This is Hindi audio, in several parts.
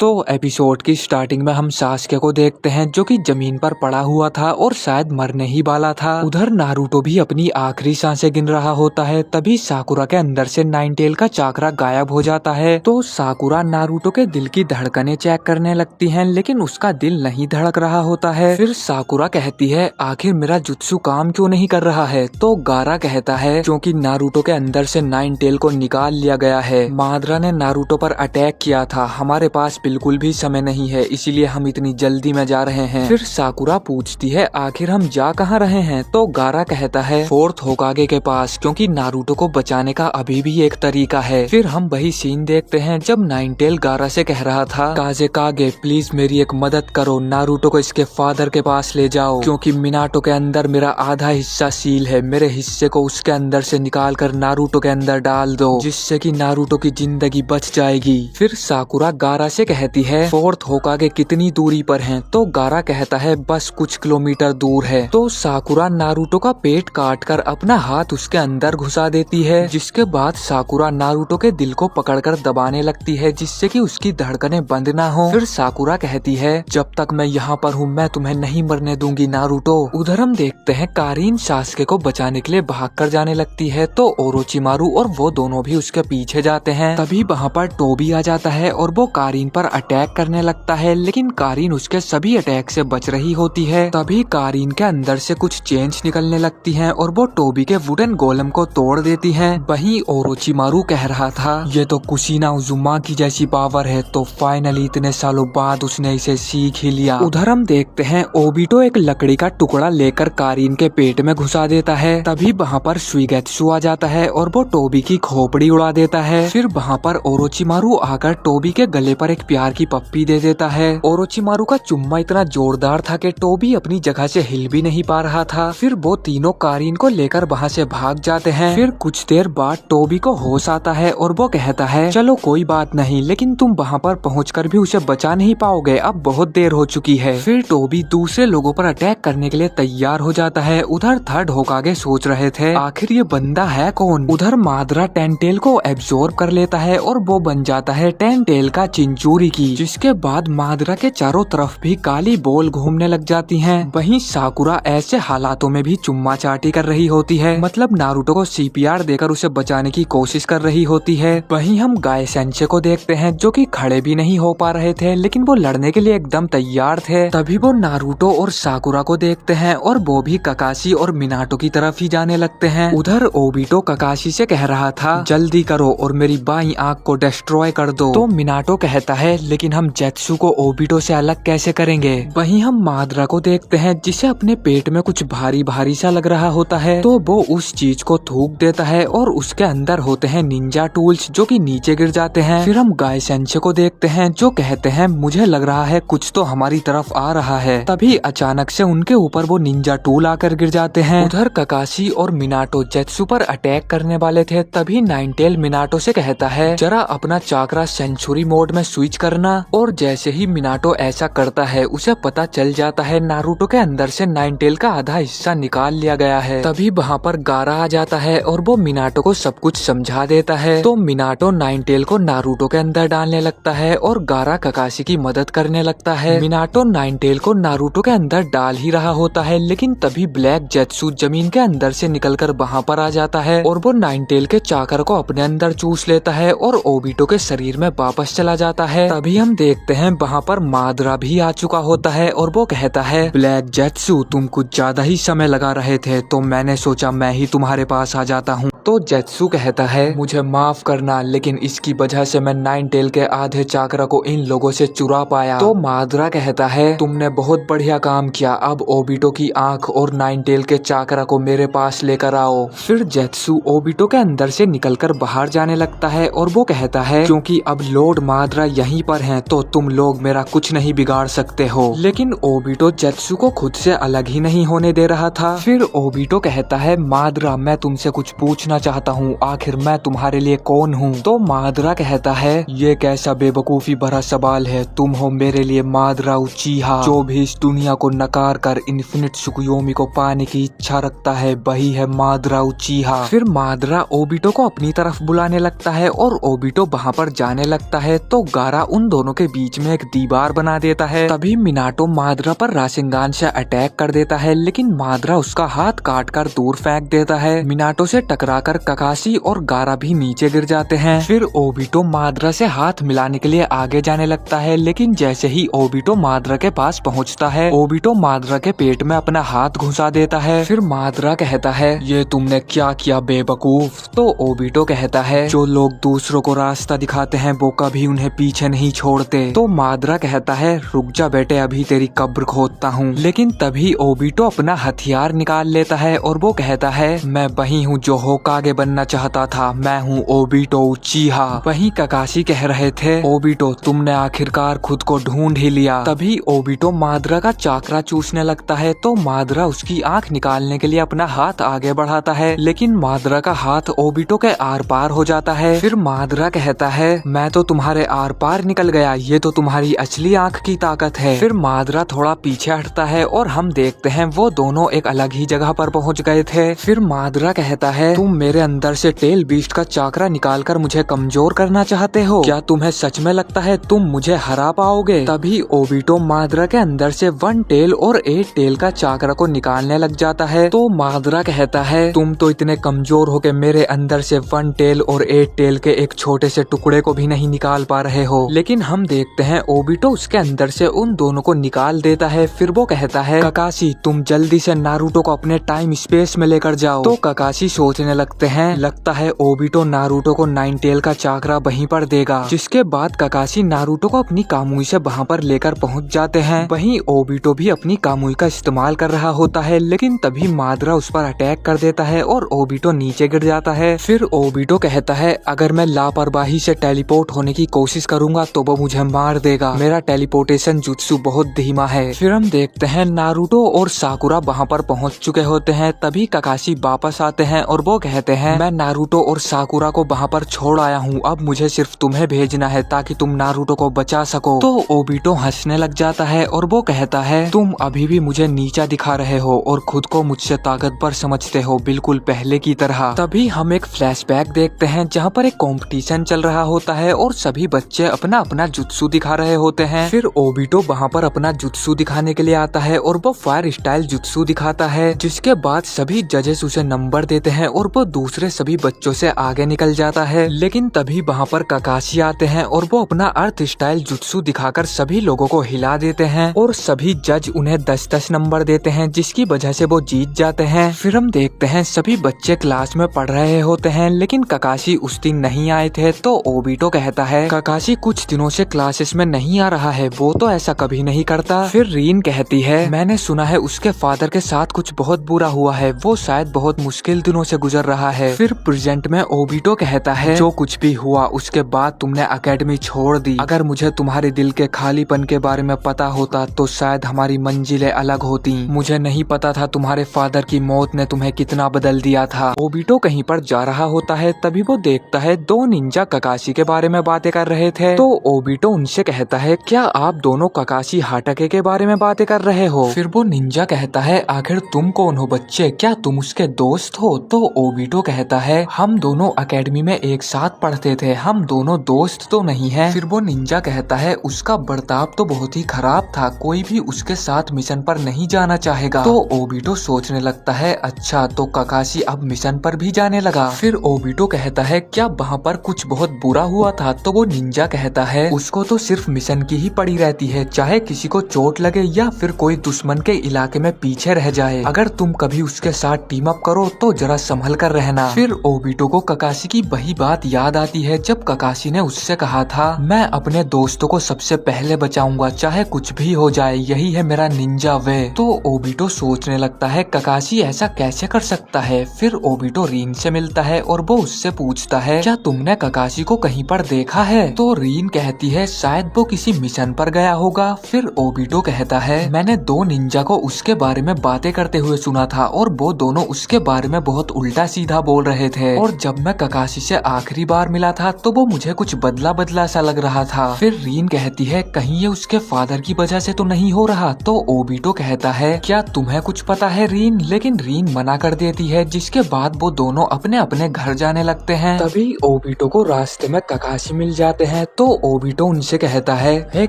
तो एपिसोड की स्टार्टिंग में हम सास्के को देखते हैं जो कि जमीन पर पड़ा हुआ था और शायद मरने ही वाला था। उधर नारुतो भी अपनी आखिरी सांसें गिन रहा होता है। तभी साकुरा के अंदर से नाइनटेल का चाकरा गायब हो जाता है। तो साकुरा नारुतो के दिल की धड़कनें चेक करने लगती हैं, लेकिन उसका दिल नहीं धड़क रहा होता है। फिर साकुरा कहती है आखिर मेरा जुत्सु काम क्यों नहीं कर रहा है। तो गारा कहता है क्योंकि नारुतो के अंदर से नाइनटेल को निकाल लिया गया है। मादरा ने नारुतो पर अटैक किया था, हमारे पास बिल्कुल भी समय नहीं है, इसीलिए हम इतनी जल्दी में जा रहे हैं। फिर साकुरा पूछती है आखिर हम जा कहाँ रहे हैं। तो गारा कहता है फोर्थ होकागे के पास, क्योंकि नारुतो को बचाने का अभी भी एक तरीका है। फिर हम वही सीन देखते हैं जब नाइनटेल गारा से कह रहा था काज़ेकागे प्लीज मेरी एक मदद करो, नारुतो को इसके फादर के पास ले जाओ, क्योंकि मिनाटो के अंदर मेरा आधा हिस्सा सील है, मेरे हिस्से को उसके अंदर से निकाल कर नारुतो के अंदर डाल दो, जिससे कि नारुतो की जिंदगी बच जाएगी। फिर साकुरा गारा से कहती है फोर्थ होकागे कितनी दूरी पर हैं। तो गारा कहता है बस कुछ किलोमीटर दूर है। तो साकुरा नारुतो का पेट काट कर अपना हाथ उसके अंदर घुसा देती है, जिसके बाद साकुरा नारुतो के दिल को पकड़कर दबाने लगती है, जिससे कि उसकी धड़कनें बंद ना हो। फिर साकुरा कहती है जब तक मैं यहाँ पर हूँ मैं तुम्हें नहीं मरने दूंगी नारुतो। उधर हम देखते हैं कारीन सास्के को बचाने के लिए भाग कर जाने लगती है। तो ओरोचिमारू और वो दोनों भी उसके पीछे जाते हैं। तभी वहाँ पर टोबी आ जाता है और वो कारीन पर अटैक करने लगता है, लेकिन कारीन उसके सभी अटैक से बच रही होती है। तभी कारीन के अंदर से कुछ चेंज निकलने लगती हैं और वो टोबी के वुडन गोलम को तोड़ देती हैं। वहीं ओरोचिमारू कह रहा था ये तो कुशीना उजुमा की जैसी पावर है, तो फाइनली इतने सालों बाद उसने इसे सीख ही लिया। उधर हम देखते हैं ओबिटो एक लकड़ी का टुकड़ा लेकर कारीन के पेट में घुसा देता है। तभी वहाँ पर सुइगेत्सु आ जाता है और वो टोबी की खोपड़ी उड़ा देता है। फिर वहाँ पर ओरोचिमारू आकर टोबी के गले पर एक प्यार की पप्पी दे देता है। ओरोचिमारू का चुम्मा इतना जोरदार था कि टोबी अपनी जगह से हिल भी नहीं पा रहा था। फिर वो तीनों कारीन को लेकर वहाँ से भाग जाते हैं। फिर कुछ देर बाद टोबी को होश आता है और वो कहता है चलो कोई बात नहीं, लेकिन तुम वहाँ पर पहुँचकर भी उसे बचा नहीं पाओगे, अब बहुत देर हो चुकी है। फिर टोबी दूसरे लोगों पर अटैक करने के लिए तैयार हो जाता है। उधर थर्ड होकागे सोच रहे थे आखिर ये बंदा है कौन। उधर मादरा टेंटेल को एब्जॉर्ब कर लेता है और वो बन जाता है टेंटेल का चिंचूरी की, जिसके बाद मादरा के चारों तरफ भी काली बॉल घूमने लग जाती हैं। वहीं साकुरा ऐसे हालातों में भी चुम्मा चाटी कर रही होती है, मतलब नारुतो को सीपीआर देकर उसे बचाने की कोशिश कर रही होती है। वहीं हम गाय सेंसे को देखते हैं जो कि खड़े भी नहीं हो पा रहे थे, लेकिन वो लड़ने के लिए एकदम तैयार थे। तभी वो नारुतो और साकुरा को देखते हैं और वो भी ककाशी और मिनाटो की तरफ ही जाने लगते हैं। उधर ओबिटो ककाशी से कह रहा था जल्दी करो और मेरी बाईं आंख को डिस्ट्रॉय कर दो। तो मिनाटो कहता है लेकिन हम जेत्सु को ओबिटो से अलग कैसे करेंगे। वहीं हम मादरा को देखते हैं जिसे अपने पेट में कुछ भारी भारी सा लग रहा होता है। तो वो उस चीज को थूक देता है और उसके अंदर होते हैं निंजा टूल्स जो कि नीचे गिर जाते हैं। फिर हम गाय सेंसे को देखते हैं जो कहते हैं मुझे लग रहा है कुछ तो हमारी तरफ आ रहा है। तभी अचानक से उनके ऊपर वो निंजा टूल आकर गिर जाते हैं। उधर ककाशी और मिनाटो जेत्सु पर अटैक करने वाले थे। तभी नाइनटेल मिनाटो से कहता है जरा अपना चाकरा सेंचुरी मोड में स्विच करना। और जैसे ही मिनाटो ऐसा करता है उसे पता चल जाता है नारुतो के अंदर से नाइनटेल का आधा हिस्सा निकाल लिया गया है। तभी वहाँ पर गारा आ जाता है और वो मिनाटो को सब कुछ समझा देता है। तो मिनाटो नाइनटेल को नारुतो के अंदर डालने लगता है और गारा ककाशी की मदद करने लगता है। मिनाटो नाइनटेल को नारुतो के अंदर डाल ही रहा होता है, लेकिन तभी ब्लैक जेत्सु जमीन के अंदर से निकलकर वहाँ पर आ जाता है और वो नाइनटेल के चाकर को अपने अंदर चूस लेता है और ओबिटो के शरीर में वापस चला जाता है। तभी हम देखते हैं वहाँ पर मादरा भी आ चुका होता है और वो कहता है ब्लैक जेत्सु तुम कुछ ज्यादा ही समय लगा रहे थे, तो मैंने सोचा मैं ही तुम्हारे पास आ जाता हूँ। तो जेत्सु कहता है मुझे माफ करना, लेकिन इसकी वजह से मैं नाइनटेल के आधे चाकरा को इन लोगों से चुरा पाया। तो मादरा कहता है तुमने बहुत बढ़िया काम किया, अब ओबिटो की आंख और नाइनटेल के चाकरा को मेरे पास लेकर आओ। फिर जेत्सु ओबिटो के अंदर से निकलकर बाहर जाने लगता है और वो कहता है क्योंकि अब लॉर्ड मादरा यहीं पर हैं, तो तुम लोग मेरा कुछ नहीं बिगाड़ सकते हो। लेकिन ओबिटो जेत्सु को खुद से अलग ही नहीं होने दे रहा था। फिर ओबिटो कहता है मादरा मैं तुमसे कुछ पूछना चाहता हूँ, आखिर मैं तुम्हारे लिए कौन हूँ। तो मादरा कहता है ये कैसा बेवकूफी भरा सवाल है, तुम हो मेरे लिए मादरा उचीहा, जो भी इस दुनिया को नकार कर इन्फिनिट सुकुयोमी को पाने की इच्छा रखता है वही है मादरा उचीहा। फिर मादरा ओबिटो को अपनी तरफ बुलाने लगता है और ओबिटो वहाँ पर जाने लगता है। तो गारा उन दोनों के बीच में एक दीवार बना देता है। तभी मिनाटो माद्रा पर राशिंगान से अटैक कर देता है, लेकिन माद्रा उसका हाथ काट कर दूर फेंक देता है। मिनाटो से टकराकर ककाशी और गारा भी नीचे गिर जाते हैं। फिर ओबिटो माद्रा से हाथ मिलाने के लिए आगे जाने लगता है, लेकिन जैसे ही ओबिटो माद्रा के पास पहुंचता है, ओबिटो माद्रा के पेट में अपना हाथ घुसा देता है। फिर माद्रा कहता है, ये तुमने क्या किया बेवकूफ। तो ओबिटो कहता है, जो लोग दूसरों को रास्ता दिखाते हैं वो कभी उन्हें पीछे नहीं छोड़ते। तो माद्रा कहता है, रुक जा बेटे, अभी तेरी कब्र खोदता हूँ। लेकिन तभी ओबिटो अपना हथियार निकाल लेता है और वो कहता है, मैं वही हूँ जो होकागे बनना चाहता था, मैं हूँ ओबिटो उचिहा। वहीं ककाशी कह रहे थे, ओबिटो तुमने आखिरकार खुद को ढूंढ ही लिया। तभी ओबिटो माद्रा का चाकरा चूसने लगता है, तो माद्रा उसकी आंख निकालने के लिए अपना हाथ आगे बढ़ाता है, लेकिन माद्रा का हाथ ओबिटो के आर पार हो जाता है। फिर माद्रा कहता है, मैं तो तुम्हारे आर पार निकल गया, ये तो तुम्हारी असली आंख की ताकत है। फिर माद्रा थोड़ा पीछे हटता है और हम देखते हैं वो दोनों एक अलग ही जगह पर पहुंच गए थे। फिर माद्रा कहता है, तुम मेरे अंदर से टेल बीस्ट का चाकरा निकाल कर मुझे कमजोर करना चाहते हो, क्या तुम्हें सच में लगता है तुम मुझे हरा पाओगे। तभी ओबिटो माद्रा के अंदर से 1 टेल और 8 टेल का चाकरा को निकालने लग जाता है। तो माद्रा कहता है, तुम तो इतने कमजोर हो के मेरे अंदर से 1 टेल और 8 टेल के एक छोटे से टुकड़े को भी नहीं निकाल पा रहे हो। लेकिन हम देखते हैं ओबिटो उसके अंदर से उन दोनों को निकाल देता है। फिर वो कहता है, ककाशी तुम जल्दी से नारुतो को अपने टाइम स्पेस में लेकर जाओ। तो ककाशी सोचने लगते हैं, लगता है ओबिटो नारुतो को 9 टेल का चाकरा वहीं पर देगा। जिसके बाद ककाशी नारुतो को अपनी कामुई से वहाँ पर लेकर पहुँच जाते हैं। वहीं ओबिटो भी अपनी कामुई का इस्तेमाल कर रहा होता है, लेकिन तभी माद्रा उस पर अटैक कर देता है और ओबिटो नीचे गिर जाता है। फिर ओबिटो कहता है, अगर मैं लापरवाही से टेलीपोर्ट होने की कोशिश करूंगा तो वो मुझे मार देगा, मेरा टेलीपोर्टेशन जुत्सु बहुत धीमा है। फिर हम देखते हैं नारुतो और साकुरा वहाँ पर पहुँच चुके होते हैं। तभी ककाशी वापस आते हैं और वो कहते हैं, मैं नारुतो और साकुरा को वहाँ पर छोड़ आया हूँ, अब मुझे सिर्फ तुम्हें भेजना है ताकि तुम नारुतो को बचा सको। तो ओबिटो हंसने लग जाता है और वो कहता है, तुम अभी भी मुझे नीचा दिखा रहे हो और खुद को मुझसे ताकतवर समझते हो, बिल्कुल पहले की तरह। तभी हम एक फ्लैशबैक देखते हैं जहाँ पर एक कंपटीशन चल रहा होता है और सभी बच्चे अपना अपना जुत्सु दिखा रहे होते हैं। फिर ओबिटो वहाँ पर अपना जुत्सु दिखाने के लिए आता है और वो फायर स्टाइल जुत्सु दिखाता है, जिसके बाद सभी जजेस उसे नंबर देते हैं और वो दूसरे सभी बच्चों से आगे निकल जाता है। लेकिन तभी वहाँ पर ककाशी आते हैं और वो अपना अर्थ स्टाइल जुत्सु दिखाकर सभी लोगों को हिला देते हैं और सभी जज उन्हें 10-10 नंबर देते हैं, जिसकी वजह से वो जीत जाते हैं। फिर हम देखते हैं सभी बच्चे क्लास में पढ़ रहे होते हैं, लेकिन ककाशी उस दिन नहीं आए थे। तो ओबिटो कहता है, ककाशी कुछ दिनों से क्लासेस में नहीं आ रहा है, वो तो ऐसा कभी नहीं करता। फिर रीन कहती है, मैंने सुना है उसके फादर के साथ कुछ बहुत बुरा हुआ है, वो शायद बहुत मुश्किल दिनों से गुजर रहा है। फिर प्रेजेंट में ओबिटो कहता है, जो कुछ भी हुआ उसके बाद तुमने एकेडमी छोड़ दी, अगर मुझे तुम्हारे दिल के खालीपन के बारे में पता होता तो शायद हमारी मंजिलें अलग होती। मुझे नहीं पता था तुम्हारे फादर की मौत ने तुम्हें कितना बदल दिया था। ओबिटो कहीं पर जा रहा होता है, तभी वो देखता है 2 निंजा ककाशी के बारे में बातें कर रहे थे। तो ओबिटो उनसे कहता है, क्या आप दोनों ककाशी हाटाके के बारे में बातें कर रहे हो। फिर वो निंजा कहता है, आखिर तुम कौन हो बच्चे, क्या तुम उसके दोस्त हो। तो ओबिटो कहता है, हम दोनों एकेडमी में एक साथ पढ़ते थे, हम दोनों दोस्त तो नहीं है। फिर वो निंजा कहता है, उसका बर्ताव तो बहुत ही खराब था, कोई भी उसके साथ मिशन पर नहीं जाना चाहेगा। तो ओबिटो सोचने लगता है, अच्छा तो ककाशी अब मिशन पर भी जाने लगा। फिर ओबिटो कहता है, क्या वहाँ पर कुछ बहुत बुरा हुआ था। तो वो निंजा कहता है, उसको तो सिर्फ मिशन की ही पड़ी रहती है, चाहे किसी को चोट लगे या फिर कोई दुश्मन के इलाके में पीछे रह जाए, अगर तुम कभी उसके साथ टीम अप करो तो जरा संभल कर रहना। फिर ओबिटो को ककाशी की वही बात याद आती है जब ककाशी ने उससे कहा था, मैं अपने दोस्तों को सबसे पहले बचाऊंगा, चाहे कुछ भी हो जाए, यही है मेरा निंजा वे। तो ओबिटो सोचने लगता है, ककाशी ऐसा कैसे कर सकता है। फिर ओबिटो रीन से मिलता है और वो उससे पूछता है, क्या तुमने ककाशी को कहीं पर देखा है। तो रीन कहती है, शायद वो किसी मिशन पर गया होगा। फिर ओबिटो कहता है, मैंने 2 निंजा को उसके बारे में बातें करते हुए सुना था और वो दोनों उसके बारे में बहुत उल्टा सीधा बोल रहे थे, और जब मैं ककाशी से आखिरी बार मिला था तो वो मुझे कुछ बदला बदला सा लग रहा था। फिर रीन कहती है, कहीं ये उसके फादर की वजह से तो नहीं हो रहा। तो ओबिटो कहता है, क्या तुम्हें कुछ पता है रीन। लेकिन रीन मना कर देती है, जिसके बाद वो दोनों अपने अपने घर जाने लगते हैं। तभी ओबिटो को रास्ते में ककाशी मिल जाते हैं। तो ओबिटो उनसे कहता है, हे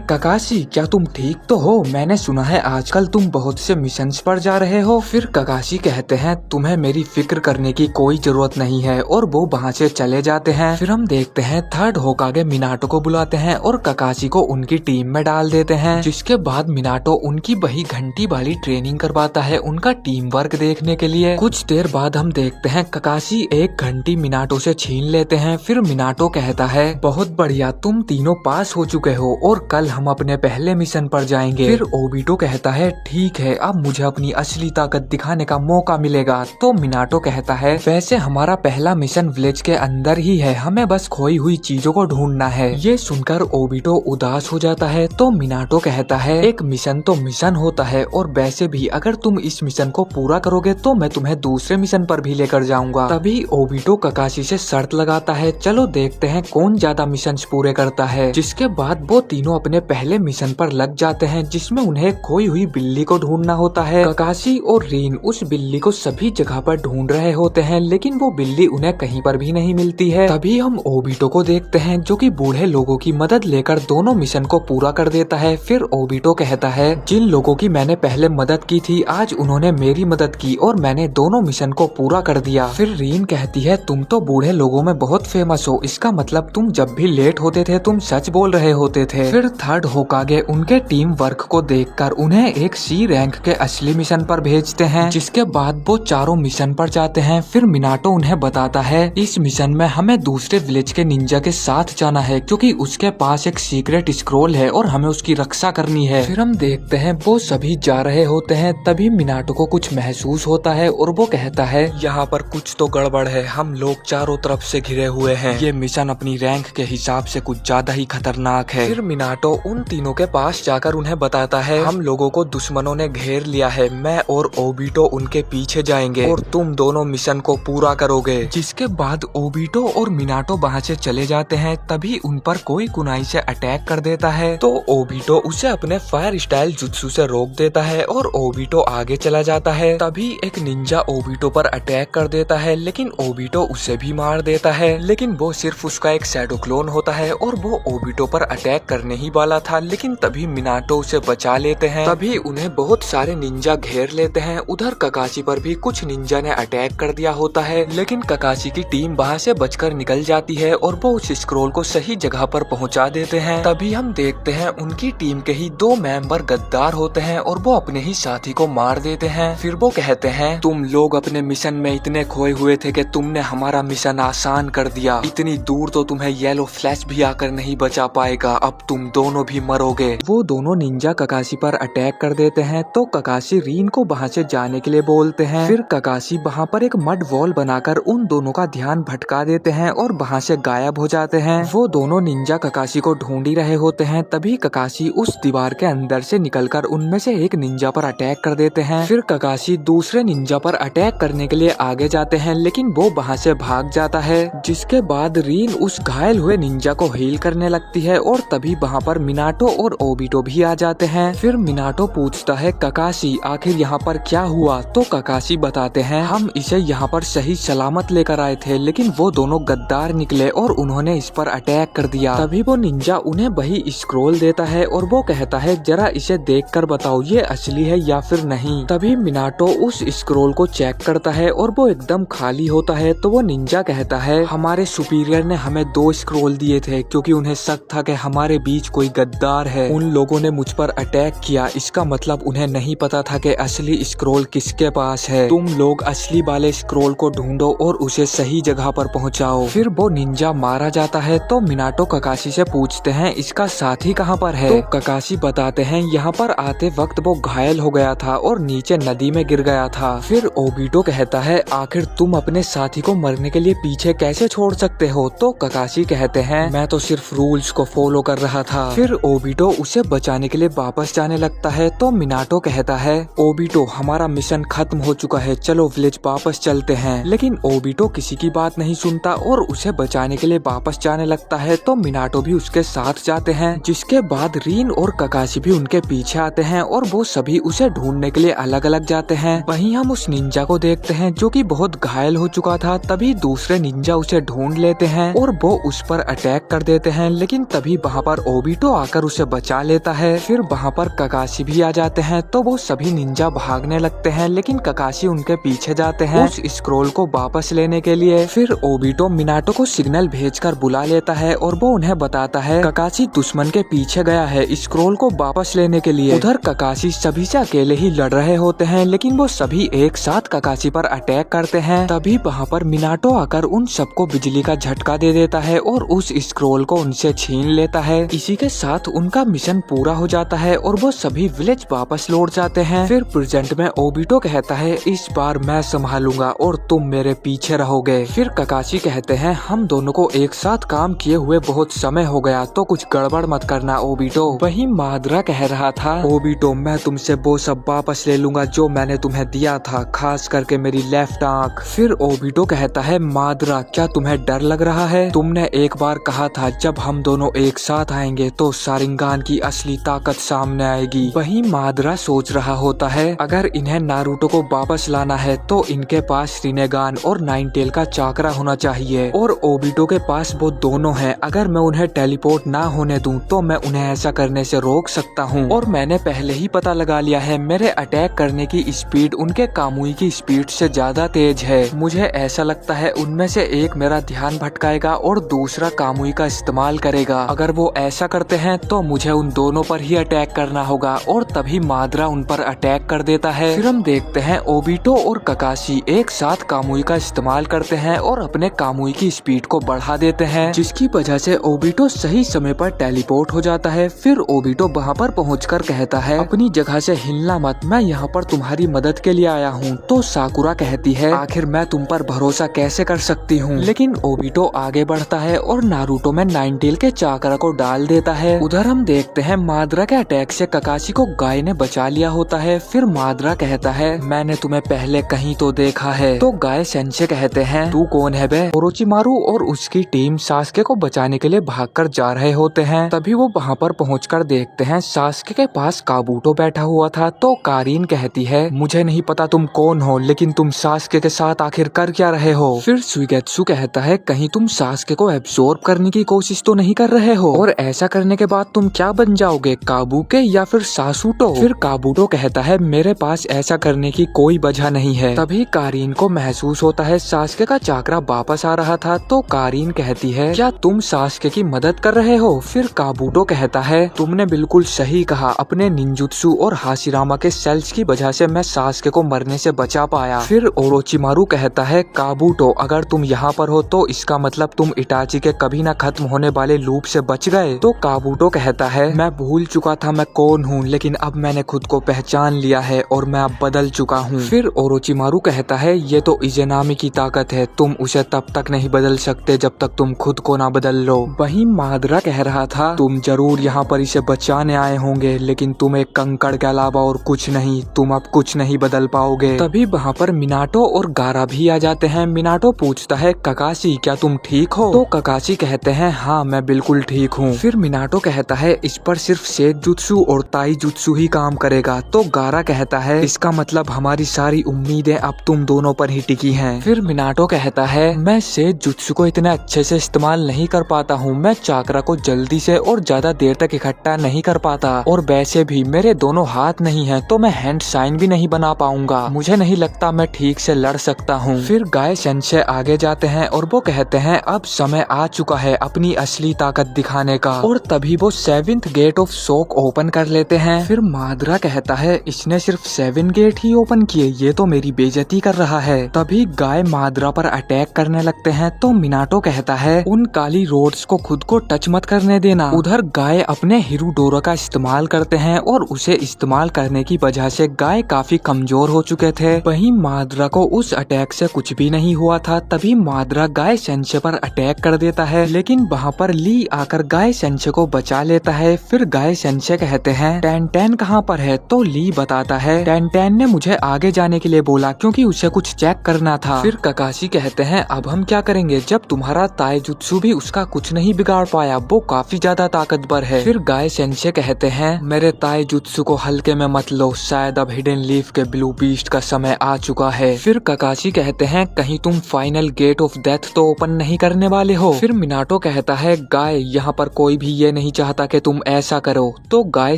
ककाशी, क्या तुम ठीक तो हो? मैंने सुना है आजकल तुम बहुत से मिशंस पर जा रहे हो। फिर ककाशी कहते हैं, तुम्हें मेरी फिक्र करने की कोई जरूरत नहीं है, और वो वहाँ से चले जाते हैं। फिर हम देखते हैं थर्ड होकागे मिनाटो को बुलाते हैं और ककाशी को उनकी टीम में डाल देते हैं। जिसके बाद मिनाटो उनकी वही घंटी वाली ट्रेनिंग करवाता है उनका टीम वर्क देखने के लिए। कुछ देर बाद हम देखते हैं ककाशी एक घंटी मिनाटो से छीन लेते हैं। फिर मिनाटो कहता है, बहुत बढ़िया, तुम तीनों पास हो चुके हो और कल हम अपने पहले मिशन पर जाएंगे। फिर ओबिटो कहता है, ठीक है, अब मुझे अपनी असली ताकत दिखाने का मौका मिलेगा। तो मिनाटो कहता है, वैसे हमारा पहला मिशन विलेज के अंदर ही है, हमें बस खोई हुई चीजों को ढूंढना है। ये सुनकर ओबिटो उदास हो जाता है। तो मिनाटो कहता है, एक मिशन तो मिशन होता है, और वैसे भी अगर तुम इस मिशन को पूरा करोगे तो मैं तुम्हें दूसरे मिशन पर भी लेकर जाऊंगा। तभी ओबिटो ककाशी से शर्त लगाता है, चलो देखते हैं कौन ज्यादा मिशन पूरे करता है। जिसके बाद वो तीनों अपने पहले मिशन पर लग जाते हैं, जिसमें उन्हें खोई हुई बिल्ली को ढूंढना होता है। ककाशी और रीन उस बिल्ली को सभी जगह पर ढूंढ रहे होते हैं, लेकिन वो बिल्ली उन्हें कहीं पर भी नहीं मिलती है। तभी हम ओबिटो को देखते हैं जो कि बूढ़े लोगों की मदद लेकर दोनों मिशन को पूरा कर देता है। फिर ओबिटो कहता है, जिन लोगों की मैंने पहले मदद की थी, आज उन्होंने मेरी मदद की और मैंने दोनों मिशन को पूरा कर दिया। फिर रीन कहती है, तुम तो बूढ़े लोगों में बहुत फेमस हो, इसका मतलब तुम जब भी लेट होते थे तुम सच बोल रहे होते थे। फिर थर्ड होकागे उनके टीम वर्क को देखकर उन्हें एक सी रैंक के असली मिशन पर भेजते हैं। जिसके बाद वो चारों मिशन पर जाते हैं। फिर मिनाटो उन्हें बताता है, इस मिशन में हमें दूसरे विलेज के निंजा के साथ जाना है, क्योंकि उसके पास एक सीक्रेट स्क्रोल है और हमें उसकी रक्षा करनी है। फिर हम देखते हैं वो सभी जा रहे होते हैं। तभी मिनाटो को कुछ महसूस होता है और वो कहता है, यहाँ पर कुछ तो गड़बड़ है, हम लोग चारों तरफ से घिरे हुए हैं, ये मिशन अपनी रैंक के हिसाब से कुछ ज्यादा ही खतरनाक है। फिर मिनाटो उन तीनों के पास जाकर उन्हें बताता है, हम लोगों को दुश्मनों ने घेर लिया है, मैं और ओबिटो उनके पीछे जाएंगे और तुम दोनों मिशन को पूरा करोगे। जिसके बाद ओबिटो और मिनाटो वहाँ से चले जाते हैं। तभी उन पर कोई कुनाई से अटैक कर देता है। तो ओबिटो उसे अपने फायर स्टाइल जुत्सु से रोक देता है और ओबिटो आगे चला जाता है। तभी एक निंजा ओबिटो पर अटैक कर देता है, लेकिन ओबिटो उसे भी मार देता है। लेकिन वो सिर्फ उसका एक शैडो क्लोन होता है और वो ओबिटो पर अटैक करने ही वाला था, लेकिन तभी मिनाटो उसे बचा लेते हैं। तभी उन्हें बहुत सारे निंजा घेर लेते हैं। उधर ककाशी पर भी कुछ निंजा ने अटैक कर दिया होता है, लेकिन ककाशी की टीम वहाँ से बचकर निकल जाती है और वो उस स्क्रोल को सही जगह पर पहुँचा देते हैं। तभी हम देखते हैं उनकी टीम के ही 2 मेंबर गद्दार होते हैं और वो अपने ही साथी को मार देते हैं। फिर वो कहते हैं, तुम लोग अपने मिशन में इतने खोए हुए थे कि तुमने हमारा मिशन आसान कर दिया, इतनी दूर तो तुम्हें येलो फ्लैश भी आकर नहीं बचा पाएगा, अब तुम दोनों भी मरोगे। वो दोनों निंजा ककाशी पर अटैक कर देते हैं। तो ककाशी रीन को वहाँ से जाने के लिए बोलते हैं। फिर ककाशी वहाँ पर एक मड वॉल बनाकर उन दोनों का ध्यान भटका देते हैं और वहाँ से गायब हो जाते हैं। वो दोनों निंजा ककाशी को ढूंढ ही रहे होते हैं। तभी ककाशी उस दीवार के अंदर से निकलकर उनमें से एक निंजा पर अटैक कर देते हैं। फिर ककाशी दूसरे निंजा पर अटैक करने के लिए आगे जाते हैं, लेकिन वो वहाँ से भाग जाता है। जिसके बाद रीन उस घायल हुए निंजा को हील करने लगती है और तभी वहाँ पर मिनाटो और ओबिटो भी आ जाते हैं। फिर मिनाटो पूछता है, ककाशी आखिर यहाँ पर क्या हुआ? तो ककाशी बताते हैं, हम इसे यहाँ पर सही सलामत लेकर आए थे, लेकिन वो दोनों गद्दार निकले और उन्होंने इस पर अटैक कर दिया। तभी वो निंजा उन्हें वही स्क्रोल देता है और वो कहता है, जरा इसे देखकर बताओ ये असली है या फिर नहीं। तभी मिनाटो उस स्क्रोल को चेक करता है और वो एकदम खाली होता है। तो वो निंजा कहता है, हमारे सुपीरियर ने हमें 2 स्क्रोल दिए थे, क्योंकि उन्हें शक था कि हमारे बीच कोई गद्दार है। उन लोगों ने मुझ पर अटैक किया, इसका मतलब उन्हें नहीं पता था कि असली स्क्रोल किसके पास है। तुम लोग असली वाले स्क्रोल को ढूंढो और उसे सही जगह पर पहुंचाओ। फिर वो निंजा मारा जाता है। तो मिनाटो ककाशी से पूछते हैं, इसका साथी कहाँ पर है? तो ककाशी बताते हैं, यहाँ पर आते वक्त वो घायल हो गया था और नीचे नदी में गिर गया था। फिर ओबिटो कहता है, आखिर तुम अपने साथी को मरने के लिए पीछे कैसे छोड़ सकते हो? तो ककाशी कहते हैं, मैं तो सिर्फ रूल्स को फॉलो कर रहा था। फिर ओबिटो उसे बचाने के लिए वापस जाने लगता है। तो मिनाटो कहता है, ओबिटो हमारा मिशन खत्म हो चुका है, चलो विलेज वापस चलते हैं। लेकिन ओबिटो किसी की बात नहीं सुनता और उसे बचाने के लिए वापस जाने लगता है। तो मिनाटो भी उसके साथ जाते हैं। जिसके बाद रीन और ककाशी भी उनके पीछे आते हैं और वो सभी उसे ढूंढने के लिए अलग अलग जाते हैं। वहीं हम उस निंजा को देखते हैं जो कि बहुत घायल हो चुका था। तभी दूसरे निंजा उसे ढूंढ लेते हैं और वो उस पर अटैक कर देते हैं, लेकिन तभी वहाँ पर ओबिटो आकर उसे बचा लेता है। फिर वहाँ पर ककाशी भी आ जाते हैं, तो वो सभी निंजा भागने लगते हैं, लेकिन ककाशी उनके पीछे जाते हैं उस स्क्रोल को वापस लेने के लिए। फिर ओबिटो मिनाटो को सिग्नल भेजकर बुला लेता है और वो उन्हें बताता है ककाशी दुश्मन के पीछे गया है स्क्रोल को वापस लेने के लिए। उधर ककाशी सभी से अकेले ही लड़ रहे होते हैं, लेकिन वो सभी एक साथ ककाशी पर अटैक करते हैं। तभी वहाँ पर मिनाटो आकर उन सबको बिजली का झटका दे देता है और उस स्क्रोल को उनसे छीन लेता है। इसी के साथ उनका मिशन पूरा हो जाता है और वो सभी विलेज वापस लौट जाते हैं। फिर प्रेजेंट में ओबिटो कहता है इस बार मैं संभालूंगा और तुम मेरे पीछे रहोगे। फिर ककाशी कहते हैं हम दोनों को एक साथ काम किए हुए बहुत समय हो गया, तो कुछ गड़बड़ मत करना ओबिटो। वही माद्रा कह रहा था ओबिटो मैं तुमसे वो सब वापस ले लूंगा जो मैंने तुम्हें दिया था, खास करके मेरी लेफ्ट आंख। फिर ओबिटो कहता है माद्रा क्या तुम्हें डर लग रहा है? तुमने एक बार कहा था जब हम दोनों एक साथ आएंगे तो शारिंगान की असली ताकत सामने आएगी। वही माद्रा सोच रहा होता है अगर इन्हें नारुतो को वापस लाना है तो इनके पास रिनेगान और नाइन टेल का चाकरा होना चाहिए और ओबिटो के पास वो दोनों हैं। अगर मैं उन्हें टेलीपोर्ट ना होने दूं तो मैं उन्हें ऐसा करने से रोक सकता हूं। और मैंने पहले ही पता लगा लिया है मेरे अटैक करने की स्पीड उनके कामुई की स्पीड से ज्यादा तेज है। मुझे ऐसा लगता है उनमें से एक मेरा ध्यान भटकाएगा और दूसरा कामुई का इस्तेमाल करेगा। अगर वो ऐसा करते हैं तो मुझे उन दोनों पर ही अटैक करना होगा। और तभी माद्रा उन पर अटैक कर देता है। फिर हम देखते हैं ओबिटो और ककाशी एक साथ कामुई का इस्तेमाल करते हैं और अपने कामुई की स्पीड को बढ़ा देते हैं, जिसकी वजह से ओबिटो सही समय पर टेलीपोर्ट हो जाता है। फिर ओबिटो वहाँ पर पहुंचकर कहता है अपनी जगह से हिलना मत, मैं यहाँ पर तुम्हारी मदद के लिए आया हूँ। तो साकुरा कहती है आखिर मैं तुम पर भरोसा कैसे कर सकती हूँ? लेकिन ओबिटो आगे बढ़ता है और नारुतो में नाइन टेल के चाकरा को डाल देता है। उधर हम देखते हैं माद्रा के अटैक से ककाशी को गाय ने बचा लिया होता है। फिर माद्रा कहता है मैंने तुम्हें पहले कहीं तो देखा है। तो गाय सेंसे कहते हैं तू कौन है बे? ओरोचिमारू और उसकी टीम सास्के को बचाने के लिए भागकर जा रहे होते हैं। तभी वो वहाँ पर पहुंचकर देखते हैं सास्के के पास काबूटो बैठा हुआ था। तो कारीन कहती है मुझे नहीं पता तुम कौन हो, लेकिन तुम सास्के के साथ आखिर कर क्या रहे हो? फिर सुइगेत्सु कहता है कहीं तुम सास्के को एब्सॉर्ब करने की कोशिश तो नहीं कर रहे हो? और ऐसा करने के बाद तुम क्या बन जाओगे, काबुके या फिर सासुटो? फिर काबूटो कहता है मेरे पास ऐसा करने की कोई वजह नहीं है। तभी कारीन को महसूस होता है सास्के का चाकरा वापस आ रहा था। तो कारीन कहती है क्या तुम सास्के की मदद कर रहे हो? फिर काबूटो कहता है तुमने बिल्कुल सही कहा, अपने निंजुत्सु और हाशिरामा के सेल्स की वजह से मैं सास्के को मरने से बचा पाया। फिर ओरोचिमारू कहता है काबूटो अगर तुम यहाँ पर हो तो इसका मतलब तुम इटाची के कभी न खत्म होने वाले लूप से बच गए। तो काबूटो कहता है मैं भूल चुका था मैं कौन हूँ, लेकिन अब मैंने खुद को पहचान लिया है और मैं अब बदल चुका हूँ। फिर ओरोचिमारू कहता है ये तो इजेनामी की ताकत है, तुम उसे तब तक नहीं बदल सकते जब तक तुम खुद को ना बदल लो। वहीं माद्रा कह रहा था तुम जरूर यहाँ पर इसे बचाने आए होंगे, लेकिन तुम एक कंकड़ के अलावा और कुछ नहीं, तुम अब कुछ नहीं बदल पाओगे। तभी वहाँ पर मिनाटो और गारा भी आ जाते हैं। मिनाटो पूछता है ककाशी क्या तुम ठीक हो? तो ककाशी कहते हैं हाँ मैं बिल्कुल ठीक हूँ। फिर मिनाटो कहता है इस पर सिर्फ सेट जुत्सु और ताई जुत्सु ही काम करेगा। तो गारा कहता है इसका मतलब हमारी सारी उम्मीदें अब तुम दोनों पर ही टिकी हैं। फिर मिनाटो कहता है मैं सेट जुत्सु को इतने अच्छे से इस्तेमाल नहीं कर पाता हूँ, मैं चाकरा को जल्दी से और ज्यादा देर तक इकट्ठा नहीं कर पाता, और वैसे भी मेरे दोनों हाथ नहीं हैं तो मैं हैंड साइन भी नहीं बना पाऊंगा, मुझे नहीं लगता मैं ठीक से लड़ सकता हूँ। फिर गाय सेंसे आगे जाते हैं और वो कहते हैं अब समय आ चुका है अपनी असली ताकत दिखाने का, और तभी वो 7th gate of shock open कर लेते हैं। फिर माद्रा कहता है इसने सिर्फ 7 गेट ही ओपन किए, ये तो मेरी बेइज्जती कर रहा है। तभी गाय माद्रा पर अटैक करने लगते हैं। तो मिनाटो कहता है उन काली रोड्स को खुद को टच मत करने देना। उधर गाय अपने हिरुडोरा का इस्तेमाल करते हैं और उसे इस्तेमाल करने की वजह से गाय काफी कमजोर हो चुके थे। वहीं माद्रा को उस अटैक से कुछ भी नहीं हुआ था। तभी माद्रा गाय सेंसे पर अटैक कर देता है, लेकिन वहाँ पर ली आकर गाय सेंसे को बचा लेता है। फिर गाय सेंसे कहते हैं टेन कहाँ पर है? तो ली बताता है टेन ने मुझे आगे जाने के लिए बोला क्योंकि उसे कुछ चेक करना था। फिर ककाशी कहते हैं अब हम क्या करेंगे जब तुम्हारा ताइजुत्सु भी उसका कुछ नहीं बिगाड़ पाया, वो काफी ज्यादा ताकतवर है। फिर गाय सेंसे कहते हैं मेरे ताइजुत्सु को हल्के में मत लो, शायद अब हिडन लीफ के ब्लू बीस्ट का समय आ चुका है। फिर ककाशी कहते हैं कहीं तुम फाइनल गेट ऑफ डेथ तो ओपन नहीं करने वाले हो? फिर मिनाटो कहता है है, गाय यहाँ पर कोई भी ये नहीं चाहता कि तुम ऐसा करो। तो गाय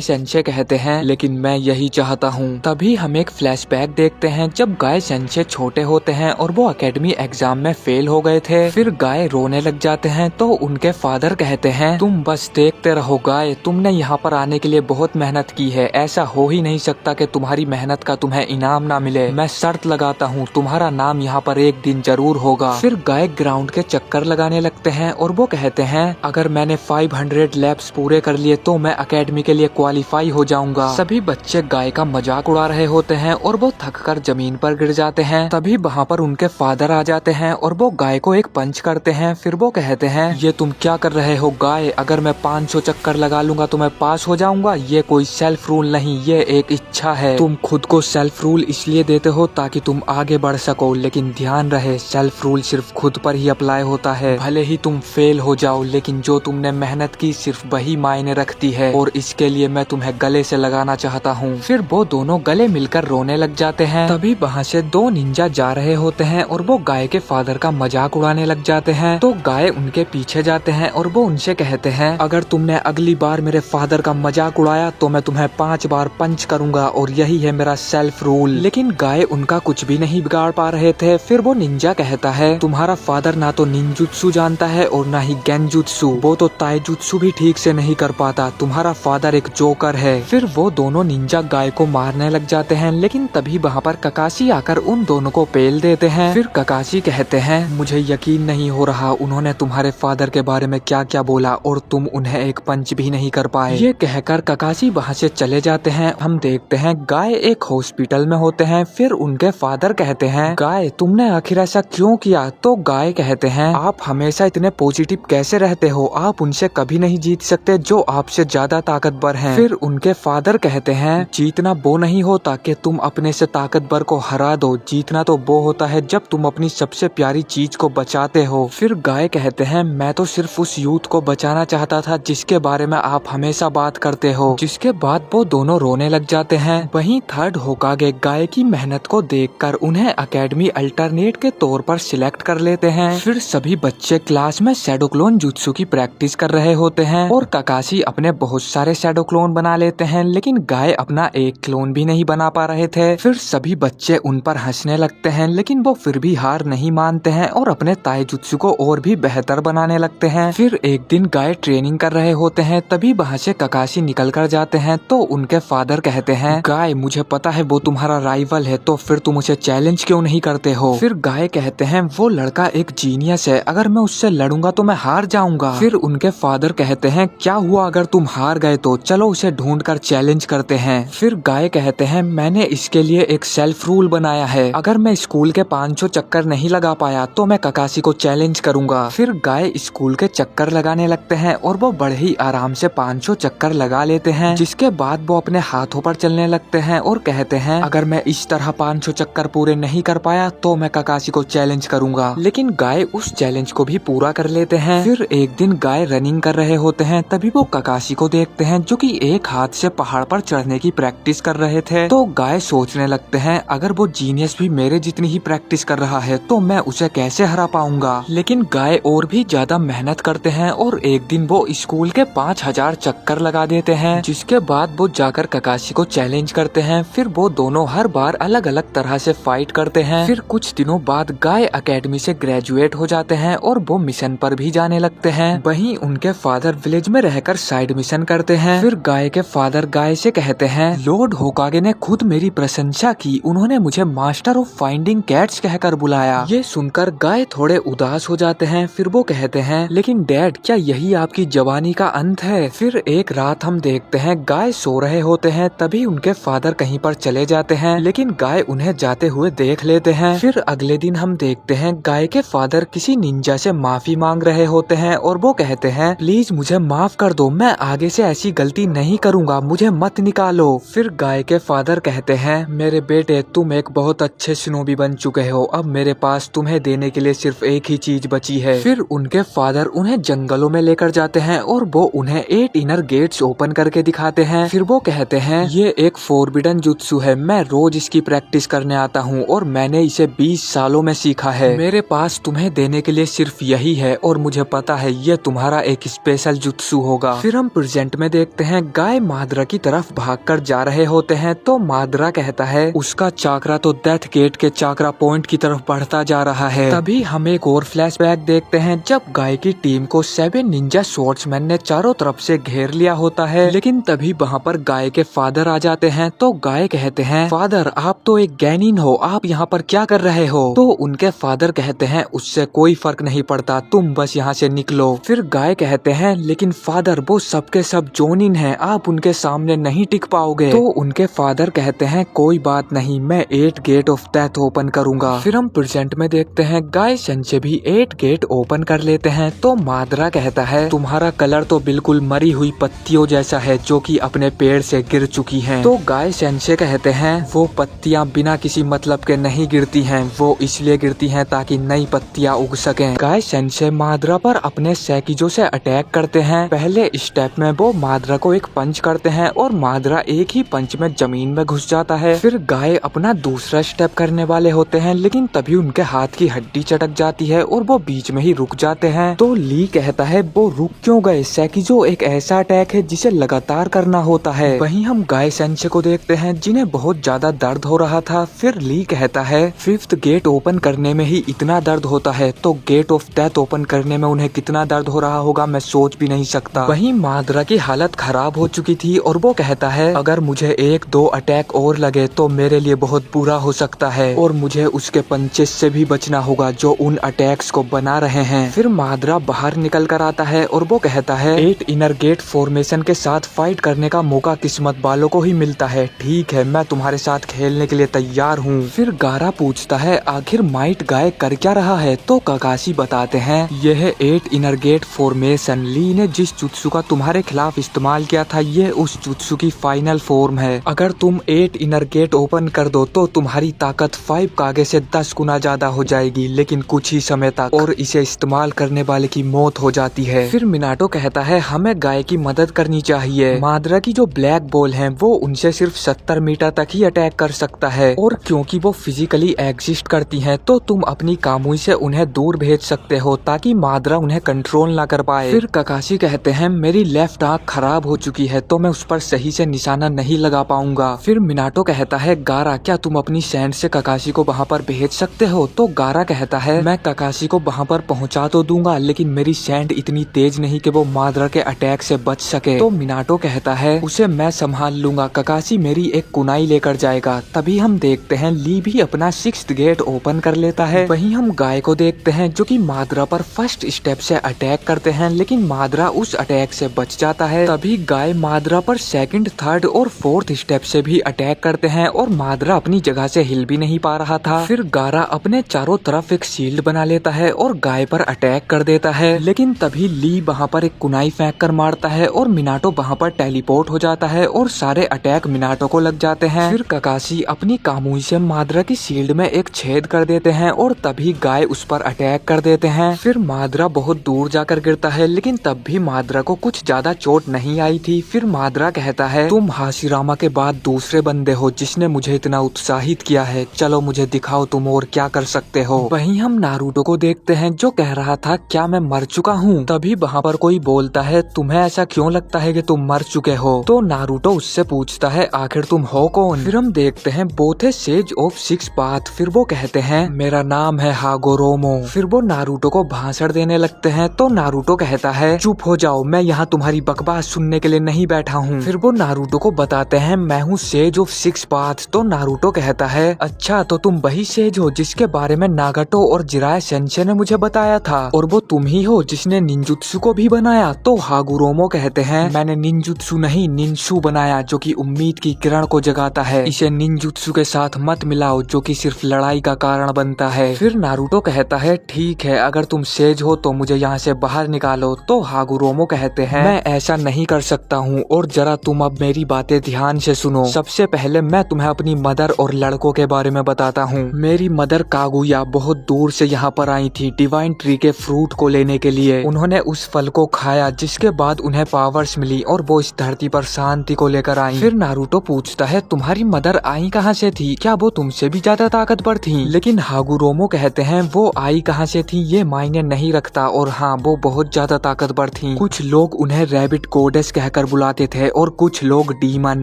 सेंसे कहते हैं लेकिन मैं यही चाहता हूँ। तभी हम एक फ्लैशबैक देखते हैं जब गाय सेंसे छोटे होते हैं और वो एकेडमी एग्जाम में फेल हो गए थे। फिर गाय रोने लग जाते हैं तो उनके फादर कहते हैं तुम बस देखते रहो गाय, तुमने यहाँ पर आने के लिए बहुत मेहनत की है, ऐसा हो ही नहीं सकता कि तुम्हारी मेहनत का तुम्हें इनाम ना मिले। मैं शर्त लगाता हूँ तुम्हारा नाम यहाँ पर एक दिन जरूर होगा। फिर गाय ग्राउंड के चक्कर लगाने लगते हैं और वो कहते हैं अगर मैंने 500 लैप्स पूरे कर लिए तो मैं एकेडमी के लिए क्वालिफाई हो जाऊंगा। सभी बच्चे गाय का मजाक उड़ा रहे होते हैं और वो थककर जमीन पर गिर जाते हैं। तभी वहाँ पर उनके फादर आ जाते हैं और वो गाय को एक पंच करते हैं। फिर वो कहते हैं ये तुम क्या कर रहे हो गाय, अगर मैं 500 चक्कर लगा लूंगा तो मैं पास हो जाऊंगा। ये कोई सेल्फ रूल नहीं, ये एक इच्छा है। तुम खुद को सेल्फ रूल इसलिए देते हो ताकि तुम आगे बढ़ सको, लेकिन ध्यान रहे सेल्फ रूल सिर्फ खुद पर ही अप्लाई होता है। भले ही तुम फेल हो जाओ लेकिन जो तुमने मेहनत की सिर्फ वही मायने रखती है और इसके लिए मैं तुम्हें गले से लगाना चाहता हूँ। फिर वो दोनों गले मिलकर रोने लग जाते हैं। तभी वहाँ से 2 निंजा जा रहे होते हैं और वो गाय के फादर का मजाक उड़ाने लग जाते हैं। तो गाय उनके पीछे जाते हैं और वो उनसे कहते हैं अगर तुमने अगली बार मेरे फादर का मजाक उड़ाया तो मैं तुम्हें 5 बार पंच करूंगा और यही है मेरा सेल्फ रूल। लेकिन गाय उनका कुछ भी नहीं बिगाड़ पा रहे थे। फिर वो निंजा कहता है तुम्हारा फादर ना तो निंजुत्सु जानता है और ना ही गेंजुत्सु, वो तो ताइजुत्सु भी ठीक से नहीं कर पाता। तुम्हारा फादर एक जोकर है। फिर वो दोनों निंजा गाय को मारने लग जाते हैं लेकिन तभी वहाँ पर ककाशी आकर उन दोनों को पेल देते हैं। फिर ककाशी कहते हैं मुझे यकीन नहीं हो रहा उन्होंने तुम्हारे फादर के बारे में क्या क्या बोला और तुम उन्हें एक पंच भी नहीं कर पाए। ये कहकर ककाशी वहाँ से चले जाते हैं। हम देखते हैं गाय एक हॉस्पिटल में होते हैं। फिर उनके फादर कहते हैं गाय तुमने आखिर ऐसा क्यों किया। तो गाय कहते हैं आप हमेशा इतने पॉजिटिव कैसे रहते हो, आप उनसे कभी नहीं जीत सकते जो आपसे ज्यादा ताकतवर हैं। फिर उनके फादर कहते हैं जीतना वो नहीं होता कि तुम अपने से ताकतवर को हरा दो, जीतना तो वो होता है जब तुम अपनी सबसे प्यारी चीज को बचाते हो। फिर गाय कहते हैं मैं तो सिर्फ उस यूथ को बचाना चाहता था जिसके बारे में आप हमेशा बात करते हो। जिसके बाद वो दोनों रोने लग जाते हैं। वहीं थर्ड होकागे गाय की मेहनत को देखकर उन्हें एकेडमी अल्टरनेट के तौर पर सिलेक्ट कर लेते हैं। फिर सभी बच्चे क्लास में शैडो क्लोन जुत्सु की प्रैक्टिस कर रहे होते हैं और ककाशी अपने बहुत सारे शैडो क्लोन बना लेते हैं लेकिन गाय अपना एक क्लोन भी नहीं बना पा रहे थे। फिर सभी बच्चे उन पर हंसने लगते हैं लेकिन वो फिर भी हार नहीं मानते हैं और अपने ताइजुत्सु को और भी बेहतर बनाने लगते हैं। फिर एक दिन गाय ट्रेनिंग कर रहे होते हैं तभी वहाँ से ककाशी निकल कर जाते हैं। तो उनके फादर कहते हैं गाय मुझे पता है वो तुम्हारा राइवल है तो फिर तुम उसे चैलेंज क्यों नहीं करते हो। फिर गाय कहते हैं वो लड़का एक जीनियस है, अगर मैं उससे लड़ूंगा तो मैं हार जाऊंगा। फिर उनके फादर कहते हैं क्या हुआ अगर तुम हार गए तो चलो उसे ढूंढ कर चैलेंज करते हैं। फिर गाय कहते हैं मैंने इसके लिए एक सेल्फ रूल बनाया है, अगर मैं स्कूल के 500 चक्कर नहीं लगा पाया तो मैं ककाशी को चैलेंज करूंगा। फिर गाय स्कूल के चक्कर लगाने लगते हैं और वो बड़े ही आराम से 500 चक्कर लगा लेते हैं। जिसके बाद वो अपने हाथों पर चलने लगते हैं और कहते हैं अगर मैं इस तरह 500 चक्कर पूरे नहीं कर पाया तो मैं ककाशी को चैलेंज करूंगा। लेकिन गाय उस चैलेंज को भी पूरा कर लेते हैं। फिर एक दिन गाय रनिंग कर रहे होते हैं तभी वो ककाशी को देखते हैं जो कि एक हाथ से पहाड़ पर चढ़ने की प्रैक्टिस कर रहे थे। तो गाय सोचने लगते हैं अगर वो जीनियस भी मेरे जितनी ही प्रैक्टिस कर रहा है तो मैं उसे कैसे हरा पाऊंगा। लेकिन गाय और भी ज्यादा मेहनत करते हैं और एक दिन वो स्कूल के 5000 चक्कर लगा देते हैं। जिसके बाद वो जाकर ककाशी को चैलेंज करते हैं। फिर वो दोनों हर बार अलग अलग तरह से फाइट करते हैं। फिर कुछ दिनों बाद गाय एकेडमी से ग्रेजुएट हो जाते हैं और वो मिशन पर भी जाने लगते हैं। वहीं उनके फादर विलेज में रहकर साइड मिशन करते हैं। फिर गाय के फादर गाय से कहते हैं लॉर्ड होकागे ने खुद मेरी प्रशंसा की, उन्होंने मुझे मास्टर ऑफ फाइंडिंग कैट्स कहकर बुलाया। ये सुनकर गाय थोड़े उदास हो जाते हैं। फिर वो कहते हैं लेकिन डैड क्या यही आपकी जवानी का अंत है। फिर एक रात हम देखते हैं गाय सो रहे होते हैं तभी उनके फादर कहीं पर चले जाते हैं लेकिन गाय उन्हें जाते हुए देख लेते हैं। फिर अगले दिन हम देखते हैं गाय के फादर किसी निंजा से माफी मांग रहे होते हैं और वो कहते हैं प्लीज मुझे माफ कर दो, मैं आगे से ऐसी गलती नहीं करूंगा, मुझे मत निकालो। फिर गाय के फादर कहते हैं मेरे बेटे तुम एक बहुत अच्छे स्नोबी बन चुके हो, अब मेरे पास तुम्हें देने के लिए सिर्फ एक ही चीज बची है। फिर उनके फादर उन्हें जंगलों में लेकर जाते हैं और वो उन्हें 8 इनर गेट्स ओपन करके दिखाते हैं। फिर वो कहते हैं ये एक फोरबिडन जुत्सु है, मैं रोज इसकी प्रैक्टिस करने आता हूँ और मैंने इसे 20 सालों में सीखा है, मेरे पास तुम्हें देने के लिए सिर्फ यही है और मुझे पता कहता है ये तुम्हारा एक स्पेशल जुत्सु होगा। फिर हम प्रेजेंट में देखते हैं गाय माद्रा की तरफ भागकर जा रहे होते हैं तो माद्रा कहता है उसका चाकरा तो डेथ गेट के चाकरा पॉइंट की तरफ बढ़ता जा रहा है। तभी हम एक और फ्लैशबैक देखते हैं जब गाय की टीम को 7 निंजा स्वॉर्ड्समैन ने चारों तरफ से घेर लिया होता है, लेकिन तभी वहाँ पर गाय के फादर आ जाते हैं। तो गाय कहते हैं फादर आप तो एक गैनिन हो, आप यहाँ पर क्या कर रहे हो? तो उनके फादर कहते हैं उससे कोई फर्क नहीं पड़ता, तुम बस यहाँ से निकलो। फिर गाय कहते हैं लेकिन फादर वो सबके सब जोनिन हैं, आप उनके सामने नहीं टिक पाओगे। तो उनके फादर कहते हैं कोई बात नहीं, मैं 8 गेट ऑफ डेथ ओपन करूंगा। फिर हम प्रेजेंट में देखते हैं गाय सेंसे भी 8 गेट ओपन कर लेते हैं। तो माद्रा कहता है तुम्हारा कलर तो बिल्कुल मरी हुई पत्तियों जैसा है जो कि अपने पेड़ से गिर चुकी हैं। तो गाय सेंसे कहते हैं वो पत्तियां बिना किसी मतलब के नहीं गिरती हैं, वो इसलिए गिरती हैं ताकि नई पत्तियां उग सकें। गाय सेंसे माद्रा पर अपने सैकिजो से अटैक करते हैं। पहले स्टेप में वो माद्रा को एक पंच करते हैं और माद्रा एक ही पंच में जमीन में घुस जाता है। फिर गाय अपना दूसरा स्टेप करने वाले होते हैं, लेकिन तभी उनके हाथ की हड्डी चटक जाती है और वो बीच में ही रुक जाते हैं। तो ली कहता है वो रुक क्यों गए? सैकिजो एक ऐसा अटैक है जिसे लगातार करना होता है। वहीं हम गाय सेंसे को देखते हैं जिन्हें बहुत ज्यादा दर्द हो रहा था। फिर ली कहता है 5th गेट ओपन करने में ही इतना दर्द होता है तो गेट ऑफ डेथ ओपन करने में उन्हें कितना दर्द हो रहा होगा मैं सोच भी नहीं सकता। वहीं माद्रा की हालत खराब हो चुकी थी और वो कहता है अगर मुझे 1-2 अटैक और लगे तो मेरे लिए बहुत बुरा हो सकता है और मुझे उसके पंचेस से भी बचना होगा जो उन अटैक्स को बना रहे हैं। फिर माद्रा बाहर निकल कर आता है और वो कहता है 8 इनर गेट फॉर्मेशन के साथ फाइट करने का मौका किस्मत वालों को ही मिलता है, ठीक है मैं तुम्हारे साथ खेलने के लिए तैयार हूँ। फिर गारा पूछता है आखिर माइट गाय कर क्या रहा है? तो काकाशी बताते हैं यह 8 इनर गेट फॉर्मेशन ली ने जिस जुत्सु का तुम्हारे खिलाफ इस्तेमाल किया था ये उस जुत्सु की फाइनल फॉर्म है। अगर तुम 8 इनर गेट ओपन कर दो तो तुम्हारी ताकत 5 कागे से 10 गुना ज्यादा हो जाएगी, लेकिन कुछ ही समय तक, और इसे इस्तेमाल करने वाले की मौत हो जाती है। फिर मिनाटो कहता है हमें गाय की मदद करनी चाहिए। माद्रा की जो ब्लैक बॉल है वो उनसे सिर्फ 70 मीटर तक ही अटैक कर सकता है और क्योंकि वो फिजिकली एग्जिस्ट करती हैं तो तुम अपनी कामुई से उन्हें दूर भेज सकते हो ताकि माद्रा उन्हें कंट्रोल ना कर पाए। फिर काकाशी कहते हैं मेरी लेफ्ट आंख खराब हो चुकी है तो मैं उस पर सही से निशाना नहीं लगा पाऊंगा। फिर मिनाटो कहता है गारा क्या तुम अपनी सैंड से काकाशी को वहाँ पर भेज सकते हो? तो गारा कहता है मैं काकाशी को वहाँ पर पहुँचा तो दूंगा लेकिन मेरी सैंड इतनी तेज नहीं कि वो माद्रा के अटैक से बच सके। तो मिनाटो कहता है उसे मैं संभाल लूंगा, काकाशी मेरी एक कुनाई लेकर जाएगा। तभी हम देखते हैं ली भी अपना 6th गेट ओपन कर लेता है। वहीं हम गाय को देखते हैं जो कि माद्रा पर फर्स्ट स्टेप से अटैक करते हैं, लेकिन माद्रा उस अटैक से बच जाता है। तभी गाय माद्रा पर 2nd, 3rd और 4th स्टेप से भी अटैक करते हैं और माद्रा अपनी जगह से हिल भी नहीं पा रहा था। फिर गारा अपने चारों तरफ एक शील्ड बना लेता है और गाय पर अटैक कर देता है, लेकिन तभी ली वहाँ पर एक कुनाई फेंक कर मारता है और मिनाटो वहाँ पर टेलीपोर्ट हो जाता है और सारे अटैक मिनाटो को लग जाते हैं। फिर काकाशी अपनी कामुई से माद्रा की शील्ड में एक छेद कर देते हैं और तभी गाय उस पर अटैक कर देते हैं। फिर माद्रा बहुत दूर जाकर गिरता है, लेकिन तब भी माद्रा को कुछ ज्यादा चोट नहीं आई थी। फिर माद्रा कहता है तुम हाशिरामा के बाद दूसरे बंदे हो जिसने मुझे इतना उत्साहित किया है, चलो मुझे दिखाओ तुम और क्या कर सकते हो। वहीं हम नारुतो को देखते हैं जो कह रहा था क्या मैं मर चुका हूँ? तभी वहाँ पर कोई बोलता है तुम्हें ऐसा क्यों लगता है कि तुम मर चुके हो? तो नारुतो उससे पूछता है आखिर तुम हो कौन? फिर हम देखते हैं बोथ है सेज ऑफ 6 पाथ। फिर वो कहते हैं मेरा नाम है हागोरोमो। फिर वो नारुतो को भाषण देने लगते हैं तो नारुतो कहता है चुप हो जाओ, मैं यहाँ तुम्हारी बकवास सुनने के लिए नहीं बैठा हूँ। फिर वो नारुतो को बताते हैं मैं हूँ सेज ऑफ 6 पाथ। तो नारुतो कहता है अच्छा तो तुम वही सेज हो जिसके बारे में नागाटो और जिराय सेंसे ने मुझे बताया था, और वो तुम ही हो जिसने निंजुत्सु को भी बनाया? तो हागुरोमो कहते हैं मैंने निंजुत्सु नहीं निंशु बनाया जो कि उम्मीद की किरण को जगाता है, इसे निंजुत्सु के साथ मत मिलाओ जो कि सिर्फ लड़ाई का कारण बनता है। फिर नारुतो कहता है ठीक है अगर तुम सेज हो तो मुझे यहाँ से बाहर निकालो। तो हागुरोमो कहते हैं मैं ऐसा नहीं कर सकता हूँ और जरा तुम अब मेरी बातें ध्यान से सुनो। सबसे पहले मैं तुम्हें अपनी मदर और लड़कों के बारे में बताता हूँ। मेरी मदर कागुया बहुत दूर से यहाँ पर आई थी डिवाइन ट्री के फ्रूट को लेने के लिए। उन्होंने उस फल को खाया जिसके बाद उन्हें पावर्स मिली और वो इस धरती पर शांति को लेकर आई। फिर नारुतो पूछता है तुम्हारी मदर आई कहाँ से थी? क्या वो तुमसे भी ज्यादा ताकतवर थी? लेकिन हागुरोमो कहते हैं वो आई कहाँ से थी ये मायने नहीं रखता और हाँ, वो बहुत ज्यादा ताकतवर थीं। कुछ लोग उन्हें रैबिट गॉडेस कहकर बुलाते थे और कुछ लोग डीमन।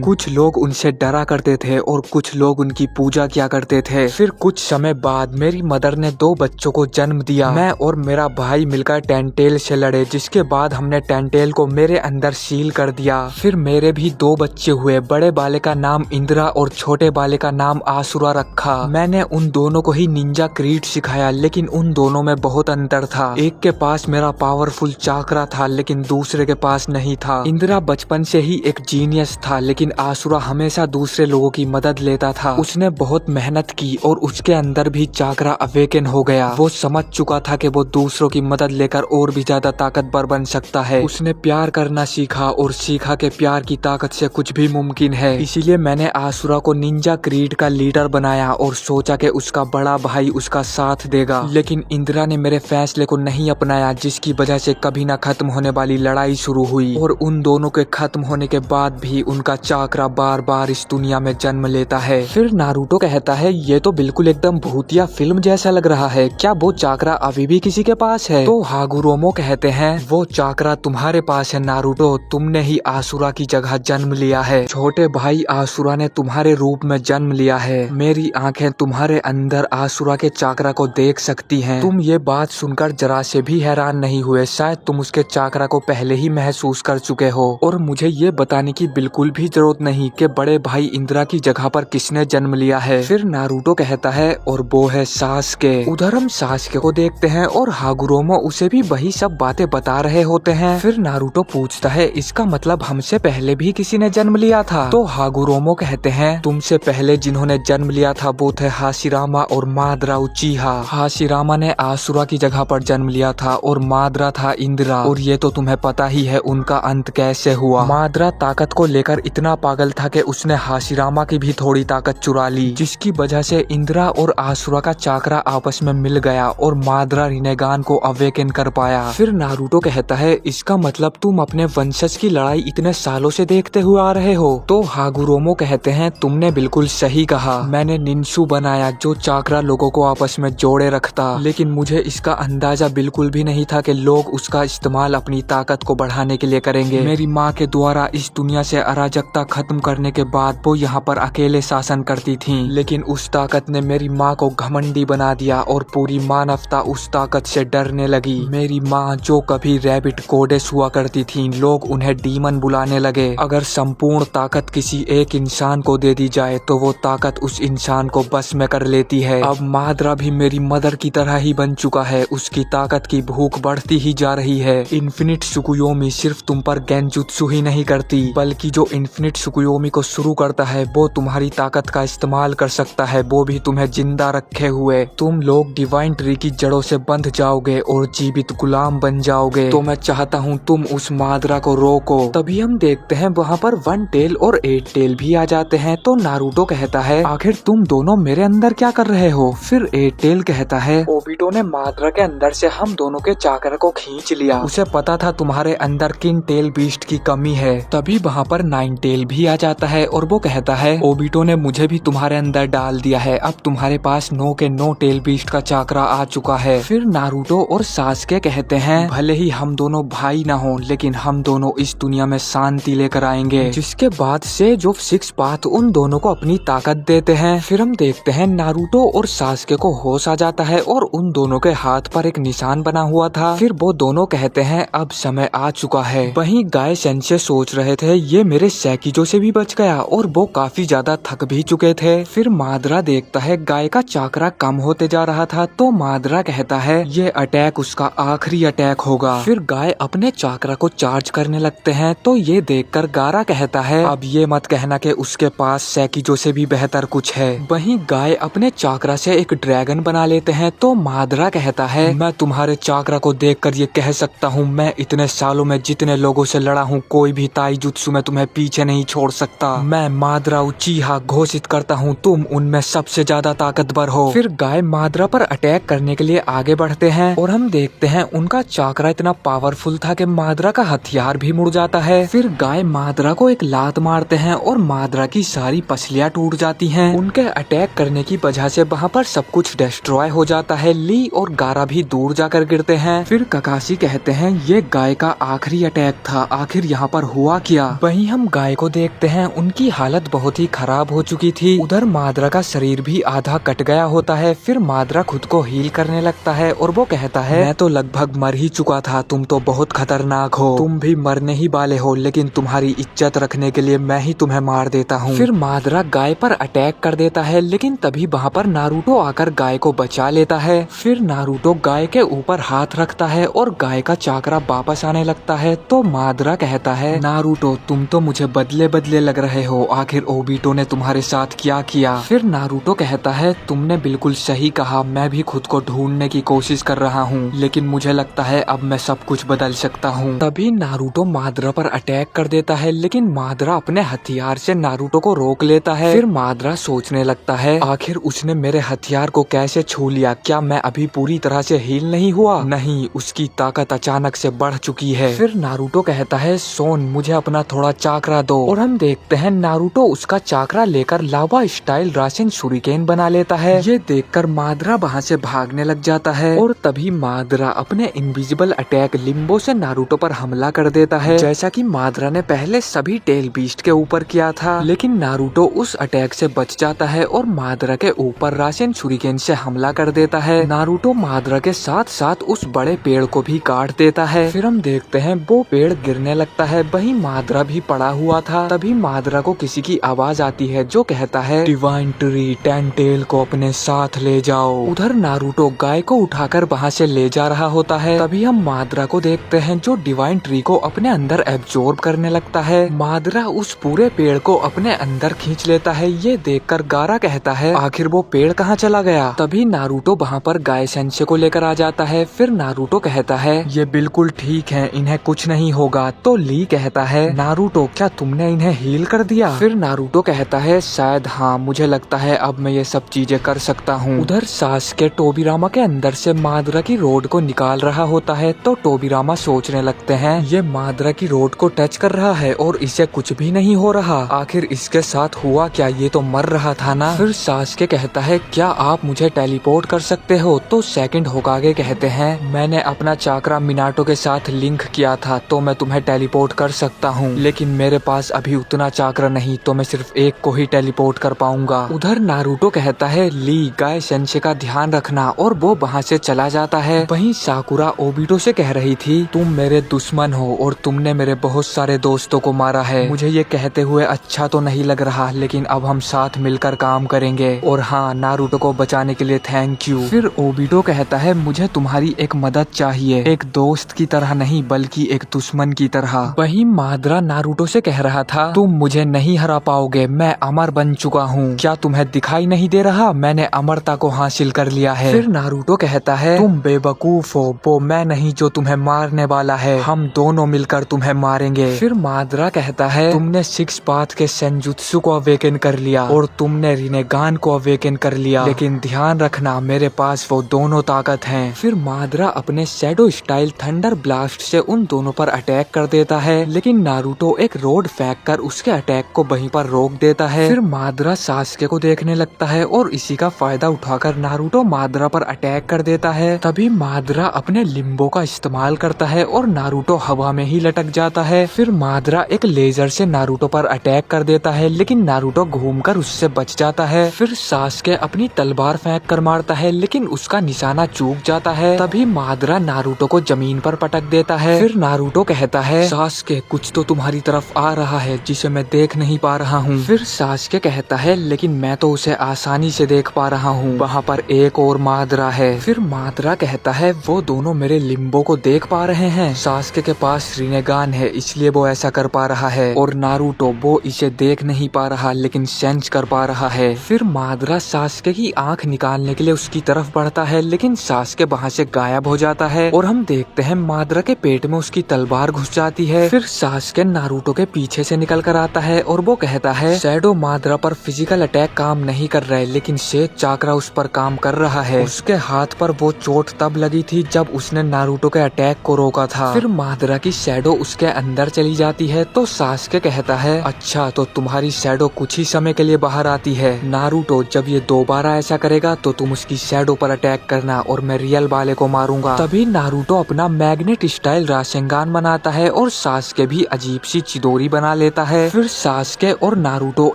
कुछ लोग उनसे डरा करते थे और कुछ लोग उनकी पूजा किया करते थे। फिर कुछ समय बाद मेरी मदर ने 2 बच्चों को जन्म दिया। मैं और मेरा भाई मिलकर टेंटेल से लड़े, जिसके बाद हमने टेंटेल को मेरे अंदर सील कर दिया। फिर मेरे भी 2 बच्चे हुए। बड़े बाले का नाम इंदिरा और छोटे बाले का नाम आसुरा रखा। मैंने उन दोनों को ही निंजा क्रीड सिखाया, लेकिन उन दोनों में बहुत अंतर था। एक के पास मेरा पावरफुल चाकरा था लेकिन दूसरे के पास नहीं था। इंदिरा बचपन से ही एक जीनियस था, लेकिन आसुरा हमेशा दूसरे लोगों की मदद लेता था। उसने बहुत मेहनत की और उसके अंदर भी चाकरा अवेकन हो गया। वो समझ चुका था कि वो दूसरों की मदद लेकर और भी ज्यादा ताकतवर बन सकता है। उसने प्यार करना सीखा और सीखा कि प्यार की ताकत से कुछ भी मुमकिन है। इसीलिए मैंने आसुरा को निंजा क्रीड का लीडर बनाया और सोचा कि उसका बड़ा भाई उसका साथ देगा। लेकिन इंदिरा ने मेरे फैसले को नहीं अपनाया, जिसकी वजह से कभी ना खत्म होने वाली लड़ाई शुरू हुई। और उन दोनों के खत्म होने के बाद भी उनका चाकरा बार बार इस दुनिया में जन्म लेता है। फिर नारुतो कहता है, ये तो बिल्कुल एकदम भूतिया फिल्म जैसा लग रहा है, क्या वो चाकरा अभी भी किसी के पास है? तो हागुरोमो कहते हैं, वो चाकरा तुम्हारे पास है नारुतो, तुमने ही आसुरा की जगह जन्म लिया है। छोटे भाई आसुरा ने तुम्हारे रूप में जन्म लिया है। मेरी आंखें तुम्हारे अंदर आसुरा के चाकरा को देख सकती हैं। तुम ये बात सुनकर जरा से भी हैरान नहीं हुए, शायद तुम उसके चाकरा को पहले ही महसूस कर चुके हो। और मुझे ये बताने की बिल्कुल भी जरूरत नहीं कि बड़े भाई इंदिरा की जगह पर किसने जन्म लिया है। फिर नारुतो कहता है, और वो है सासके। उधर हम सासके को देखते हैं और हागुरोमो उसे भी वही सब बातें बता रहे होते हैं। फिर नारुतो पूछता है, इसका मतलब हमसे पहले भी किसी ने जन्म लिया था? तो हागुरोमो कहते हैं, तुमसे पहले जिन्होंने जन्म लिया था वो थे हाशिरामा और मादरा उचीहा। हाशिरामा ने आसुरा की जगह पर जन्म लिया था और मादरा था इंदिरा। और ये तो तुम्हें पता ही है उनका अंत कैसे हुआ। मादरा ताकत को लेकर इतना पागल था कि उसने हाशिरामा की भी थोड़ी ताकत चुरा ली, जिसकी वजह से इंदिरा और आसुरा का चाकरा आपस में मिल गया और मादरा रिनेगान को अवेकन कर पाया। फिर नारुतो कहता है, इसका मतलब तुम अपने वंशज की लड़ाई इतने सालों से देखते हुए आ रहे हो? तो हागुरोमो कहते हैं, तुमने बिल्कुल सही कहा। मैंने निंसु बनाया जो चाकरा लोगों को आपस में जोड़े रखता, लेकिन मुझे इसका अंदाजा बिल्कुल भी नहीं था कि लोग उसका इस्तेमाल अपनी ताकत को बढ़ाने के लिए करेंगे। मेरी माँ के द्वारा इस दुनिया से अराजकता खत्म करने के बाद वो यहाँ पर अकेले शासन करती थीं, लेकिन उस ताकत ने मेरी माँ को घमंडी बना दिया और पूरी मानवता उस ताकत से डरने लगी। मेरी माँ जो कभी रैबिट गॉडेस हुआ करती थी, लोग उन्हें डीमन बुलाने लगे। अगर संपूर्ण ताकत किसी एक इंसान को दे दी जाए तो वो ताकत उस इंसान को बस में कर लेती है। अब मादरा भी मेरी मदर की तरह ही बन चुका है, उसकी ताकत की भूख बढ़ती ही जा रही है। इन्फिनिट सुकुयोमी सिर्फ तुम पर गेंजुत्सु ही नहीं करती, बल्कि जो इन्फिनिट सुकुयोमी को शुरू करता है वो तुम्हारी ताकत का इस्तेमाल कर सकता है, वो भी तुम्हें जिंदा रखे हुए। तुम लोग डिवाइन ट्री की जड़ों से बंध जाओगे और जीवित गुलाम बन जाओगे। तो मैं चाहता हूँ तुम उस मादरा को रोको। तभी हम देखते हैं वहाँ पर 1 टेल और 8 टेल भी आ जाते हैं। तो नारुतो कहता है, आखिर तुम दोनों मेरे अंदर क्या कर रहे हो? फिर 8 टेल कहता है, ओबिटो ने मादरा के अंदर से हम दोनों के चाकर को खींच लिया। उसे पता था तुम्हारे अंदर किन टेल बीस्ट की कमी है। तभी वहाँ पर 9 टेल भी आ जाता है और वो कहता है, ओबिटो ने मुझे भी तुम्हारे अंदर डाल दिया है, अब तुम्हारे पास 9 के 9 टेल बीस्ट का चाकरा आ चुका है। फिर नारुतो और सासके कहते हैं, भले ही हम दोनों भाई ना हो, लेकिन हम दोनों इस दुनिया में शांति लेकर आएंगे। जिसके बाद से जो 6 पाथ उन दोनों को अपनी ताकत देते हैं। फिर हम देखते हैं नारुतो और सासके को होश आ जाता है और उन दोनों के हाथ पर एक निशान बना हुआ था। फिर वो दोनों कहते हैं, अब समय आ चुका है। वहीं गाय सेंसे सोच रहे थे, ये मेरे सैकिजो से भी बच गया, और वो काफी ज्यादा थक भी चुके थे। फिर मादरा देखता है गाय का चाकरा कम होते जा रहा था, तो मादरा कहता है, ये अटैक उसका आखिरी अटैक होगा। फिर गाय अपने चाकरा को चार्ज करने लगते हैं। तो ये देखकर गारा कहता है, अब ये मत कहना कि उसके पास सैकिजो से भी बेहतर कुछ है। वहीं गाय अपने चाकरा से एक ड्रैगन बना लेते हैं। तो मादरा कहता है, मैं तुम्हारे चाकरा को देखकर ये कह सकता हूँ, मैं इतने सालों में जितने लोगों से लड़ा हूँ, कोई भी ताईजुत्सु में तुम्हें पीछे नहीं छोड़ सकता। मैं मादरा उचीहा घोषित करता हूँ, तुम उनमें सबसे ज्यादा ताकतवर हो। फिर गाय मादरा पर अटैक करने के लिए आगे बढ़ते हैं और हम देखते हैं उनका चाकरा इतना पावरफुल था कि मादरा का हथियार भी मुड़ जाता है। फिर गाय मादरा को एक लात मारते हैं और मादरा की सारी पसलियां टूट जाती हैं। उनके अटैक करने की वजह से वहाँ पर सब कुछ डिस्ट्रॉय हो जाता है। ली और गारा भी दूर जाकर गिरते करते हैं। फिर ककाशी कहते हैं ये गाय का आखिरी अटैक था, आखिर यहाँ पर हुआ क्या। वहीं हम गाय को देखते हैं, उनकी हालत बहुत ही खराब हो चुकी थी। उधर माद्रा का शरीर भी आधा कट गया होता है। फिर माद्रा खुद को हील करने लगता है और वो कहता है मैं तो लगभग मर ही चुका था, तुम तो बहुत खतरनाक हो, तुम भी मरने ही वाले हो, लेकिन तुम्हारी इज्जत रखने के लिए मैं ही तुम्हें मार देता हूँ। फिर माद्रा गाय पर अटैक कर देता है, लेकिन तभी वहाँ पर नारुतो आकर गाय को बचा लेता है। फिर नारुतो गाय के ऊपर हाथ रखता है और गाय का चाकरा वापस आने लगता है। तो माद्रा कहता है नारुतो तुम तो मुझे बदले बदले लग रहे हो, आखिर ओबिटो ने तुम्हारे साथ क्या किया। फिर नारुतो कहता है तुमने बिल्कुल सही कहा, मैं भी खुद को ढूंढने की कोशिश कर रहा हूँ, लेकिन मुझे लगता है अब मैं सब कुछ बदल सकता हूँ। तभी नारुतो माद्रा पर अटैक कर देता है, लेकिन माद्रा अपने हथियार से नारुतो को रोक लेता है। फिर माद्रा सोचने लगता है आखिर उसने मेरे हथियार को कैसे छू लिया, क्या मैं अभी पूरी तरह से हील नहीं हुआ? नहीं, उसकी ताकत अचानक से बढ़ चुकी है। फिर नारुतो कहता है सोन मुझे अपना थोड़ा चाकरा दो, और हम देखते हैं नारुतो उसका चाकरा लेकर लावा स्टाइल राशिन शुरिकेन बना लेता है। ये देखकर माद्रा वहाँ से भागने लग जाता है और तभी माद्रा अपने इनविजिबल अटैक लिम्बो से नारुतो पर हमला कर देता है, जैसा कि माद्रा ने पहले सभी टेल बीस्ट के ऊपर किया था। लेकिन नारुतो उस अटैक से बच जाता है और माद्रा के ऊपर राशिन शुरिकेन से हमला कर देता है। नारुतो माद्रा के साथ साथ उस बड़े पेड़ को भी काट देता है। फिर हम देखते हैं वो पेड़ गिरने लगता है, वहीं माद्रा भी पड़ा हुआ था। तभी माद्रा को किसी की आवाज आती है जो कहता है डिवाइन ट्री टेंटेल को अपने साथ ले जाओ। उधर नारुतो गाय को उठाकर वहाँ से ले जा रहा होता है। तभी हम माद्रा को देखते हैं जो डिवाइन ट्री को अपने अंदर एब्जॉर्ब करने लगता है। माद्रा उस पूरे पेड़ को अपने अंदर खींच लेता है। ये देखकर गारा कहता है आखिर वो पेड़ कहाँ चला गया। तभी नारुतो वहाँ पर गाय सेंसे को लेकर आ जाता है। फिर नारुतो कहता है ये बिल्कुल ठीक है, इन्हें कुछ नहीं होगा। तो ली कहता है नारुतो क्या तुमने इन्हें हील कर दिया? फिर नारुतो कहता है शायद हाँ, मुझे लगता है अब मैं ये सब चीजें कर सकता हूँ। उधर सासुके टोबिरामा के अंदर से माद्रा की रोड को निकाल रहा होता है। तो टोबिरामा सोचने लगते हैं ये माद्रा की रोड को टच कर रहा है और इसे कुछ भी नहीं हो रहा, आखिर इसके साथ हुआ क्या, ये तो मर रहा था ना। फिर सासुके कहता है क्या आप मुझे टेलीपोर्ट कर सकते हो? तो सेकंड होकागे कहते हैं मैंने अपना चाकरा मिनाटो के साथ लिंक किया था तो मैं तुम्हें टेलीपोर्ट कर सकता हूँ, लेकिन मेरे पास अभी उतना चाकरा नहीं तो मैं सिर्फ एक को ही टेलीपोर्ट कर पाऊंगा। उधर नारुतो कहता है ली गाय सेंसे का ध्यान रखना, और वो वहाँ से चला जाता है। वहीं साकुरा ओबिटो से कह रही थी तुम मेरे दुश्मन हो और तुमने मेरे बहुत सारे दोस्तों को मारा है, मुझे ये कहते हुए अच्छा तो नहीं लग रहा, लेकिन अब हम साथ मिलकर काम करेंगे, और हाँ नारुतो को बचाने के लिए थैंक यू। फिर ओबिटो कहता है मुझे तुम्हारी एक मदद चाहिए, एक दोस्त की तरह नहीं बल्कि एक दुश्मन की तरह। वहीं माद्रा नारुतो से कह रहा था तुम मुझे नहीं हरा पाओगे, मैं अमर बन चुका हूँ, क्या तुम्हें दिखाई नहीं दे रहा, मैंने अमरता को हासिल कर लिया है। फिर नारुतो कहता है तुम बेवकूफ हो, वो मैं नहीं जो तुम्हें मारने वाला है, हम दोनों मिलकर तुम्हें मारेंगे। फिर माद्रा कहता है तुमने सिक्स पाथ के सेंजुत्सु को अवेकन कर लिया और तुमने रिनेगान को अवेकन कर लिया, लेकिन ध्यान रखना मेरे पास वो दोनों ताकत हैं। फिर माद्रा अपने शैडो स्टाइल थंडर ब्लास्ट से उन दोनों पर अटैक कर देता है, लेकिन नारुतो एक रोड फेंक कर उसके अटैक को वहीं पर रोक देता है। फिर माद्रा सासुके को देखने लगता है और इसी का फायदा उठाकर नारुतो माद्रा पर अटैक कर देता है। तभी माद्रा अपने लिम्बो का इस्तेमाल करता है और नारुतो हवा में ही लटक जाता है। फिर माद्रा एक लेजर से नारुतो पर अटैक कर देता है, लेकिन नारुतो घूमकर उससे बच जाता है। फिर सासुके अपनी तलवार फेंक कर मारता है, लेकिन उसका निशाना चूक जाता है। तभी माद्रा नारुतो को जमीन पर पटक देता है। फिर नारुतो कहता है सासुके कुछ तो तुम्हारी तरफ आ रहा है जिसे मैं देख नहीं पा रहा हूँ। फिर सासुके कहता है लेकिन मैं तो उसे आसानी से देख पा रहा हूँ, वहाँ पर एक और माद्रा है। फिर माद्रा कहता है वो दोनों मेरे लिम्बो को देख पा रहे हैं, सासुके के पास रिनेगान है इसलिए वो ऐसा कर पा रहा है, और नारुतो वो इसे देख नहीं पा रहा लेकिन सेंस कर पा रहा है। फिर माद्रा सासुके की आंख निकालने के लिए उसकी तरफ बढ़ता है, लेकिन सासुके वहाँ से गायब हो जाता है और हम देखते हैं माद्रा के पेट में उसकी तलवार घुस जाती है। फिर सासुके नारुतो के पीछे से निकल कर आता है और वो कहता है शैडो माद्रा पर फिजिकल अटैक काम नहीं कर रहा है, लेकिन शेद चाकरा उस पर काम कर रहा है। उसके हाथ पर वो चोट तब लगी थी जब उसने नारुतो के अटैक को रोका था। फिर माद्रा की शैडो उसके अंदर चली जाती है तो सासुके कहता है अच्छा तो तुम्हारी शैडो कुछ ही समय के लिए बाहर आती है, नारुतो जब ये दोबारा ऐसा करेगा तो तुम उसकी शैडो पर अटैक करना और मैं रियल वाले को मारूंगा। तभी नारुतो अपना मैग्नेट स्टाइल रासेंगान बनाता है और सास्के भी अजीब सी चिदोरी बना लेता है। फिर सास्के और नारुतो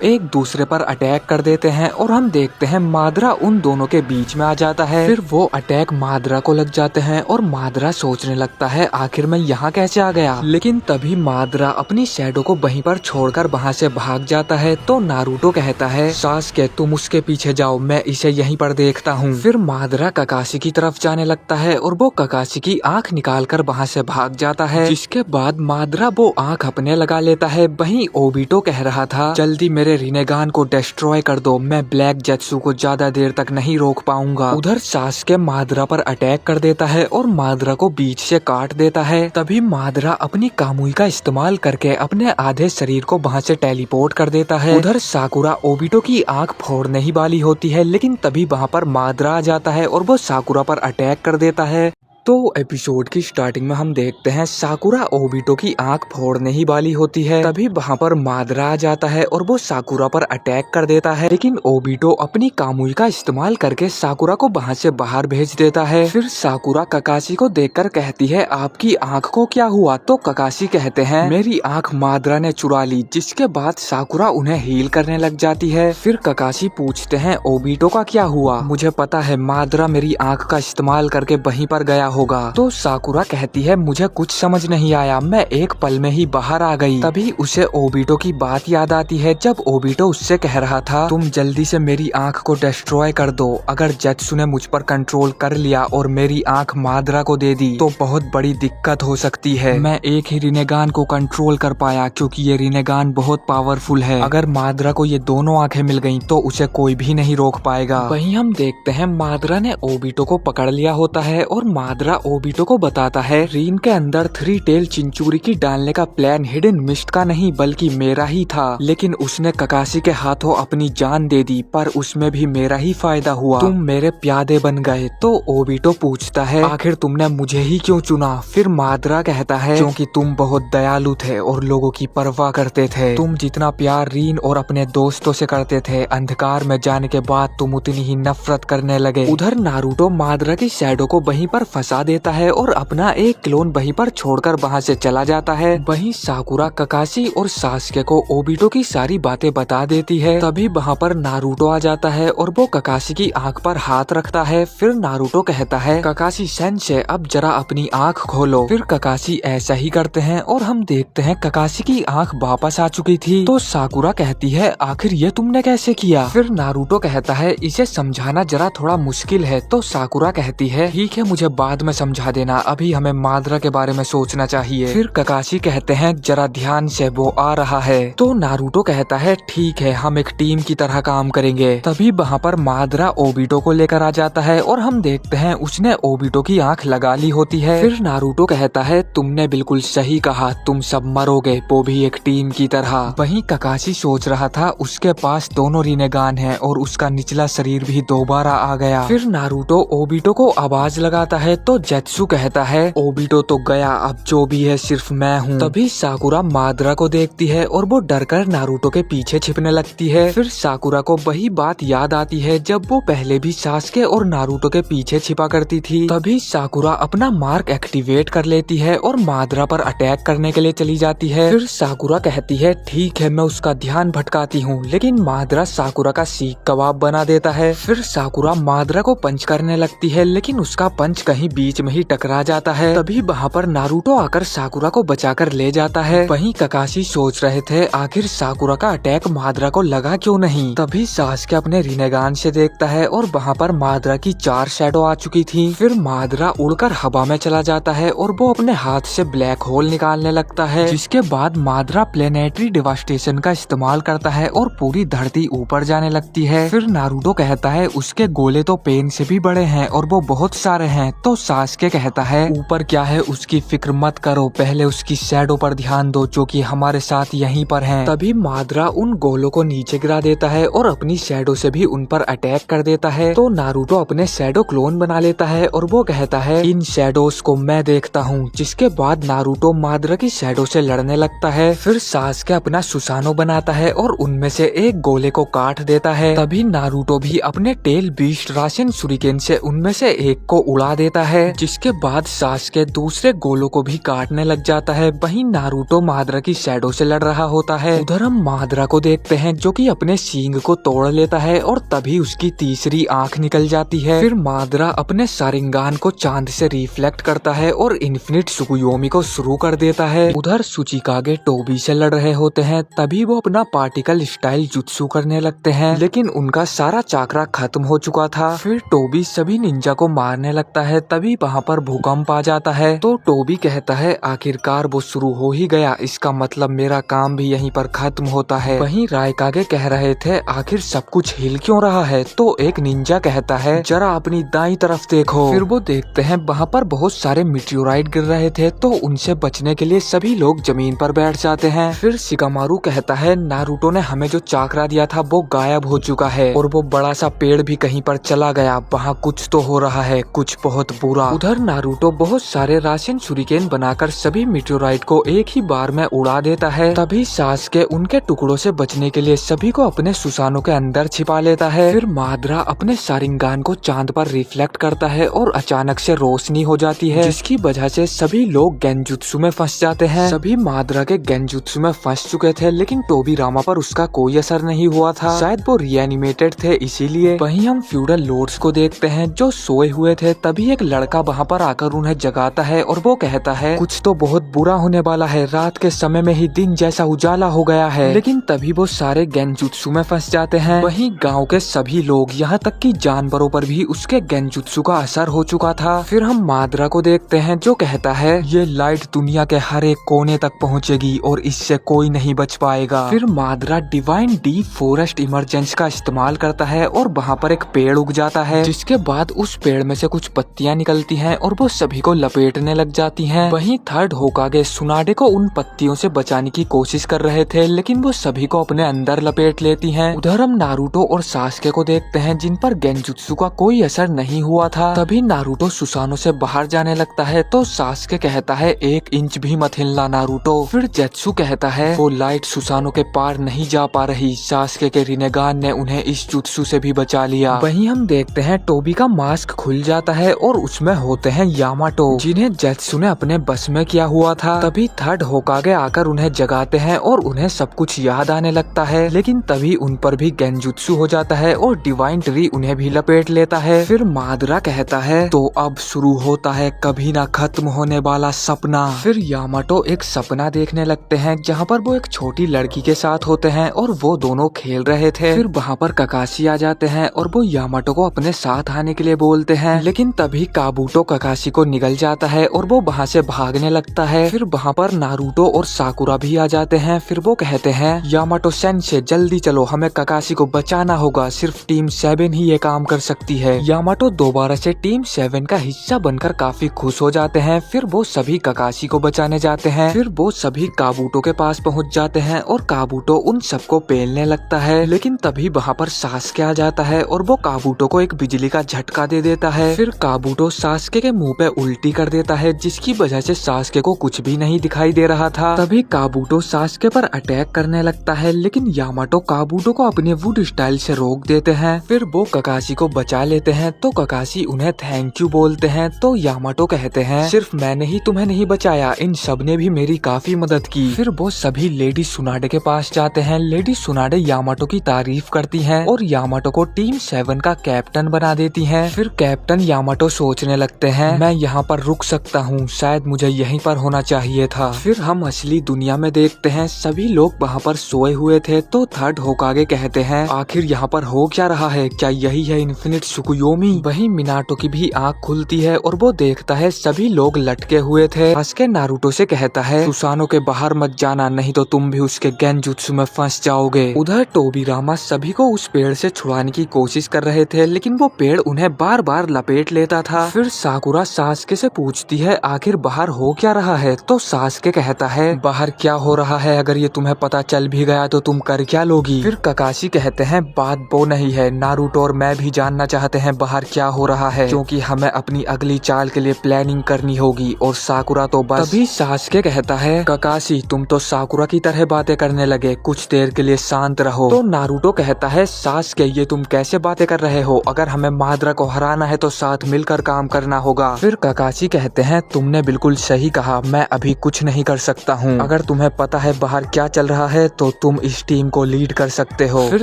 एक दूसरे पर अटैक कर देते हैं और हम देखते हैं मादरा उन दोनों के बीच में आ जाता है। फिर वो अटैक मादरा को लग जाते हैं और मादरा सोचने लगता है आखिर मैं यहाँ कैसे आ गया। लेकिन तभी मादरा अपनी शैडो को वहीं पर छोड़कर वहाँ से भाग जाता है। तो नारुतो कहता है सास्के तुम उसके पीछे जाओ, मैं इसे यहीं पर देखता हूँ। फिर मादरा ककाशी की तरफ जाने लगता है और वो ककाशी की आंख निकालकर वहाँ से भाग जाता है। जिसके बाद मादरा वो आंख अपने लगा लेता है। वहीं ओबिटो कह रहा था जल्दी मेरे रिनेगान को डिस्ट्रॉय कर दो, मैं ब्लैक जेत्सु को ज्यादा देर तक नहीं रोक पाऊंगा। उधर सास्के मादरा पर अटैक कर देता है और मादरा को बीच से काट देता है। तभी मादरा अपनी कामुई का इस्तेमाल करके अपने आधे शरीर को वहाँ से टेलीपोर्ट कर देता है। उधर साकुरा ओबिटो की आंख फोड़ने ही वाली होती है, लेकिन तभी वहाँ पर मादरा आ जाता है और वो साकुरा पर अटैक कर देता है। तो एपिसोड की स्टार्टिंग में हम देखते हैं साकुरा ओबिटो की आंख फोड़ने ही वाली होती है। तभी वहाँ पर मादरा आ जाता है और वो साकुरा पर अटैक कर देता है, लेकिन ओबिटो अपनी कामुई का इस्तेमाल करके साकुरा को वहाँ से बाहर भेज देता है। फिर साकुरा ककाशी को देखकर कहती है आपकी आंख को क्या हुआ। तो ककाशी कहते हैं मेरी आंख मादरा ने चुरा ली। जिसके बाद साकुरा उन्हें हील करने लग जाती है। फिर ककाशी पूछते हैं ओबिटो का क्या हुआ। मुझे पता है मादरा मेरी आंख का इस्तेमाल करके वहीं पर गया होगा। तो साकुरा कहती है मुझे कुछ समझ नहीं आया, मैं एक पल में ही बाहर आ गई। तभी उसे ओबिटो की बात याद आती है जब ओबिटो उससे कह रहा था तुम जल्दी से मेरी आंख को डिस्ट्रॉय कर दो। अगर जेत्सु ने मुझ पर कंट्रोल कर लिया और मेरी आंख मादरा को दे दी तो बहुत बड़ी दिक्कत हो सकती है। मैं एक ही रिनेगान को कंट्रोल कर पाया क्योंकि ये रिनेगान बहुत पावरफुल है। अगर मादरा को ये दोनों आंखें मिल गयी तो उसे कोई भी नहीं रोक पाएगा। वहीं हम देखते हैं मादरा ने ओबिटो को पकड़ लिया होता है और मादरा ओबिटो को बताता है रीन के अंदर 3 टेल चिंचुरी की डालने का प्लान हिडन मिस्ट का नहीं बल्कि मेरा ही था, लेकिन उसने ककाशी के हाथों अपनी जान दे दी, पर उसमें भी मेरा ही फायदा हुआ। तुम मेरे प्यादे बन गए। तो ओबिटो पूछता है आखिर तुमने मुझे ही क्यों चुना। फिर मादरा कहता है क्योंकि तुम बहुत दयालु थे और लोगों की परवाह करते थे। तुम जितना प्यार रीन और अपने दोस्तों से करते थे, अंधकार में जाने के बाद तुम उतनी ही नफरत करने लगे। उधर नारुतो मादरा की शैडो को वहीं पर फंसा देता है और अपना एक क्लोन वहीं पर छोड़कर वहाँ से चला जाता है। वहीं साकुरा ककाशी और सास्के को ओबिटो की सारी बातें बता देती है। तभी वहाँ पर नारुतो आ जाता है और वो ककाशी की आंख पर हाथ रखता है। फिर नारुतो कहता है ककाशी सेंसे अब जरा अपनी आंख खोलो। फिर ककाशी ऐसा ही करते हैं और हम देखते हैं ककाशी की आंख वापस आ चुकी थी। तो साकुरा कहती है आखिर ये तुमने कैसे किया। फिर नारुतो कहता है इसे समझाना जरा थोड़ा मुश्किल है। तो साकुरा कहती है ठीक है मुझे बाद में समझा देना, अभी हमें मादरा के बारे में सोचना चाहिए। फिर ककाशी कहते हैं जरा ध्यान से वो आ रहा है। तो नारुतो कहता है ठीक है हम एक टीम की तरह काम करेंगे। तभी वहाँ पर मादरा ओबिटो को लेकर आ जाता है और हम देखते हैं उसने ओबिटो की आंख लगा ली होती है। फिर नारुतो कहता है तुमने बिल्कुल सही कहा, तुम सब मरोगे, वो भी एक टीम की तरह। वहीं ककाशी सोच रहा था उसके पास दोनों रिनेगान है और उसका निचला शरीर भी दोबारा आ गया। फिर नारुतो ओबिटो को आवाज लगाता है तो जेत्सु कहता है ओबिटो तो गया, अब जो भी है सिर्फ मैं हूँ। तभी साकुरा मादरा को देखती है और वो डरकर नारुतो के पीछे छिपने लगती है। फिर साकुरा को वही बात याद आती है जब वो पहले भी सास्के और नारुतो के पीछे छिपा करती थी। तभी साकुरा अपना मार्क एक्टिवेट कर लेती है और मादरा पर अटैक करने के लिए चली जाती है। फिर साकुरा कहती है ठीक है मैं उसका ध्यान भटकाती हूँ, लेकिन मादरा साकुरा का सीख कबाब बना देता है। फिर साकुरा मादरा को पंच करने लगती है, लेकिन उसका पंच कहीं बीच में ही टकरा जाता है। तभी वहाँ पर नारुतो आकर साकुरा को बचाकर ले जाता है। वहीं ककाशी सोच रहे थे आखिर साकुरा का अटैक मादरा को लगा क्यों नहीं। तभी सास्के अपने रिनेगान से देखता है और वहाँ पर मादरा की 4 शैडो आ चुकी थी। फिर मादरा उड़कर हवा में चला जाता है और वो अपने हाथ से ब्लैक होल निकालने लगता है। जिसके बाद मादरा प्लेनेटरी डिवास्टेशन का इस्तेमाल करता है और पूरी धरती ऊपर जाने लगती है। फिर नारुतो कहता है उसके गोले तो पेन से भी बड़े हैं और वो बहुत सारे हैं। तो सास्के कहता है ऊपर क्या है उसकी फिक्र मत करो, पहले उसकी शैडो पर ध्यान दो जो कि हमारे साथ यहीं पर हैं। तभी मादरा उन गोलों को नीचे गिरा देता है और अपनी शैडो से भी उन पर अटैक कर देता है। तो नारुतो अपने शैडो क्लोन बना लेता है और वो कहता है इन शैडोज को मैं देखता हूँ। जिसके बाद नारुतो मादरा की शैडो से लड़ने लगता है। फिर सास्के अपना सुसानो बनाता है और उनमें से एक गोले को काट देता है। तभी नारुतो भी अपने टेल बीस्ट राशन सुरिकेन से उनमें से एक को उड़ा देता है। है, जिसके बाद सास्के दूसरे गोलों को भी काटने लग जाता है। वहीं नारुतो मादरा की शैडो से लड़ रहा होता है। उधर हम मादरा को देखते हैं जो कि अपने सींग को तोड़ लेता है और तभी उसकी तीसरी आंख निकल जाती है। फिर मादरा अपने सारिंगान को चांद से रिफ्लेक्ट करता है और इन्फिनिट सुकुयोमी को शुरू कर देता है। उधर सुचिकागे टोबी से लड़ रहे होते हैं, तभी वो अपना पार्टिकल स्टाइल जुत्सु करने लगते हैं, लेकिन उनका सारा चाकरा खत्म हो चुका था। फिर टोबी सभी निंजा को मारने लगता है, तभी वहाँ पर भूकंप आ जाता है। तो टोबी कहता है आखिरकार वो शुरू हो ही गया, इसका मतलब मेरा काम भी यहीं पर खत्म होता है। वहीं रायकागे कह रहे थे आखिर सब कुछ हिल क्यों रहा है, तो एक निंजा कहता है जरा अपनी दाईं तरफ देखो। फिर वो देखते हैं वहाँ पर बहुत सारे मीटियोराइट गिर रहे थे, तो उनसे बचने के लिए सभी लोग जमीन पर बैठ जाते हैं। फिर शिकामारू कहता है नारुतो ने हमें जो चाकरा दिया था वो गायब हो चुका है और वो बड़ा सा पेड़ भी कहीं पर चला गया, वहाँ कुछ तो हो रहा है, कुछ बहुत बुरा। उधर नारुतो बहुत सारे राशियन शुरिकेन बनाकर सभी मीटियोराइट को एक ही बार में उड़ा देता है। तभी सास्के उनके टुकड़ों से बचने के लिए सभी को अपने सुसानो के अंदर छिपा लेता है। फिर मादरा अपने सारिंगान को चांद पर रिफ्लेक्ट करता है और अचानक से रोशनी हो जाती है, जिसकी वजह से सभी लोग गेंजुत्सु में फंस जाते हैं। सभी मादरा के गेंजुत्सु में फंस चुके थे, लेकिन टोबीरामा पर उसका कोई असर नहीं हुआ था, शायद वो रिएनिमेटेड थे इसीलिए। वहीं हम फ्यूडल लॉर्ड्स को देखते हैं जो सोए हुए थे, तभी एक लड़का वहाँ पर आकर उन्हें जगाता है और वो कहता है कुछ तो बहुत बुरा होने वाला है, रात के समय में ही दिन जैसा उजाला हो गया है। लेकिन तभी वो सारे गेंजुत्सु में फंस जाते हैं। वहीं गांव के सभी लोग यहाँ तक कि जानवरों पर भी उसके गेंजुत्सु का असर हो चुका था। फिर हम मादरा को देखते हैं जो कहता है ये लाइट दुनिया के हर एक कोने तक पहुँचेगी और इससे कोई नहीं बच पाएगा। फिर मादरा डिवाइन डीप फॉरेस्ट इमरजेंस का इस्तेमाल करता है और वहाँ पर एक पेड़ उग जाता है, जिसके बाद उस पेड़ में से कुछ पत्तियां निकलती हैं और वो सभी को लपेटने लग जाती हैं। वहीं थर्ड होकागे सुनाडे को उन पत्तियों से बचाने की कोशिश कर रहे थे, लेकिन वो सभी को अपने अंदर लपेट लेती हैं। उधर हम नारुतो और सास्के को देखते हैं जिन पर गेंजुत्सु का कोई असर नहीं हुआ था। तभी नारुतो सुसानो से बाहर जाने लगता है, तो सास्के कहता है 1 इंच भी मत हिलना नारुतो। फिर जेत्सु कहता है वो लाइट सुसानो के पार नहीं जा पा रही, सास्के के रिनेगान ने उन्हें इस जुत्सु से भी बचा लिया। वहीं हम देखते हैं टोबी का मास्क खुल जाता है और उसमें होते हैं यामाटो, जिन्हें जेत्सु ने अपने बस में किया हुआ था। तभी थर्ड होकागे आकर उन्हें जगाते हैं और उन्हें सब कुछ याद आने लगता है, लेकिन तभी उन पर भी गेंजुत्सु हो जाता है और डिवाइन ट्री उन्हें भी लपेट लेता है। फिर मादरा कहता है तो अब शुरू होता है कभी ना खत्म होने वाला सपना। फिर यामाटो एक सपना देखने लगते हैं जहाँ पर वो एक छोटी लड़की के साथ होते हैं और वो दोनों खेल रहे थे। फिर वहाँ पर ककाशी आ जाते हैं और वो यामाटो को अपने साथ आने के लिए बोलते हैं, लेकिन तभी काबूटो ककाशी को निगल जाता है और वो वहाँ से भागने लगता है। फिर वहाँ पर नारुतो और साकुरा भी आ जाते हैं। फिर वो कहते हैं यामाटो सेंसे जल्दी चलो, हमें ककाशी को बचाना होगा, सिर्फ टीम 7 ही ये काम कर सकती है। यामाटो दोबारा से टीम 7 का हिस्सा बनकर काफी खुश हो जाते हैं। फिर वो सभी ककाशी को बचाने जाते हैं। फिर वो सभी काबूटो के पास पहुँच जाते हैं और काबूटो उन सबको पेलने लगता है, लेकिन तभी वहाँ पर सास्के आ जाता है और वो काबूटो को एक बिजली का झटका दे देता है। फिर काबूटो सास्के के मुंह पे उल्टी कर देता है, जिसकी वजह से सास्के को कुछ भी नहीं दिखाई दे रहा था। तभी काबूटो सास्के पर अटैक करने लगता है, लेकिन यामाटो काबूटो को अपने वुड स्टाइल से रोक देते हैं। फिर वो ककाशी को बचा लेते हैं, तो ककाशी उन्हें थैंक यू बोलते हैं। तो यामाटो कहते हैं सिर्फ मैंने ही तुम्हें नहीं बचाया, इन सब ने भी मेरी काफी मदद की। फिर वो सभी लेडी सुनाडे के पास जाते हैं। लेडी सुनाडे यामाटो की तारीफ करती हैं और यामाटो को टीम 7 का कैप्टन बना देती हैं। फिर कैप्टन यामाटो सोचने लगते हैं मैं यहाँ पर रुक सकता हूँ, शायद मुझे यहीं पर होना चाहिए था। फिर हम असली दुनिया में देखते हैं सभी लोग वहाँ पर सोए हुए थे। तो थर्ड होकागे कहते हैं आखिर यहाँ पर हो क्या रहा है, क्या यही है इन्फिनिट सुकुयोमी। वहीं मिनाटो की भी आँख खुलती है और वो देखता है सभी लोग लटके हुए थे। हंस के नारुतो से कहता है सुसानो के बाहर मत जाना, नहीं तो तुम भी उसके गेंजुत्सु में फंस जाओगे। उधर टोबीरामा सभी को उस पेड़ से छुड़ाने की कोशिश कर रहे थे, लेकिन वो पेड़ उन्हें बार बार लपेट लेता था। फिर साकुरा सास्के से पूछती है आखिर बाहर हो क्या रहा है, तो सास्के कहता है बाहर क्या हो रहा है, अगर ये तुम्हें पता चल भी गया तो तुम कर क्या लोगी। फिर ककाशी कहते हैं बात वो नहीं है, नारुतो और मैं भी जानना चाहते हैं बाहर क्या हो रहा है, क्योंकि हमें अपनी अगली चाल के लिए प्लानिंग करनी होगी। और साकुरा तो बस। तभी सास्के कहता है ककाशी तुम तो साकुरा की तरह बातें करने लगे, कुछ देर के लिए शांत रहो। तो नारुतो कहता है सास्के ये तुम कैसे बातें कर रहे हो, अगर हमें मादरा को हराना है तो साथ मिलकर काम काम करना होगा। फिर काकाशी कहते हैं तुमने बिल्कुल सही कहा, मैं अभी कुछ नहीं कर सकता हूँ। अगर तुम्हें पता है बाहर क्या चल रहा है तो तुम इस टीम को लीड कर सकते हो। फिर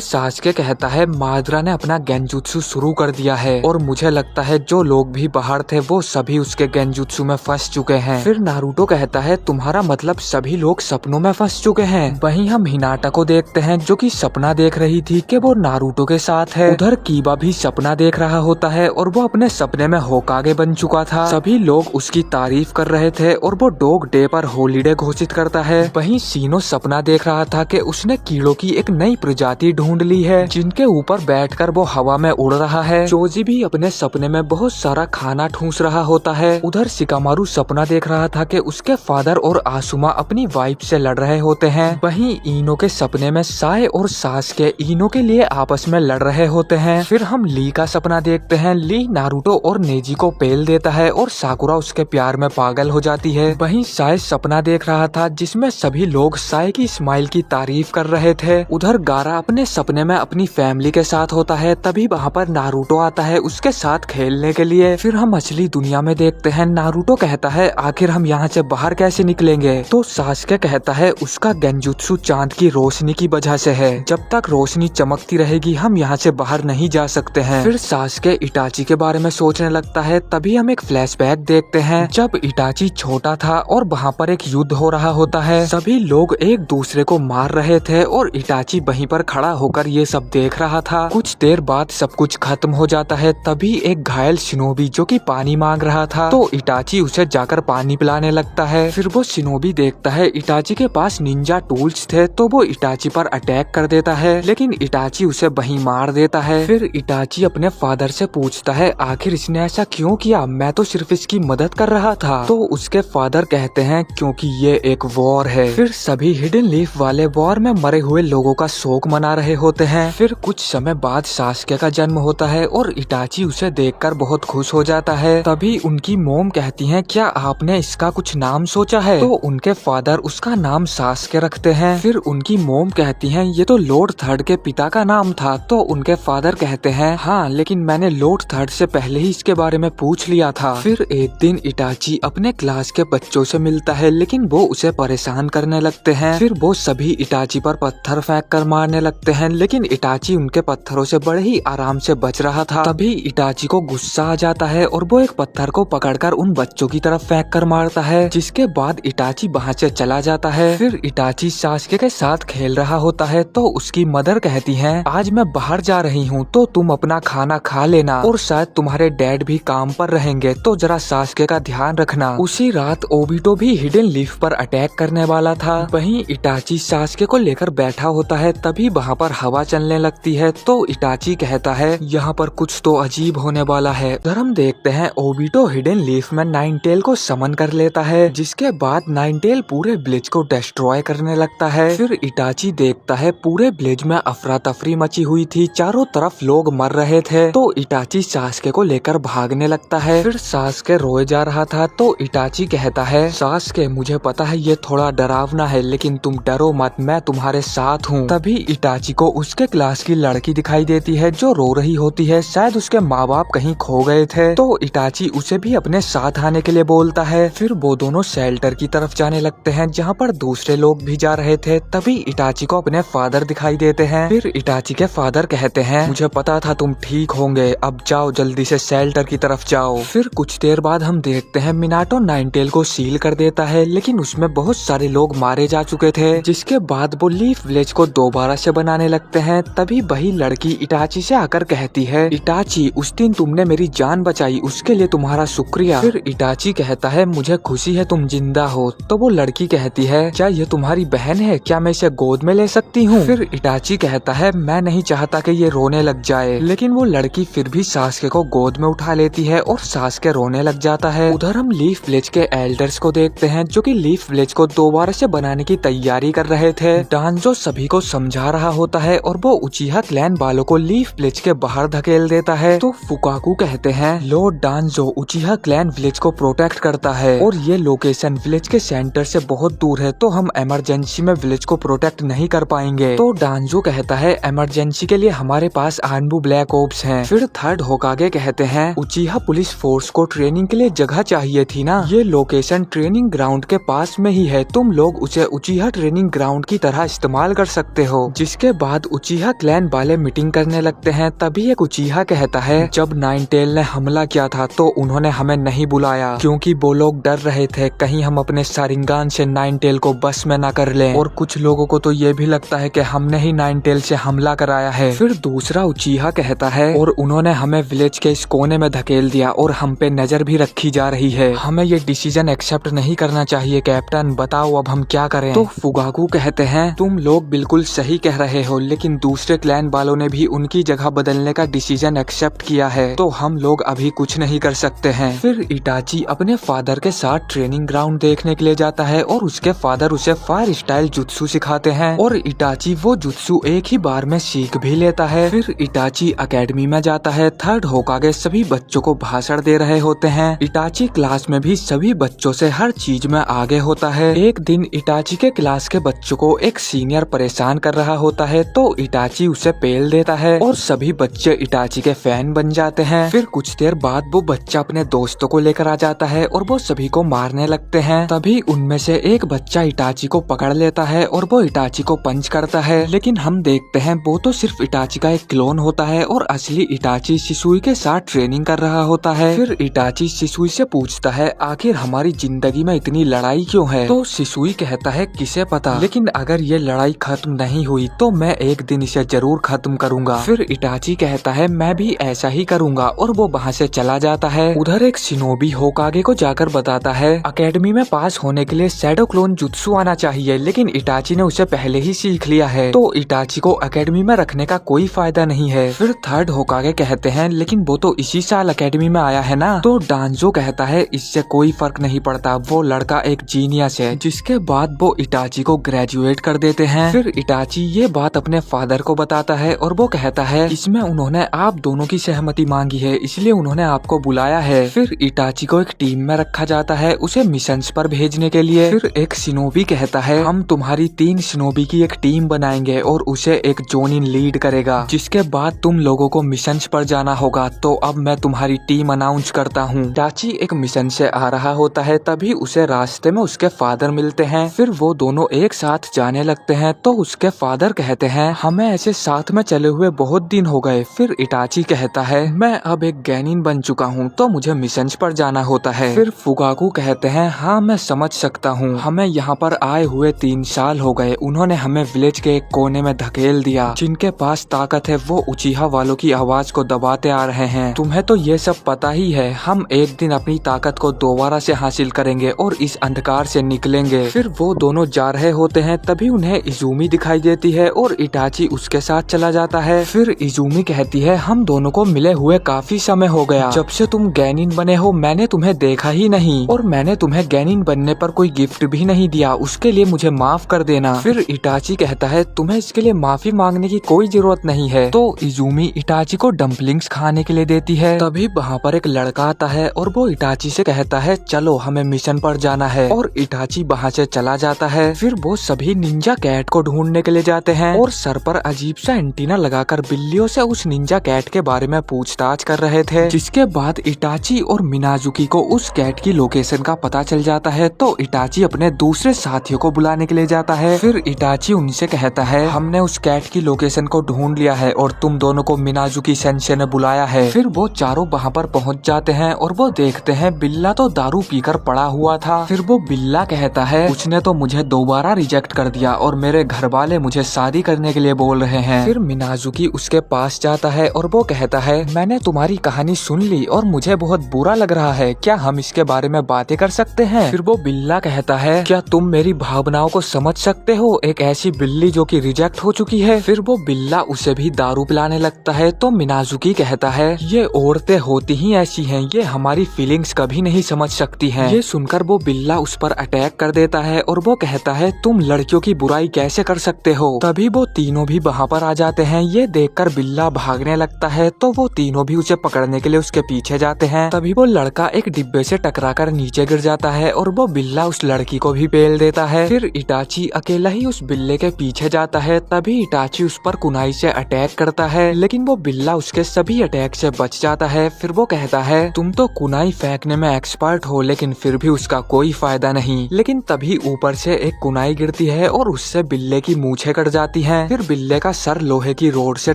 सास्के कहता है माद्रा ने अपना गेंजुत्सु शुरू कर दिया है और मुझे लगता है जो लोग भी बाहर थे वो सभी उसके गेंजुत्सु में फंस चुके हैं। फिर नारुतो कहता है तुम्हारा मतलब सभी लोग सपनों में फंस चुके हैं। वहीं हम हिनाटा को देखते हैं जो कि सपना देख रही थी कि वो नारुतो के साथ है। उधर कीबा भी सपना देख रहा होता है और वो अपने सपने में होकागे बन चुका था। सभी लोग उसकी तारीफ कर रहे थे और वो डॉग डे पर हॉलीडे घोषित करता है। वहीं सीनो सपना देख रहा था कि उसने कीड़ों की एक नई प्रजाति ढूंढ ली है जिनके ऊपर बैठकर वो हवा में उड़ रहा है। जोजी भी अपने सपने में बहुत सारा खाना ठूस रहा होता है। उधर शिकामारू सपना देख रहा था कि उसके फादर और आसुमा अपनी वाइफ से लड़ रहे होते हैं। वहीं इनो के सपने में साए और सास्के इनो के लिए आपस में लड़ रहे होते हैं। फिर हम ली का सपना देखते हैं। ली नारुतो और नेजी को पेल देता है और साकुरा उसके प्यार में पागल हो जाती है। वहीं साए सपना देख रहा था जिसमें सभी लोग साए की स्माइल की तारीफ कर रहे थे। उधर गारा अपने सपने में अपनी फैमिली के साथ होता है। तभी वहाँ पर नारुतो आता है उसके साथ खेलने के लिए। फिर हम असली दुनिया में देखते हैं। नारुतो कहता है आखिर हम यहाँ से बाहर कैसे निकलेंगे? तो सास्के कहता है उसका गेंजुत्सु चांद की रोशनी की वजह से है। जब तक रोशनी चमकती रहेगी हम यहाँ से बाहर नहीं जा सकते हैं। फिर सास्के इटाची के बारे में सोचने लगता है। तभी हम एक फ्लैशबैक देखते हैं जब इटाची छोटा था और वहाँ पर एक युद्ध हो रहा होता है। सभी लोग एक दूसरे को मार रहे थे और इटाची वहीं पर खड़ा होकर ये सब देख रहा था। कुछ देर बाद सब कुछ खत्म हो जाता है। तभी एक घायल शिनोबी जो कि पानी मांग रहा था तो इटाची उसे जाकर पानी पिलाने लगता है। फिर वो शिनोबी देखता है इटाची के पास निंजा टूल्स थे तो वो इटाची पर अटैक कर देता है लेकिन इटाची उसे वहीं मार देता है। फिर इटाची अपने फादर से पूछता है आखिर इसने ऐसा क्यों किया, मैं तो सिर्फ इसकी मदद कर रहा था। तो उसके फादर कहते हैं क्योंकि ये एक वॉर है। फिर सभी हिडन लीफ वाले वॉर में मरे हुए लोगों का शोक मना रहे होते हैं। फिर कुछ समय बाद सास्के का जन्म होता है और इटाची उसे देखकर बहुत खुश हो जाता है। तभी उनकी मोम कहती है क्या आपने इसका कुछ नाम सोचा है? तो उनके फादर उसका नाम सास्के रखते हैं। फिर उनकी मोम कहती हैं ये तो लॉर्ड थर्ड के पिता का नाम था। तो उनके फादर कहते हैं हाँ लेकिन मैंने लॉर्ड थर्ड से पहले ही इसके बारे में पूछ लिया था। फिर एक दिन इटाची अपने क्लास के बच्चों से मिलता है लेकिन वो उसे परेशान करने लगते हैं। फिर वो सभी इटाची पर पत्थर फेंक कर मारने लगते हैं लेकिन इटाची उनके पत्थरों से बड़े ही आराम से बच रहा था। तभी इटाची को गुस्सा आ जाता है और वो एक पत्थर को पकड़कर उन बच्चों की तरफ फेंक कर मारता है जिसके बाद इटाची वहाँ से चला जाता है। फिर इटाची सास्के के साथ खेल रहा होता है तो उसकी मदर कहती है आज मैं बाहर जा रही हूँ तो तुम अपना खाना खा लेना और शायद तुम्हारे डैड भी काम पर रहेंगे तो जरा सास्के का ध्यान रखना। उसी रात ओबिटो भी हिडन लीफ पर अटैक करने वाला था। वहीं इटाची सास्के को लेकर बैठा होता है। तभी वहाँ पर हवा चलने लगती है तो इटाची कहता है यहाँ पर कुछ तो अजीब होने वाला है। उधर हम देखते हैं ओबिटो हिडन लीफ में नाइनटेल को समन कर लेता है जिसके बाद नाइनटेल पूरे ब्लिज को डिस्ट्रॉय करने लगता है। फिर इटाची देखता है पूरे ब्लिज में अफरा तफरी मची हुई थी, चारों तरफ लोग मर रहे थे तो इटाची सास्के को लेकर भागने लगता है। फिर सास्के रोए जा रहा था तो इटाची कहता है सास्के मुझे पता है ये थोड़ा डरावना है लेकिन तुम डरो मत, मैं तुम्हारे साथ हूँ। तभी इटाची को उसके क्लास की लड़की दिखाई देती है जो रो रही होती है, शायद उसके माँ बाप कहीं खो गए थे तो इटाची उसे भी अपने साथ आने के लिए बोलता है। फिर वो दोनों शेल्टर की तरफ जाने लगते हैं जहाँ पर दूसरे लोग भी जा रहे थे। तभी इटाची को अपने फादर दिखाई देते हैं। फिर इटाची के फादर कहते हैं मुझे पता था तुम ठीक होंगे, अब जाओ जल्दी से शेल्टर की तरफ जाओ। फिर कुछ देर बाद हम देखते हैं मिनाटो नाइनटेल को सील कर देता है लेकिन उसमें बहुत सारे लोग मारे जा चुके थे जिसके बाद वो लीफ विलेज को दोबारा से बनाने लगते हैं। तभी वही लड़की इटाची से आकर कहती है इटाची उस दिन तुमने मेरी जान बचाई उसके लिए तुम्हारा शुक्रिया। फिर इटाची कहता है मुझे खुशी है तुम जिंदा हो। तो वो लड़की कहती है क्या ये तुम्हारी बहन है, क्या मैं इसे गोद में ले सकती हूँ? फिर इटाची कहता है मैं नहीं चाहता कि ये रोने लग जाए लेकिन वो लड़की फिर भी सास्के को गोद में उठा लेती है और सास्के रोने लग जाता है। उधर हम लीफ विलेज के एल्डर्स को देखते हैं जो कि लीफ विलेज को दोबारा से बनाने की तैयारी कर रहे थे। डांजो सभी को समझा रहा होता है और वो उचिहा क्लैन वालों को लीफ विलेज के बाहर धकेल देता है। तो फुकाकू कहते हैं लॉर्ड डांजो उचिहा क्लैन विलेज को प्रोटेक्ट करता है और ये लोकेशन विलेज के सेंटर से बहुत दूर है तो हम इमरजेंसी में विलेज को प्रोटेक्ट नहीं कर पाएंगे। तो डांजो कहता है इमरजेंसी के लिए हमारे पास आनबू ब्लैक ओप्स हैं। फिर थर्ड होकागे कहते हैं उचिहा उचिहा पुलिस फोर्स को ट्रेनिंग के लिए जगह चाहिए थी ना, ये लोकेशन ट्रेनिंग ग्राउंड के पास में ही है, तुम लोग उसे उचिहा ट्रेनिंग ग्राउंड की तरह इस्तेमाल कर सकते हो। जिसके बाद उचिहा क्लैन वाले मीटिंग करने लगते हैं। तभी एक उचिहा कहता है, जब नाइनटेल ने हमला किया था तो उन्होंने हमें नहीं बुलाया क्योंकि वो लोग डर रहे थे कहीं हम अपने सारिंगान से नाइनटेल को बस में न कर लें, और कुछ लोगों को तो ये भी लगता है कि हमने ही नाइनटेल से हमला कराया है। फिर दूसरा उचिहा कहता है, और उन्होंने हमें विलेज के इस कोने में धकेल दिया और हम पे नजर भी रखी जा रही है, हमें ये डिसीजन एक्सेप्ट नहीं करना चाहिए कैप्टन, बताओ अब हम क्या करें। तो फुगाकू कहते हैं, तुम लोग बिल्कुल सही कह रहे हो, लेकिन दूसरे क्लैन वालों ने भी उनकी जगह बदलने का डिसीजन एक्सेप्ट किया है, तो हम लोग अभी कुछ नहीं कर सकते हैं। फिर इटाची अपने फादर के साथ ट्रेनिंग ग्राउंड देखने के लिए जाता है और उसके फादर उसे फायर स्टाइल जुत्सु सिखाते हैं और इटाची वो जुत्सु एक ही बार में सीख भी लेता है। फिर इटाची एकेडमी में जाता है। थर्ड होकागे सभी बच्चों को भाषण दे रहे होते हैं। इटाची क्लास में भी सभी बच्चों से हर चीज में आगे होता है। एक दिन इटाची के क्लास के बच्चों को एक सीनियर परेशान कर रहा होता है, तो इटाची उसे पेल देता है और सभी बच्चे इटाची के फैन बन जाते हैं। फिर कुछ देर बाद वो बच्चा अपने दोस्तों को लेकर आ जाता है और वो सभी को मारने लगते हैं। तभी उनमें से एक बच्चा इटाची को पकड़ लेता है और वो इटाची को पंच करता है, लेकिन हम देखते हैं वो तो सिर्फ इटाची का एक क्लोन होता है और असली इटाची शिसुई के साथ ट्रेनिंग कर रहा होता है। फिर इटाची शिसुई से पूछता है, आखिर हमारी जिंदगी में इतनी लड़ाई क्यों है? तो शिसुई कहता है, किसे पता, लेकिन अगर ये लड़ाई खत्म नहीं हुई तो मैं एक दिन इसे जरूर खत्म करूंगा। फिर इटाची कहता है, मैं भी ऐसा ही करूंगा, और वो वहाँ से चला जाता है। उधर एक शिनोबी होकागे को जाकर बताता है, एकेडमी में पास होने के लिए शैडो क्लोन जुत्सु आना चाहिए, लेकिन इटाची ने उसे पहले ही सीख लिया है, तो इटाची को एकेडमी में रखने का कोई फायदा नहीं है। फिर थर्ड होकागे कहते हैं, लेकिन वो तो इसी साल एकेडमी में आया है ना। तो डांजो कहता है, इससे कोई फर्क नहीं पड़ता, वो लड़का एक जीनियस है। जिसके बाद वो इटाची को ग्रेजुएट कर देते हैं। फिर इटाची ये बात अपने फादर को बताता है और वो कहता है, इसमें उन्होंने आप दोनों की सहमति मांगी है, इसलिए उन्होंने आपको बुलाया है। फिर इटाची को एक टीम में रखा जाता है उसे मिशंस पर भेजने के लिए। फिर एक शिनोबी कहता है, हम तुम्हारी 3 शिनोबी की एक टीम बनाएंगे और उसे एक जोनिन लीड करेगा, जिसके बाद तुम लोगों को मिशंस पर जाना होगा। तो अब मैं तुम्हारी टीम अनाउंस करता हूँ। इटाची एक मिशन से आ रहा होता है, तभी उसे रास्ते में उसके फादर मिलते हैं। फिर वो दोनों एक साथ जाने लगते हैं, तो उसके फादर कहते हैं, हमें ऐसे साथ में चले हुए बहुत दिन हो गए। फिर इटाची कहता है, मैं अब एक गैनिन बन चुका हूँ, तो मुझे मिशंस पर जाना होता है। फिर फुगाकू कहते हैं, हाँ मैं समझ सकता हूँ, हमें यहाँ पर आए हुए 3 साल हो गए, उन्होंने हमें विलेज के एक कोने में धकेल दिया। जिनके पास ताकत है वो उचिहा वालों की आवाज को दबाते आ रहे हैं, तुम्हें तो ये सब पता ही है। हम एक दिन अपनी ताकत को दोबारा से हासिल करेंगे और इस अंधकार से निकलेंगे। फिर वो दोनों जा रहे होते हैं, तभी उन्हें इजुमी दिखाई देती है और इटाची उसके साथ चला जाता है। फिर इजुमी कहती है, हम दोनों को मिले हुए काफी समय हो गया, जब से तुम गैनिन बने हो मैंने तुम्हें देखा ही नहीं, और मैंने तुम्हें गैनिन बनने पर कोई गिफ्ट भी नहीं दिया, उसके लिए मुझे माफ कर देना। फिर इटाची कहता है, तुम्हें इसके लिए माफी मांगने की कोई जरूरत नहीं है। तो इजुमी इटाची को डम्पलिंग्स खाने के लिए देती है। तभी वहाँ पर एक लड़का आता है और वो इटाची से कहता है, चलो हमें मिशन पर जाना है, और इटाची वहाँ से चला जाता है। फिर वो सभी निंजा कैट को ढूंढने के लिए जाते हैं और सर पर अजीब सा एंटीना लगाकर बिल्लियों से उस निंजा कैट के बारे में पूछताछ कर रहे थे। जिसके बाद इटाची और मिनाजुकी को उस कैट की लोकेशन का पता चल जाता है, तो इटाची अपने दूसरे साथियों को बुलाने के लिए जाता है। फिर इटाची उनसे कहता है, हमने उस कैट की लोकेशन को ढूंढ लिया है और तुम दोनों को मिनाजुकी सेंसे ने बुलाया है। फिर वो चारों वहाँ पर पहुँच जाते हैं और वो देखते हैं बिल्ला तो दारू पीकर पड़ा हुआ था। फिर वो बिल्ला कहता है, उसने तो मुझे दोबारा रिजेक्ट कर दिया और मेरे घर वाले मुझे शादी करने के लिए बोल रहे हैं। फिर मिनाजुकी उसके पास जाता है और वो कहता है, मैंने तुम्हारी कहानी सुन ली और मुझे बहुत बुरा लग रहा है, क्या हम इसके बारे में बातें कर सकते हैं? फिर वो बिल्ला कहता है, क्या तुम मेरी भावनाओं को समझ सकते हो, एक ऐसी बिल्ली जो कि रिजेक्ट हो चुकी है। फिर वो बिल्ला उसे भी दारू पिलाने लगता है। तो मिनाजुकी कहता है, ये औरतें होती ही ऐसी हैं, ये हमारी फीलिंग्स कभी नहीं समझ सकती हैं। ये सुनकर वो बिल्ला उस पर अटैक कर देता है और वो कहता है, तुम लड़कियों की बुराई कैसे कर सकते हो? तभी वो तीनों भी वहाँ पर आ जाते हैं। ये देखकर बिल्ला भागने लगता है, तो वो तीनों भी उसे पकड़ने के लिए उसके पीछे जाते हैं। तभी वो लड़का एक डिब्बे से टकराकर नीचे गिर जाता है और वो बिल्ला उस लड़की को भी पेल देता है। फिर इटाची अकेला ही उस बिल्ले के पीछे जाता है। तभी इटाची उस पर कुनाई से अटैक करता है, लेकिन वो बिल्ला उसके सभी अटैक से बच जाता है। फिर वो कहता है तुम तो कुनाई फेंकने में एक्सपर्ट हो, लेकिन फिर भी उसका कोई फायदा नहीं। लेकिन तभी ऊपर से एक कुनाई गिरती है और उससे बिल्ले की मूछें कट जाती हैं। फिर बिल्ले का सर लोहे की रोड से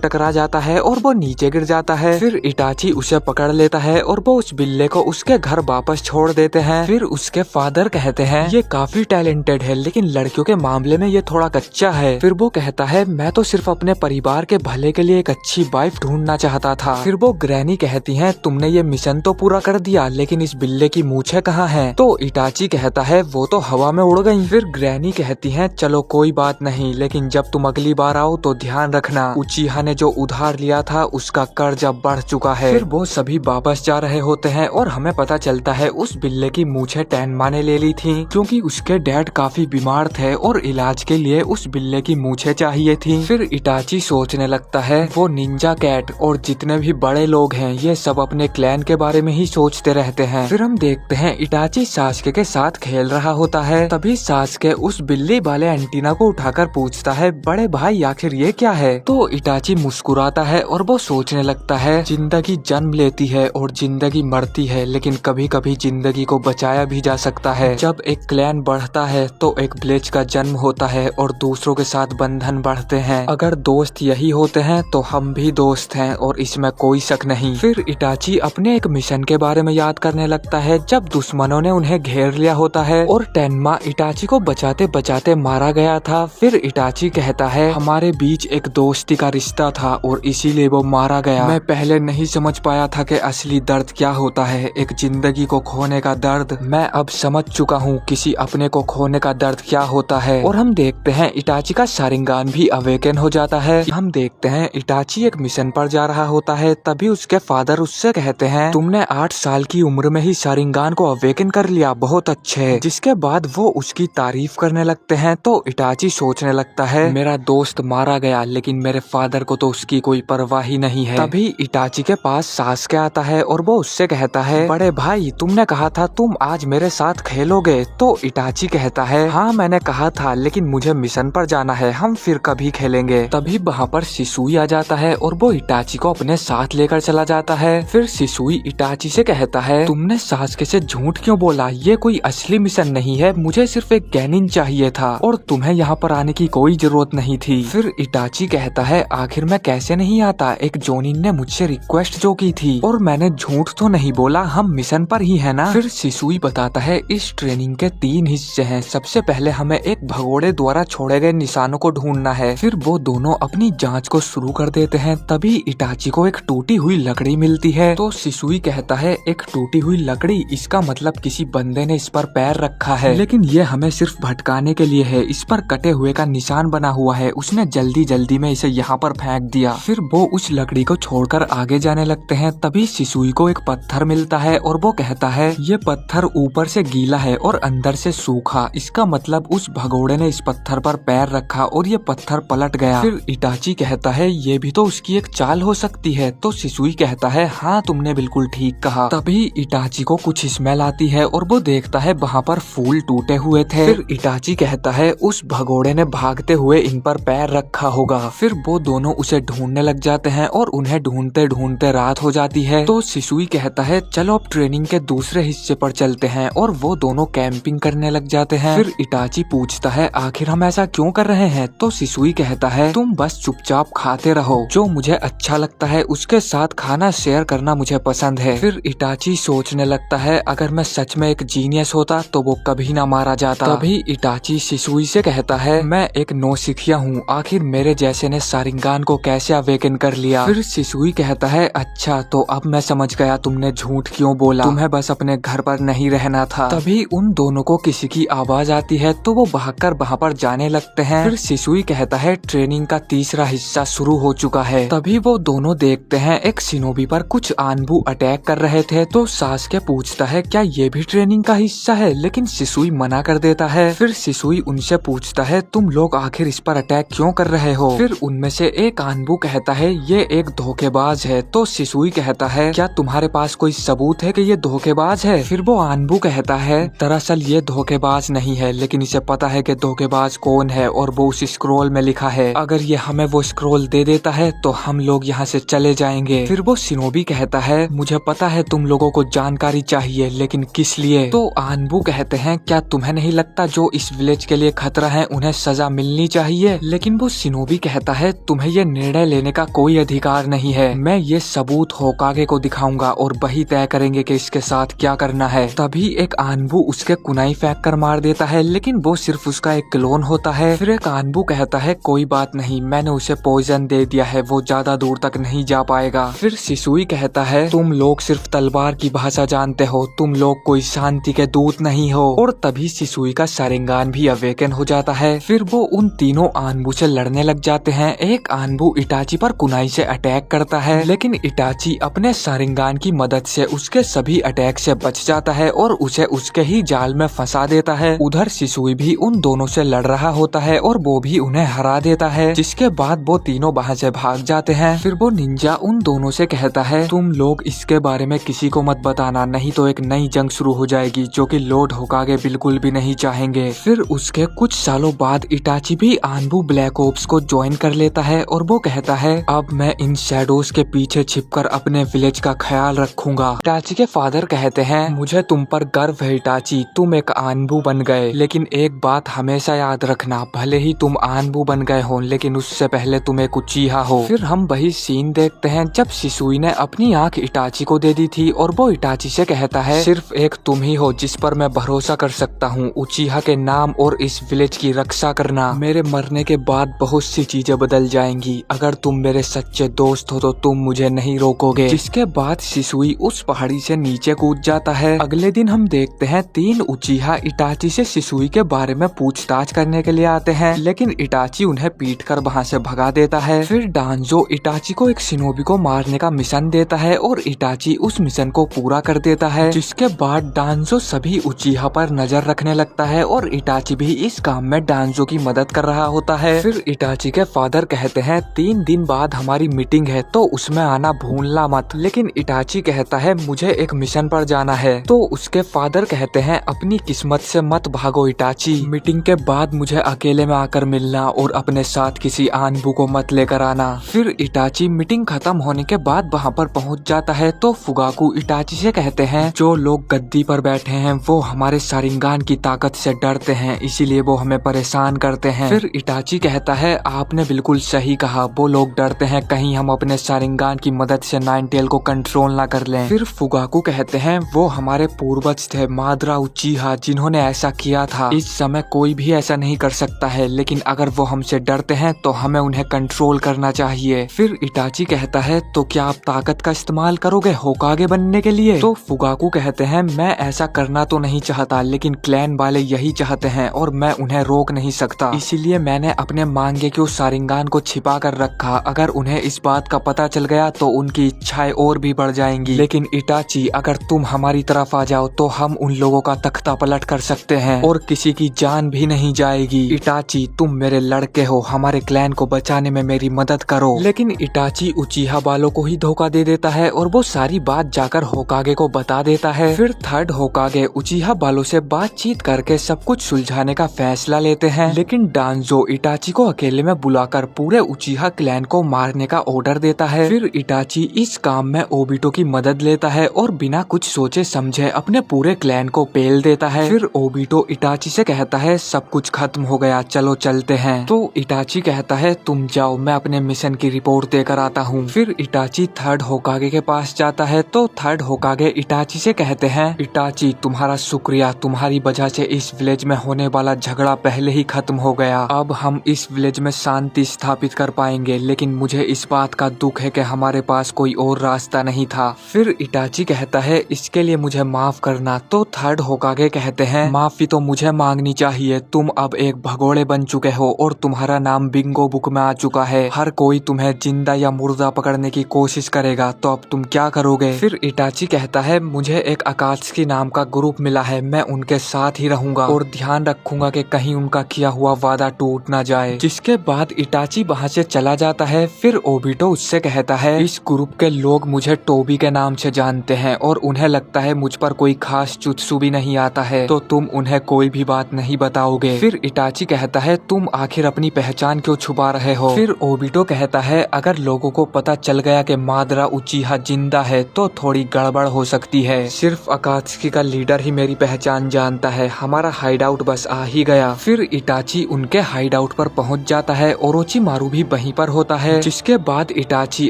टकरा जाता है और वो नीचे गिर जाता है। फिर इटाची उसे पकड़ लेता है और वो उस बिल्ले को उसके घर वापस छोड़ देते हैं। फिर उसके फादर कहते हैं ये काफी टैलेंटेड है, लेकिन लड़कियों के मामले में ये थोड़ा कच्चा है। फिर वो कहता है मैं तो सिर्फ अपने परिवार के भले के लिए एक अच्छी वाइफ ढूंढना चाहता था। फिर वो ग्रैनी कहती है तुमने ये मिशन तो पूरा कर दिया, लेकिन इस बिल्ले की मूछें कहाँ हैं? तो इटाची कहता है वो तो हवा में उड़ गई। फिर ग्रैनी कहती है चलो कोई बात नहीं, लेकिन जब तुम अगली बार आओ तो ध्यान रखना उचीहा ने जो उधार लिया था उसका कर्ज अब बढ़ चुका है। फिर वो सभी वापस जा रहे होते हैं और हमें पता चलता है उस बिल्ले की मूछें टैनमा ने ले ली थी, क्योंकि उसके डैड काफी बीमार थे और इलाज के लिए उस बिल्ले की मूछें चाहिए थी। फिर इटाची सोचने लगता है वो निंजा कैट और जितने भी बड़े लोग हैं ये सब अपने क्लैन के बारे में ही सोचते रहते हैं। फिर हम देखते हैं इटाची सास्के के साथ खेल रहा होता है। तभी सास्के उस बिल्ली वाले एंटीना को उठाकर पूछता है बड़े भाई आखिर ये क्या है? तो इटाची मुस्कुराता है और वो सोचने लगता है जिंदगी जन्म लेती है और जिंदगी मरती है, लेकिन कभी कभी जिंदगी को बचाया भी जा सकता है। जब एक क्लैन बढ़ता है तो एक ब्लेच का जन्म होता है और दूसरों के साथ बंधन बढ़ते हैं। अगर दोस्त यही होते हैं तो हम भी दोस्त हैं और इसमें कोई शक नहीं। फिर इटाची अपने एक मिशन के बारे में याद करने लगता है जब दुश्मनों ने उन्हें घेर लिया होता है और टेनमा इटाची को बचाते बचाते मारा गया था। फिर इटाची कहता है हमारे बीच एक दोस्ती का रिश्ता था और इसीलिए वो मारा गया। मैं पहले नहीं समझ पाया था कि असली दर्द क्या होता है, एक जिंदगी को खोने का दर्द। मैं अब समझ चुका हूँ किसी अपने को खोने का दर्द क्या होता है। और हम देखते हैं इटाची का शारिंगान भी अवेकन हो जाता है। हम देखते हैं इटाची एक मिशन पर जा रहा होता है। तभी उसके फादर उससे कहते हैं तुमने 8 साल की उम्र में ही शारिंगान को अवेकन कर लिया, बहुत अच्छे। जिसके बाद वो उसकी तारीफ करने लगते हैं। तो इटाची सोचने लगता है मेरा दोस्त मारा गया, लेकिन मेरे फादर को तो उसकी कोई परवाह ही नहीं है। तभी इटाची के पास सास्के आता है और वो उससे कहता है बड़े भाई तुमने कहा था तुम आज मेरे साथ खेलोगे। तो इटाची कहता है हाँ मैंने कहा था, लेकिन मुझे मिशन पर जाना है, हम फिर कभी खेलेंगे। तभी वहाँ पर शिसुई आ जाता है और वो इटाची को अपने साथ लेकर चला जाता है। फिर शिसुई इटाची से कहता है तुमने सास्के से झूठ क्यों बोला, ये कोई असली मिशन नहीं है, मुझे सिर्फ एक गैनिन चाहिए था और तुम्हें यहाँ पर आने की कोई जरूरत नहीं थी। फिर इटाची कहता है आखिर मैं कैसे नहीं आता, एक जोनिन ने मुझसे रिक्वेस्ट जो की थी और मैंने झूठ तो नहीं बोला, हम मिशन पर ही है ना। फिर शिसुई बताता है इस ट्रेनिंग के 3 हिस्से हैं। सबसे पहले हमें एक भगोड़े द्वारा छोड़े गए निशानों को ढूंढना है। फिर वो दोनों अपनी जांच को शुरू कर देते हैं। तभी इटाची को एक टूटी हुई लकड़ी मिलती है। तो शिसुई कहता है एक टूटी हुई लकड़ी, इसका मतलब किसी बंदे ने इस पर पैर रखा है, लेकिन ये हमें सिर्फ भटकाने के लिए है। इस पर कटे हुए का निशान बना हुआ है, उसने जल्दी जल्दी में इसे यहाँ पर फेंक दिया। फिर वो उस लकड़ी को छोड़कर आगे जाने लगते हैं। तभी शिसुई को एक पत्थर मिलता है और वो कहता है ये पत्थर ऊपर से गीला है और अंदर से सूखा, इसका मतलब उस भगोड़े ने इस पत्थर पर पैर रखा और ये पत्थर पलट गया। फिर इटाची कहता है ये भी तो उसकी एक चाल हो सकती है। तो शिसुई कहता है हाँ तुमने बिल्कुल ठीक कहा। तभी इटाची को कुछ स्मेल आती है और वो देखता है वहाँ पर फूल टूटे हुए थे। फिर इटाची कहता है उस भगोड़े ने भागते हुए इन पर पैर रखा होगा। फिर वो दोनों उसे ढूंढने लग जाते हैं और उन्हें ढूंढते ढूंढते रात हो जाती है। तो शिसुई कहता है चलो अब ट्रेनिंग के दूसरे हिस्से पर चलते हैं और वो दोनों कैंपिंग करने लग जाते हैं। फिर इटाची पूछता है आखिर हम ऐसा क्यों कर रहे हैं? तो शिसुई कहता है तुम बस चुपचाप खाते रहो, जो मुझे अच्छा लगता है उसके साथ खाना शेयर करना मुझे पसंद है। फिर इटाची सोचने लगता है अगर मैं सच में एक जीनियस होता तो वो कभी ना मारा जाता। तभी इटाची शिसुई से कहता है मैं एक नौसिखिया हूँ, आखिर मेरे जैसे ने शारिंगान को कैसे अवेकन कर लिया। फिर शिसुई कहता है अच्छा तो अब मैं समझ गया तुमने झूठ क्यों बोला, तुम्हें बस अपने घर पर नहीं रहना था। तभी उन दोनों को किसी की आवाज आती है तो वो भागकर वहाँ पर जाने लगते हैं। फिर शिसुई कहता है ट्रेनिंग का तीसरा हिस्सा शुरू हो चुका है। तभी वो दोनों देखते हैं एक शिनोबी पर कुछ आनबू अटैक कर रहे थे। तो सास्के पूछता है क्या ये भी ट्रेनिंग का हिस्सा है, लेकिन शिसुई मना कर देता है। फिर शिसुई उनसे पूछता है तुम लोग आखिर इस पर अटैक क्यों कर रहे हो। फिर उनमें से एक आनबू कहता है ये एक धोखेबाज है। तो शिसुई कहता है क्या तुम्हारे पास कोई सबूत है कि ये धोखेबाज है। फिर वो आनबू कहता है दरअसल ये धोखेबाज नहीं है, लेकिन इसे पता है कि धोखेबाज कौन है और वो उस स्क्रॉल में लिखा है। अगर ये हमें वो स्क्रॉल दे देता है तो हम लोग यहाँ से चले जाएंगे। फिर वो शिनोबी कहता है मुझे पता है तुम लोगों को जानकारी चाहिए, लेकिन किस लिए? तो आनबू कहते हैं क्या तुम्हें नहीं लगता जो इस विलेज के लिए खतरा है उन्हें सजा मिलनी चाहिए? लेकिन वो शिनोबी कहता है तुम्हें ये निर्णय लेने का कोई अधिकार नहीं है, मैं ये सबूत होकागे को दिखाऊंगा और वही तय करेंगे कि इसके साथ क्या करना है। तभी एक आनबू उसके कुनाई फेंक कर मार देता है, लेकिन वो सिर्फ उसका एक क्लोन होता है। फिर एक आनबू कहता है कोई बात नहीं, मैंने उसे पॉइजन दे दिया है, वो ज्यादा दूर तक नहीं जा पाएगा। फिर शिसुई कहता है तुम लोग सिर्फ तलवार की भाषा जानते हो, तुम लोग कोई शांति के दूत नहीं हो। और तभी शिसुई का शारिंगान भी अवेकन हो जाता है। फिर वो उन तीनों आनबू से लड़ने लग जाते हैं। एक आनबू इटाची पर कुनाई से अटैक करता है, लेकिन इटाची अपने शारिंगान की मदद से उसके सभी अटैक से बच जाता है और उसे उसके ही जाल में फंसा देता है। उधर शिसुई भी उन दोनों से लड़ रहा होता है और वो भी उन्हें हरा देता है, जिसके बाद वो तीनों वहाँ से भाग जाते हैं। फिर वो निंजा उन दोनों से कहता है तुम लोग इसके बारे में किसी को मत बताना, नहीं तो एक नई जंग शुरू हो जाएगी जो कि लॉर्ड होकागे बिल्कुल भी नहीं चाहेंगे। फिर उसके कुछ सालों बाद इटाची भी आनबू ब्लैक ओप्स को ज्वाइन कर लेता है और वो कहता है अब मैं इन शैडोज के पीछे छिपकर अपने विलेज का ख्याल रखूंगा। इटाची के फादर कहते हैं मुझे तुम पर गर्व है इटाची, तुम एक आनबू बन गए, लेकिन एक बात हमेशा याद रखना, भले ही तुम आनबू बन गए हो लेकिन उससे पहले तुम एक उचीहा हो। फिर हम वही सीन देखते हैं जब शिसुई ने अपनी आंख इटाची को दे दी थी और वो इटाची से कहता है सिर्फ एक तुम ही हो जिस पर मैं भरोसा कर सकता हूँ, उचीहा के नाम और इस विलेज की रक्षा करना। मेरे मरने के बाद बहुत सी चीजें बदल जाएंगी, अगर तुम मेरे सच्चे दोस्त हो तो तुम मुझे नहीं रोकोगे। जिसके बाद शिसुई उस पहाड़ी से नीचे कूद जाता है। अगले दिन हम देखते हैं तीन उचीहा इटाची से शिसुई के बारे में पूछताछ करने के लिए आते हैं, लेकिन इटाची उन्हें पीट कर वहाँ से भगा देता है। फिर डांजो इटाची को एक शिनोबी को मारने का मिशन देता है और इटाची उस मिशन को पूरा कर देता है। जिसके बाद डांजो सभी उचीहा पर नजर रखने लगता है और इटाची भी इस काम में डांजो की मदद कर रहा होता है। फिर इटाची के फादर कहते हैं 3 दिन बाद हमारी मीटिंग है तो उसमें आना भूलना मत, लेकिन इटाची कहता है मुझे एक मिशन पर जाना है। तो उसके फादर कहते हैं अपनी किस्मत से मत भागो इटाची, मीटिंग के बाद मुझे अकेले में आकर मिलना और अपने साथ किसी आनबू को मत लेकर आना। फिर इटाची मीटिंग खत्म होने के बाद वहाँ पर पहुँच जाता है तो फुगाकू इटाची से कहते हैं जो लोग गद्दी पर बैठे हैं वो हमारे शारिंगान की ताकत से डरते हैं, इसीलिए वो हमें परेशान करते हैं। फिर इटाची कहता है आपने बिल्कुल सही कहा, वो लोग डरते हैं कहीं हम अपने शारिंगान की मदद से नाइनटेल को कंट्रोल ना कर लें। फिर फुगाकू कहते हैं वो हमारे पूर्वज थे माद्रा उचीहा जिन्होंने ऐसा किया था, इस समय कोई भी ऐसा नहीं कर सकता है, लेकिन अगर वो हमसे डरते हैं तो हमें उन्हें कंट्रोल करना चाहिए। फिर इटाची कहता है तो क्या आप ताकत का इस्तेमाल करोगे होकागे बनने के लिए? तो फुगाकू कहते हैं मैं ऐसा करना तो नहीं चाहता, लेकिन क्लैन वाले यही चाहते हैं और मैं उन्हें रोक नहीं सकता, इसीलिए मैंने अपने मांगे के उस शारिंगान को छिपा कर रखा, अगर उन्हें इस बात का पता चल गया तो उनकी इच्छाएं और भी बढ़ जाएंगी। लेकिन इटाची अगर तुम हमारी तरफ आ जाओ तो हम उन लोगों का तख्ता पलट कर सकते हैं और किसी की जान भी नहीं जाएगी। इटाची तुम मेरे लड़के हो, हमारे क्लैन को बचाने में मेरी मदद करो। लेकिन इटाची उचीहा वालों को ही धोखा दे देता है और वो सारी बात जाकर होकागे को बता देता है। फिर थर्ड होकागे उचीहा वालों से बातचीत करके सब कुछ सुलझाने का फैसला लेते हैं, लेकिन डांजो इटाची को अकेले में बुलाकर पूरे उचीहा क्लैन को मारने का ऑर्डर देता है। फिर इटाची इस काम में ओबिटो की मदद लेता है और बिना कुछ सोचे समझे अपने पूरे क्लैन को पेल देता है। फिर ओबिटो इटाची से कहता है सब कुछ खत्म हो गया, चलो चलते हैं। तो इटाची कहता है तुम जाओ, मैं अपने मिशन की रिपोर्ट देकर आता हूँ। फिर इटाची थर्ड होकागे के पास जाता है तो थर्ड होकागे इटाची से कहते हैं इटाची तुम्हारा शुक्रिया, तुम्हारी वजह से इस विलेज में होने वाला झगड़ा पहले ही खत्म हो गया, अब हम इस विलेज में शांति स्थापित कर पाएंगे, लेकिन मुझे इस बात का दुख है कि हमारे पास कोई और रास्ता नहीं था। फिर इटाची कहता है इसके लिए मुझे माफ करना। तो थर्ड होकागे कहते हैं माफी तो मुझे मांगनी चाहिए, तुम अब एक भगोड़े बन चुके हो और तुम्हारा नाम बिंगो बुक में आ चुका है, हर कोई तुम्हें जिंदा या मुर्दा पकड़ने की कोशिश करेगा, तो अब तुम क्या करोगे? फिर इटाची कहता है मुझे एक आकात्सुकी नाम का ग्रुप मिला है, मैं उनके साथ ही रहूंगा और ध्यान रखूंगा कि कहीं उनका किया हुआ वादा टूट ना जाए। जिसके बाद इटाची वहाँ से चला जाता है। फिर ओबिटो उससे कहता है इस ग्रुप के लोग मुझे टोबी के नाम से जानते हैं और उन्हें लगता है मुझ पर कोई खास जुत्सु भी नहीं आता है, तो तुम उन्हें कोई भी बात नहीं बताओगे। फिर इटाची कहता है तुम आखिर अपनी पहचान क्यों छुपा रहे हो? फिर ओबिटो कहता है अगर लोगों को पता चल गया कि माद्रा उचिहा जिंदा है तो थोड़ी गड़बड़ हो सकती है। सिर्फ अकात्सुकी का लीडर ही मेरी पहचान जानता है, हमारा हाइड आउट बस आ ही गया। फिर इटाची उनके हाइड आउट पर पहुंच जाता है, ओरोचिमारू भी वहीं पर होता है, जिसके बाद इटाची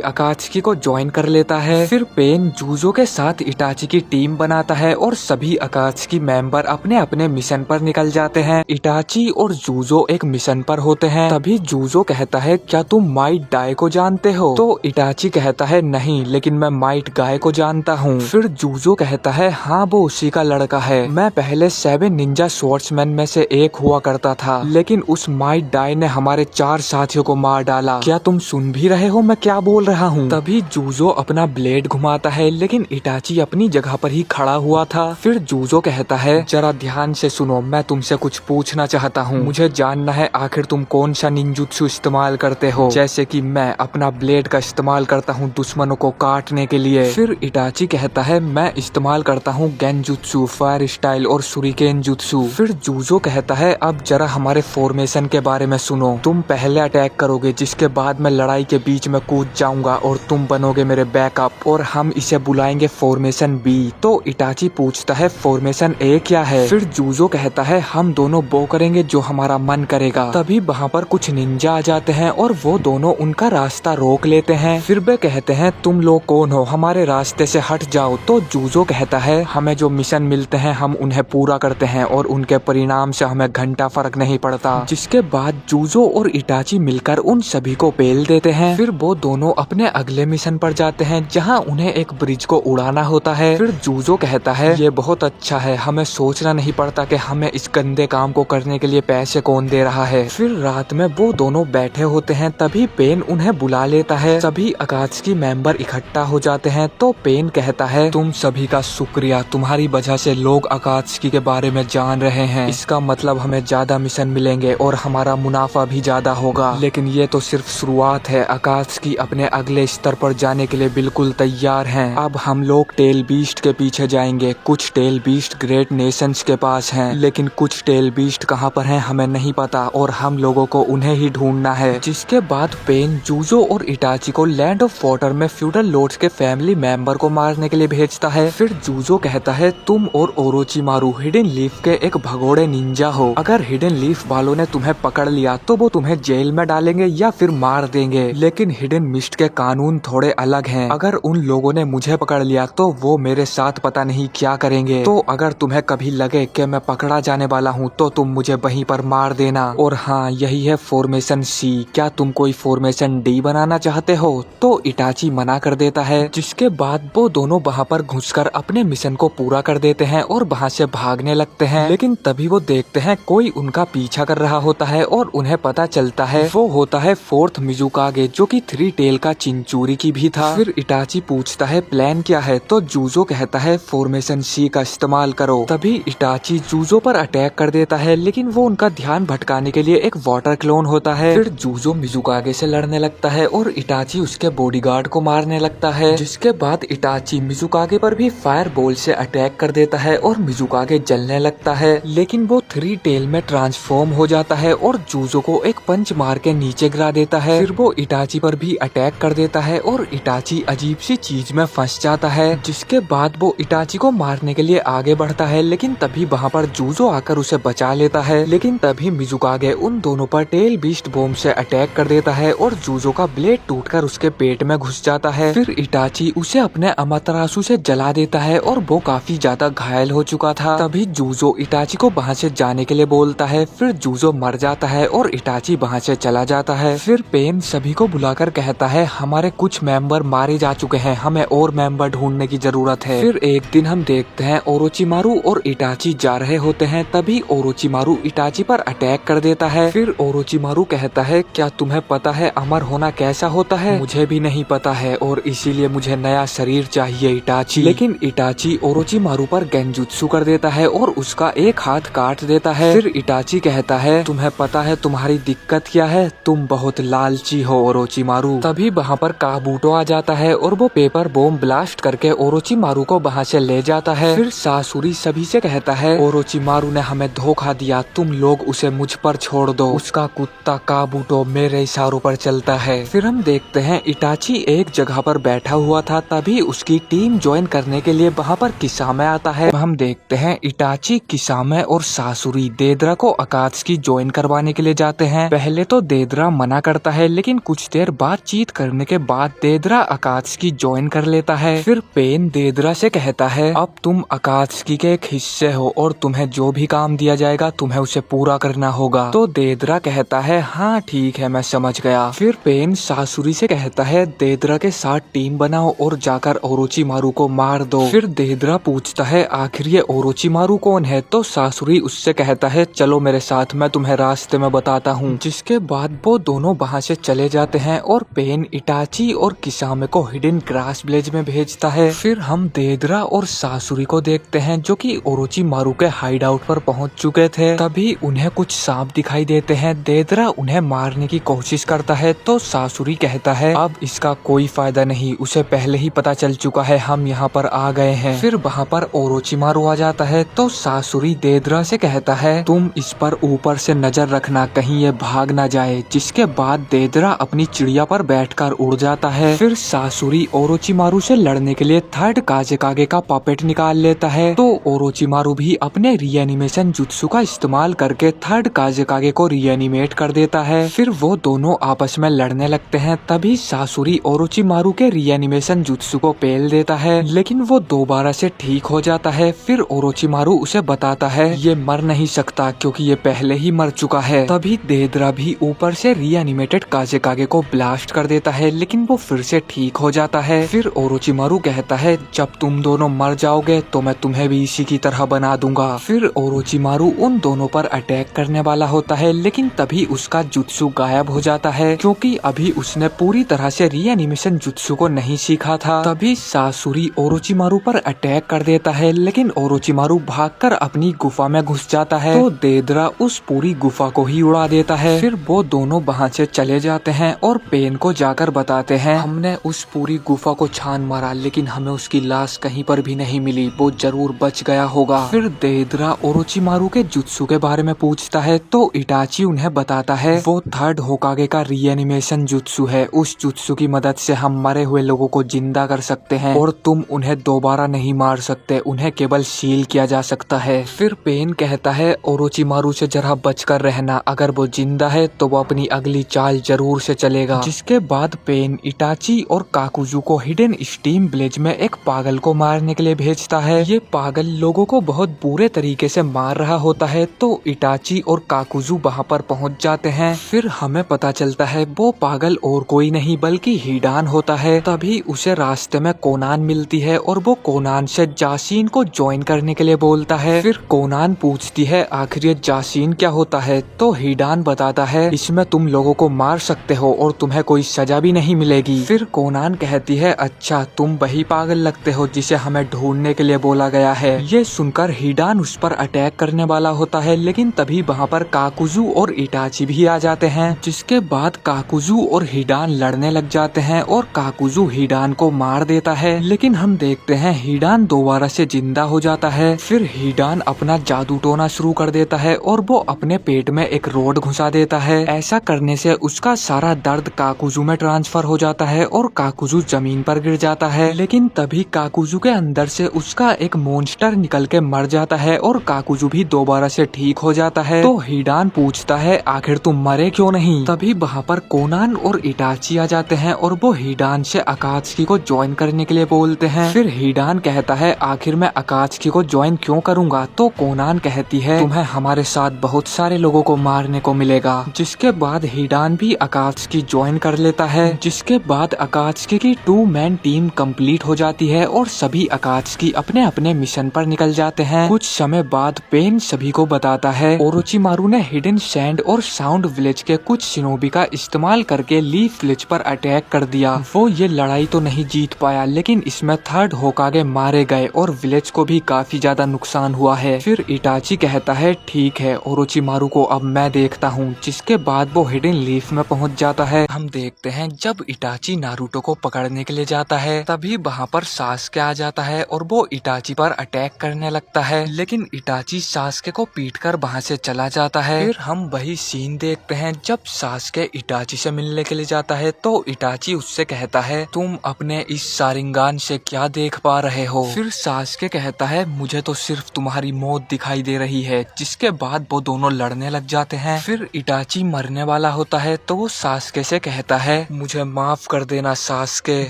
अकात्सुकी को ज्वाइन कर लेता है। फिर पेन जूजो के साथ इटाची की टीम बनाता है और सभी अकात्सुकी मेंबर अपने अपने मिशन पर निकल जाते हैं। इटाची और जूजो एक मिशन पर होते हैं। तभी जूजो कहता है, क्या तुम माइट डाई को जानते हो? तो इटाची कहता है, नहीं, लेकिन मैं माइट गाय को जानता हूँ। फिर जूजो कहता है, हाँ वो उसी का लड़का है, मैं पहले 7 निंजा स्वॉर्ड्समैन में से एक हुआ करता था, लेकिन उस माइट डाई ने हमारे 4 साथियों को मार डाला। क्या तुम सुन भी रहे हो मैं क्या बोल रहा हूँ? तभी जूजो अपना ब्लेड घुमाता है, लेकिन इटाची अपनी जगह पर ही खड़ा हुआ था। फिर जूजो कहता है, जरा ध्यान से सुनो, मैं तुमसे कुछ पूछना चाहता हूँ। मुझे जानना है आखिर तुम कौन सा निंजुत्सु इस्तेमाल करते हो। जैसे कि मैं अपना ब्लेड का इस्तेमाल करता हूँ दुश्मनों को काटने के लिए। फिर इटाची कहता है, मैं इस्तेमाल करता हूँ गेंजुत्सु, फायर स्टाइल और सुरिकेन जुत्सु। फिर जूजो कहता है, अब जरा हमारे फॉर्मेशन के बारे में सुनो। तुम पहले अटैक करोगे, जिसके बाद मैं लड़ाई के बीच में कूद जाऊंगा और तुम बनोगे मेरे बैकअप, और हम इसे बुलाएंगे फॉर्मेशन बी। तो इटाची पूछता है, फॉर्मेशन ए क्या है? फिर जूजो कहता है, हम दोनों वो करेंगे जो हमारा मन करेगा। तभी वहाँ पर कुछ निंजा आ जाते हैं और वो दोनों उनका रास्ता रोक लेते हैं। फिर वे कहते हैं, तुम लोग कौन हो, हमारे रास्ते से हट जाओ। तो जूजो कहता है, हमें जो मिशन मिलते हैं हम उन्हें पूरा करते हैं और उनके परिणाम से हमें घंटा फर्क नहीं पड़ता। जिसके बाद जूजो और इटाची मिलकर उन सभी को पेल देते हैं। फिर वो दोनों अपने अगले मिशन पर जाते हैं, जहाँ उन्हें एक ब्रिज को उड़ाना होता है। फिर जूजो कहता है, ये बहुत अच्छा है, हमें सोचना नहीं पड़ता कि हमें इस गंदे काम को करने के लिए पैसे कौन दे रहा है। फिर रात में वो दोनों बैठे होते हैं, तभी पेन उन्हें बुला लेता है। सभी अकात्सुकी मेंबर इकट्ठा हो जाते हैं। तो पेन कहता है, तुम सभी का शुक्रिया, तुम्हारी वजह से लोग अकात्सुकी के बारे में जान रहे हैं। इसका मतलब हमें ज्यादा मिशन मिलेंगे और हमारा मुनाफा भी ज्यादा होगा। लेकिन ये तो सिर्फ शुरुआत है, अकात्सुकी अपने अगले स्तर पर जाने के लिए बिल्कुल तैयार हैं। अब हम लोग टेल बीस्ट के पीछे जाएंगे। कुछ टेल बीस्ट ग्रेट नेशंस के पास हैं, लेकिन कुछ टेल बीस्ट कहाँ पर हैं हमें नहीं पता और हम लोगों को उन्हें ही ढूंढना है। जिसके बाद पेन जूजो और इटाची को लैंड ऑफ वाटर में फ्यूडल लॉर्ड्स के फैमिली मेंबर को मारने के लिए भेजता है। फिर जूजो कहता है, तुम और ओरोचिमारू हिडन लीफ के एक भगोड़े निंजा हो। अगर हिडन लीफ वालों ने तुम्हें पकड़ लिया तो वो तुम्हें जेल में डालेंगे या फिर मार देंगे। लेकिन हिडन मिस्ट के कानून थोड़े अलग हैं। अगर उन लोगों ने मुझे पकड़ लिया तो वो मेरे साथ पता नहीं क्या करेंगे। तो अगर तुम्हें कभी लगे कि मैं पकड़ा जाने वाला हूँ तो तुम मुझे वहीं पर मार देना। और हाँ, यही है फॉर्मेशन सी। क्या तुम कोई फॉर्मेशन डी बनाना चाहते हो? तो इटाची मना कर देता है। जिसके बाद वो दोनों वहाँ पर घुसकर अपने मिशन को पूरा कर देते हैं और वहाँ से भागने लगते हैं। लेकिन तभी वो देखते हैं कोई उनका पीछा कर रहा होता है और उन्हें पता चलता है वो होता है 4th मिजुकागे, जो कि 3 टेल का चिंचूरी की भी था। फिर इटाची पूछता है, प्लान क्या है? तो जूजो कहता है, फॉर्मेशन सी का इस्तेमाल करो। तभी इटाची जूजो पर अटैक कर देता है, लेकिन वो उनका ध्यान भटकाने के लिए एक वाटर क्लोन होता है। फिर जूजो मिजुकागे से लड़ने लगता है और इटाची उसके बॉडीगार्ड को मारने लगता है। जिसके बाद इटाची मिजुकागे पर भी फायर बॉल से अटैक कर देता है और मिजुकागे जलने लगता है। लेकिन वो 3 टेल में ट्रांसफॉर्म हो जाता है और जूजो को एक पंच मार के नीचे गिरा देता है। फिर वो इटाची पर भी अटैक कर देता है और इटाची अजीब सी चीज में फंस जाता है। जिसके बाद वो इटाची को मारने के लिए आगे बढ़ता है, लेकिन तभी वहाँ पर जूजो आकर उसे बचा लेता है। लेकिन तभी मिजुकागे उन दोनों पर टेल बीस्ट बॉम्ब से अटैक कर देता है और जूजो का ब्लेड टूटकर उसके पेट में घुस जाता है। फिर इटाची उसे अपने अमातरासु से जला देता है और वो काफी ज्यादा घायल हो चुका था। तभी जूजो इटाची को वहाँ से जाने के लिए बोलता है। फिर जूजो मर जाता है और इटाची वहाँ से चला जाता है। फिर पेन सभी को बुलाकर कहता है, हमारे कुछ मेंबर मारे जा चुके हैं, हमें और मेंबर ढूंढने की जरूरत है। फिर एक दिन हम देखते हैं ओरोचिमारू और इटाची जा रहे होते हैं। तभी ओरोचिमारू इटाची पर अटैक कर देता है। फिर ओरोचिमारू कहता है, क्या तुम्हें पता है अमर होना कैसा होता है? मुझे भी नहीं पता है और इसीलिए मुझे नया शरीर चाहिए इटाची। लेकिन इटाची ओरोचिमारू पर गेंजुत्सु कर देता है और उसका एक हाथ काट देता है। फिर इटाची कहता है, तुम्हें पता है तुम्हारी दिक्कत क्या है? तुम बहुत लालची हो ओरोचिमारू। तभी वहाँ पर काबूटो आ जाता है और वो पेपर बॉम्ब ब्लास्ट करके ओरोचिमारू को वहाँ से ले जाता है। फिर सासुरी सभी से कहता है, ओरोचिमारू ने हमें धोखा दिया, तुम लोग उसे मुझ पर छोड़ दो। उसका कुत्ता काबूटो मेरे इशारों पर चलता है। फिर हम देखते हैं इटाची एक जगह जगह पर बैठा हुआ था तभी उसकी टीम ज्वाइन करने के लिए वहाँ पर किसामे आता है। हम देखते हैं इटाची, किसामे और सासुरी देदरा को अकात्सुकी ज्वाइन करवाने के लिए जाते हैं। पहले तो देदरा मना करता है लेकिन कुछ देर बातचीत करने के बाद देदरा अकात्सुकी ज्वाइन कर लेता है। फिर पेन देदरा से कहता है अब तुम अकात्सुकी के एक हिस्से हो और तुम्हें जो भी काम दिया जाएगा तुम्हें उसे पूरा करना होगा। तो देदरा कहता है हाँ ठीक है मैं समझ गया। फिर पेन सासुरी से कहता है देदरा के साथ टीम बनाओ और जाकर ओरोचिमारू को मार दो। फिर देदरा पूछता है आखिर ये ओरोचिमारू कौन है, तो सासुरी उससे कहता है चलो मेरे साथ, मैं तुम्हें रास्ते में बताता हूँ। जिसके बाद वो दोनों वहाँ से चले जाते हैं और पेन इटाची और किसामे को हिडन ग्रास विलेज में भेजता है। फिर हम देदरा और सासुरी को देखते हैं जो कि ओरोचिमारू के हाइड आउट पर पहुँच चुके थे। तभी उन्हें कुछ सांप दिखाई देते हैं। देदरा उन्हें मारने की कोशिश करता है तो सासुरी कहता है अब इसका कोई फायदा नहीं, उसे पहले ही पता चल चुका है हम यहाँ पर आ गए हैं। फिर वहाँ पर ओरोचिमारू आ जाता है तो सासुरी देदरा से कहता है तुम इस पर ऊपर से नजर रखना कहीं ये भाग ना जाए। जिसके बाद देदरा अपनी चिड़िया पर बैठकर उड़ जाता है। फिर सासुरी ओरोचिमारू से लड़ने के लिए थर्ड काजेकागे का पपेट निकाल लेता है तो ओरोचिमारू भी अपने रीएनिमेशन जुत्सु का इस्तेमाल करके थर्ड काजेकागे को रीएनिमेट कर देता है। फिर वो दोनों आपस में लड़ने लगते हैं। तभी सासुरी ओरोचिमारू के रीएनिमेशन जुत्सु को पेल देता है लेकिन वो दोबारा से ठीक हो जाता है। फिर ओरोचिमारू उसे बताता है ये मर नहीं सकता क्योंकि ये पहले ही मर चुका है। तभी देदरा भी ऊपर से रीएनिमेटेड काजेकागे को ब्लास्ट कर देता है लेकिन वो फिर से ठीक हो जाता है। फिर ओरोचिमारू कहता है जब तुम दोनों मर जाओगे तो मैं तुम्हें भी इसी की तरह बना दूंगा। फिर ओरोचिमारू उन दोनों पर अटैक करने वाला होता है लेकिन तभी उसका जुत्सु गायब हो जाता है क्योंकि अभी उसने पूरी तरह से रीएनिमेशन जुत्सु को नहीं सीखा था। तभी सासुरी ओरोचिमारू पर अटैक कर देता है लेकिन ओरोचिमारू भागकर अपनी गुफा में घुस जाता है तो देदरा उस पूरी गुफा को ही उड़ा देता है। फिर वो दोनों वहाँ से चले जाते हैं और पेन को जाकर बताते हैं हमने उस पूरी गुफा को छान मारा लेकिन हमें उसकी लाश कहीं पर भी नहीं मिली, वो जरूर बच गया होगा। फिर देदरा ओरोचिमारू के जुत्सु के बारे में पूछता है तो इटाची उन्हें बताता है वो थर्ड होकागे का रीएनिमेशन जुत्सु है, उस जुत्सु की मदद से हम मरे हुए लोगों को जिंदा कर सकते हैं और तुम उन्हें दोबारा नहीं मार सकते, उन्हें केवल सील किया जा सकता है। फिर पेन कहता है ओरोचिमारू से जरा बचकर रहना, अगर वो जिंदा है तो वो अपनी अगली चाल जरूर से चलेगा। जिसके बाद पेन इटाची और काकुजू को हिडन स्टीम विलेज में एक पागल को मारने के लिए भेजता है। ये पागल लोगों को बहुत बुरे तरीके से मार रहा होता है तो इटाची और काकुजू वहाँ पर पहुँच जाते हैं। फिर हमें पता चलता है वो पागल और कोई नहीं बल्कि हिडान होता है। तभी उसे रास्ते में कोनान मिलती है और वो कोनान से जासीन को ज्वाइन करने के लिए बोलता है। फिर कोनान पूछती है आखिर ये जासीन क्या होता है, तो हिडान बताता है इसमें तुम लोगों को मार सकते हो और तुम्हें कोई सजा भी नहीं मिलेगी। फिर कोनान कहती है अच्छा तुम वही पागल लगते हो जिसे हमें ढूंढने के लिए बोला गया है। ये सुनकर हिडान उस पर अटैक करने वाला होता है लेकिन तभी वहाँ पर काकुजू और इटाची भी आ जाते हैं। जिसके बाद काकुजू और हिडान लड़ने लग जाते हैं और काकुजू हिडान को मार देता है लेकिन हम देखते हैं हिडान दोबारा से जिंदा हो जाता है। फिर हिडान अपना जादू टोना शुरू कर देता है और वो अपने पेट में एक रोड घुसा देता है। ऐसा करने से उसका सारा दर्द काकुजू में ट्रांसफर हो जाता है और काकुजू जमीन पर गिर जाता है लेकिन तभी काकुजू के अंदर से उसका एक मॉन्स्टर निकल के मर जाता है और काकुजू भी दोबारा से ठीक हो जाता है। तो हिडान पूछता है आखिर तुम मरे क्यों नहीं। तभी वहाँ पर कोनान और इटाची आ जाते हैं और वो हिडान से अकात्सुकी को ज्वाइन करने के लिए बोलते हैं। फिर हिडान कहता है आखिर मैं अकात्सुकी को ज्वाइन क्यों करूँगा, तो कोनान कहती है तुम्हें हमारे साथ बहुत सारे लोगों को मारने को मिलेगा। जिसके बाद हिडान भी अकात्सुकी ज्वाइन कर लेता है। जिसके बाद अकात्सुकी की 2 मैन टीम कंप्लीट हो जाती है और सभी अकात्सुकी अपने अपने मिशन पर निकल जाते हैं। कुछ समय बाद पेन सभी को बताता है ओरोचिमारू ने हिडन सैंड और साउंड विलेज के कुछ शिनोबी का इस्तेमाल करके लीफ विलेज पर अटैक कर दिया। वो ये लड़ाई तो नहीं जीत पाया लेकिन इसमें थर्ड होकागे मारे गए और विलेज को भी काफी ज्यादा नुकसान हुआ है। फिर इटाची कहता है ठीक है ओरोचिमारू को अब मैं देखता हूँ। जिसके बाद वो हिडन लीफ में पहुँच जाता है। हम देखते हैं जब इटाची नारुतो को पकड़ने के लिए जाता है तभी वहाँ पर सास्के आ जाता है और वो इटाची पर अटैक करने लगता है लेकिन इटाची सास्के को पीटकर वहाँ से चला जाता है। फिर हम वही सीन देखते हैं जब सास्के इटाची से मिलने के लिए जाता है तो इटाची उससे कहता कहता है तुम अपने इस शारिंगान से क्या देख पा रहे हो। फिर सास्के कहता है मुझे तो सिर्फ तुम्हारी मौत दिखाई दे रही है, जिसके बाद वो दोनों लड़ने लग जाते हैं। फिर इटाची मरने वाला होता है तो वो सास्के से कहता है मुझे माफ कर देना सास्के।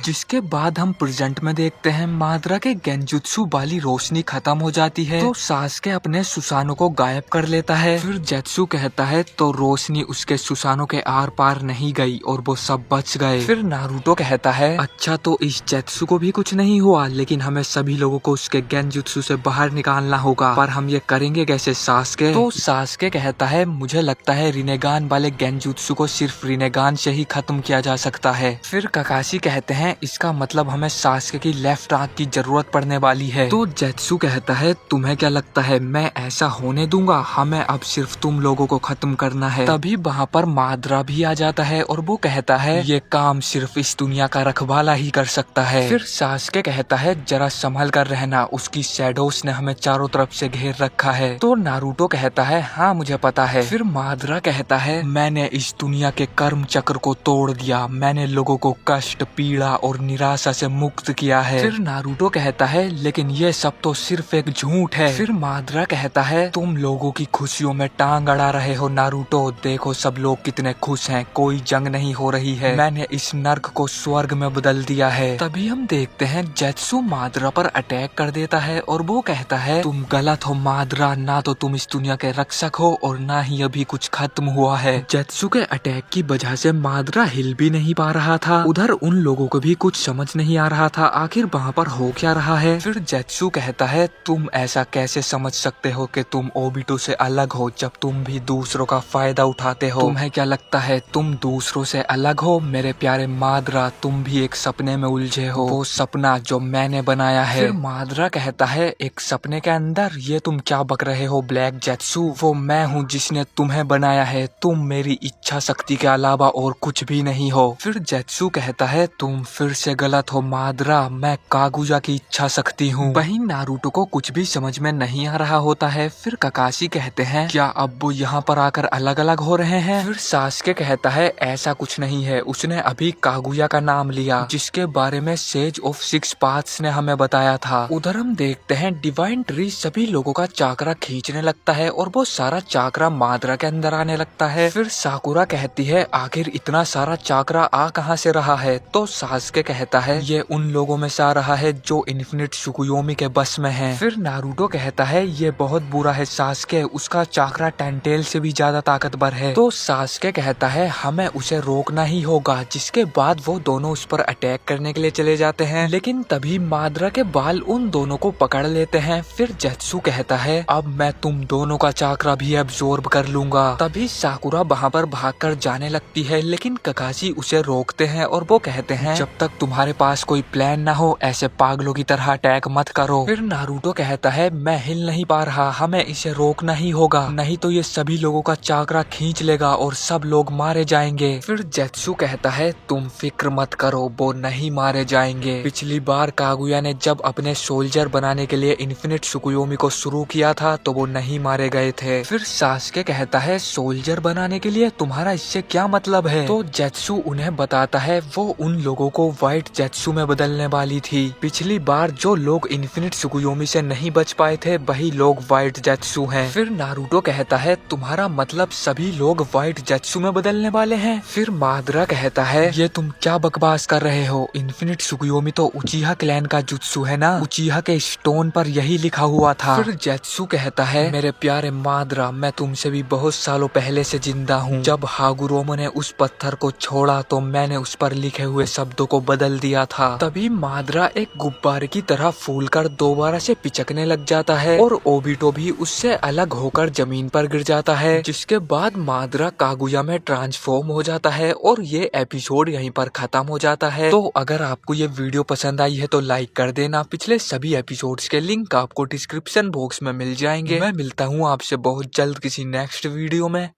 जिसके बाद हम प्रेजेंट में देखते हैं माद्रा के गेंजुत्सु वाली रोशनी खत्म हो जाती है तो सास्के अपने सुसानो को गायब कर लेता है। फिर जेत्सु कहता है तो रोशनी उसके सुसानो के आर पार नहीं गई और वो सब बच गए। फिर नारुतो कहता है अच्छा तो इस जेत्सु को भी कुछ नहीं हुआ, लेकिन हमें सभी लोगों को उसके गेंजुत्सु से बाहर निकालना होगा, पर हम ये करेंगे कैसे सास्के। तो सास्के कहता है मुझे लगता है रिनेगान वाले गेंजुत्सु को सिर्फ रिनेगान से ही खत्म किया जा सकता है। फिर ककाशी कहते हैं इसका मतलब हमें सास्के की लेफ्ट आंख की जरूरत पड़ने वाली है। तो जेत्सु कहता है तुम्हें क्या लगता है मैं ऐसा होने दूंगा, हमें अब सिर्फ तुम लोगों को खत्म करना है। तभी वहाँ पर माद्रा भी आ जाता है और वो कहता है ये काम सिर्फ इस दुनिया का रखवाला ही कर सकता है। फिर सास्के कहता है जरा संभल कर रहना, उसकी शैडोस ने हमें चारों तरफ से घेर रखा है। तो नारुतो कहता है हाँ मुझे पता है। फिर माद्रा कहता है मैंने इस दुनिया के कर्म चक्र को तोड़ दिया, मैंने लोगों को कष्ट पीड़ा और निराशा से मुक्त किया है। फिर नारुतो कहता है लेकिन ये सब तो सिर्फ एक झूठ है। फिर माद्रा कहता है तुम लोगों की खुशियों में टांग अड़ा रहे हो नारुतो, देखो सब लोग कितने खुश हैं, कोई जंग नहीं हो रही है, मैंने इस नर्क को स्वर्ग में बदल दिया है। तभी हम देखते हैं जेत्सु माद्रा पर अटैक कर देता है और वो कहता है तुम गलत हो माद्रा, ना तो तुम इस दुनिया के रक्षक हो और ना ही अभी कुछ खत्म हुआ है। जेत्सु के अटैक की वजह से माद्रा हिल भी नहीं पा रहा था, उधर उन लोगों को भी कुछ समझ नहीं आ रहा था आखिर वहाँ पर हो क्या रहा है। फिर जेत्सु कहता है तुम ऐसा कैसे समझ सकते हो कि तुम ओबिटो से अलग हो जब तुम भी दूसरों का फायदा उठाते हो, तुम्हें क्या लगता है तुम दूसरों से अलग हो। मेरे प्यारे माद्रा तुम भी एक सपने में उलझे हो, वो सपना जो मैंने बनाया है। फिर माद्रा कहता है एक सपने के अंदर, ये तुम क्या बक रहे हो ब्लैक जेत्सु, वो मैं हूँ जिसने तुम्हें बनाया है, तुम मेरी इच्छा शक्ति के अलावा और कुछ भी नहीं हो। फिर जेत्सु कहता है तुम फिर से गलत हो माद्रा, मैं कागुया की इच्छा शक्ति हूँ। वहीं नारुतो को कुछ भी समझ में नहीं आ रहा होता है। फिर ककाशी कहते हैं क्या अब वो यहाँ पर आकर अलग अलग हो रहे हैं। फिर सास्के कहता है ऐसा कुछ नहीं है, उसने अभी कागुया का नाम लिया जिसके बारे में सेज ऑफ सिक्स पाथ्स ने हमें बताया था। उधर हम देखते हैं डिवाइन ट्री सभी लोगों का चाकरा खींचने लगता है और वो सारा चाकरा माद्रा के अंदर आने लगता है। फिर साकुरा कहती है आखिर इतना सारा चाकरा आ कहाँ से रहा है। तो सास्के कहता है ये उन लोगों में से आ रहा है जो इन्फिनिट सुकुयोमी के बस में हैं। फिर नारुतो कहता है ये बहुत बुरा है सास्के, उसका चाकरा टेंटेल से भी ज्यादा ताकतवर है। तो सास्के कहता है हमें उसे रोकना ही होगा, जिसके बाद वो दोनों उस पर अटैक करने के लिए चले जाते हैं। लेकिन तभी माद्रा के बाल उन दोनों को पकड़ लेते हैं। फिर जेत्सु कहता है अब मैं तुम दोनों का चाकरा भी एब्जॉर्ब कर लूंगा। तभी साकुरा वहाँ पर भागकर जाने लगती है, लेकिन ककाशी उसे रोकते हैं और वो कहते हैं जब तक तुम्हारे पास कोई प्लान ना हो ऐसे पागलों की तरह अटैक मत करो। फिर नारुतो कहता है मैं हिल नहीं पा रहा, हमें इसे रोकना ही होगा, नहीं तो ये सभी लोगों का चाकरा खींच लेगा और सब लोग मारे जाएंगे। फिर जेत्सु कहता है तुम फिक्र मत करो, वो नहीं मारे जाएंगे। पिछली बार कागुया ने जब अपने सोल्जर बनाने के लिए इन्फिनिट सुकुयोमी को शुरू किया था तो वो नहीं मारे गए थे। फिर सास्के कहता है सोल्जर बनाने के लिए तुम्हारा इससे क्या मतलब है। तो जेत्सु उन्हें बताता है वो उन लोगों को व्हाइट जेत्सु में बदलने वाली थी। पिछली बार जो लोग इन्फिनिट सुकुयोमी से नहीं बच पाए थे वही लोग व्हाइट जेत्सु हैं। फिर नारुतो कहता है तुम्हारा मतलब सभी लोग व्हाइट जेत्सु में बदलने वाले हैं। फिर माद्रा कहता है ये तुम क्या बकवास कर रहे हो, इन्फिनिट सुकुयोमी तो उचिहा क्लैन का जुत्सु है ना, उचिहा के स्टोन पर यही लिखा हुआ था। फिर जेत्सु कहता है मेरे प्यारे माद्रा मैं तुमसे भी बहुत सालों पहले से जिंदा हूँ, जब हागुरोमो ने उस पत्थर को छोड़ा तो मैंने उस पर लिखे हुए शब्दों को बदल दिया था। तभी माद्रा एक गुब्बारे की तरह फूलकर दोबारा से पिचकने लग जाता है और ओबिटो भी उससे अलग होकर जमीन पर गिर जाता है, जिसके बाद माद्रा कागुया में ट्रांसफॉर्म हो जाता है और ये एपिसोड यहीं पर खत्म हो जाता है। तो अगर आपको ये वीडियो पसंद आई है तो लाइक कर देना, पिछले सभी एपिसोड्स के लिंक आपको डिस्क्रिप्शन बॉक्स में मिल जाएंगे। मैं मिलता हूँ आपसे बहुत जल्द किसी नेक्स्ट वीडियो में।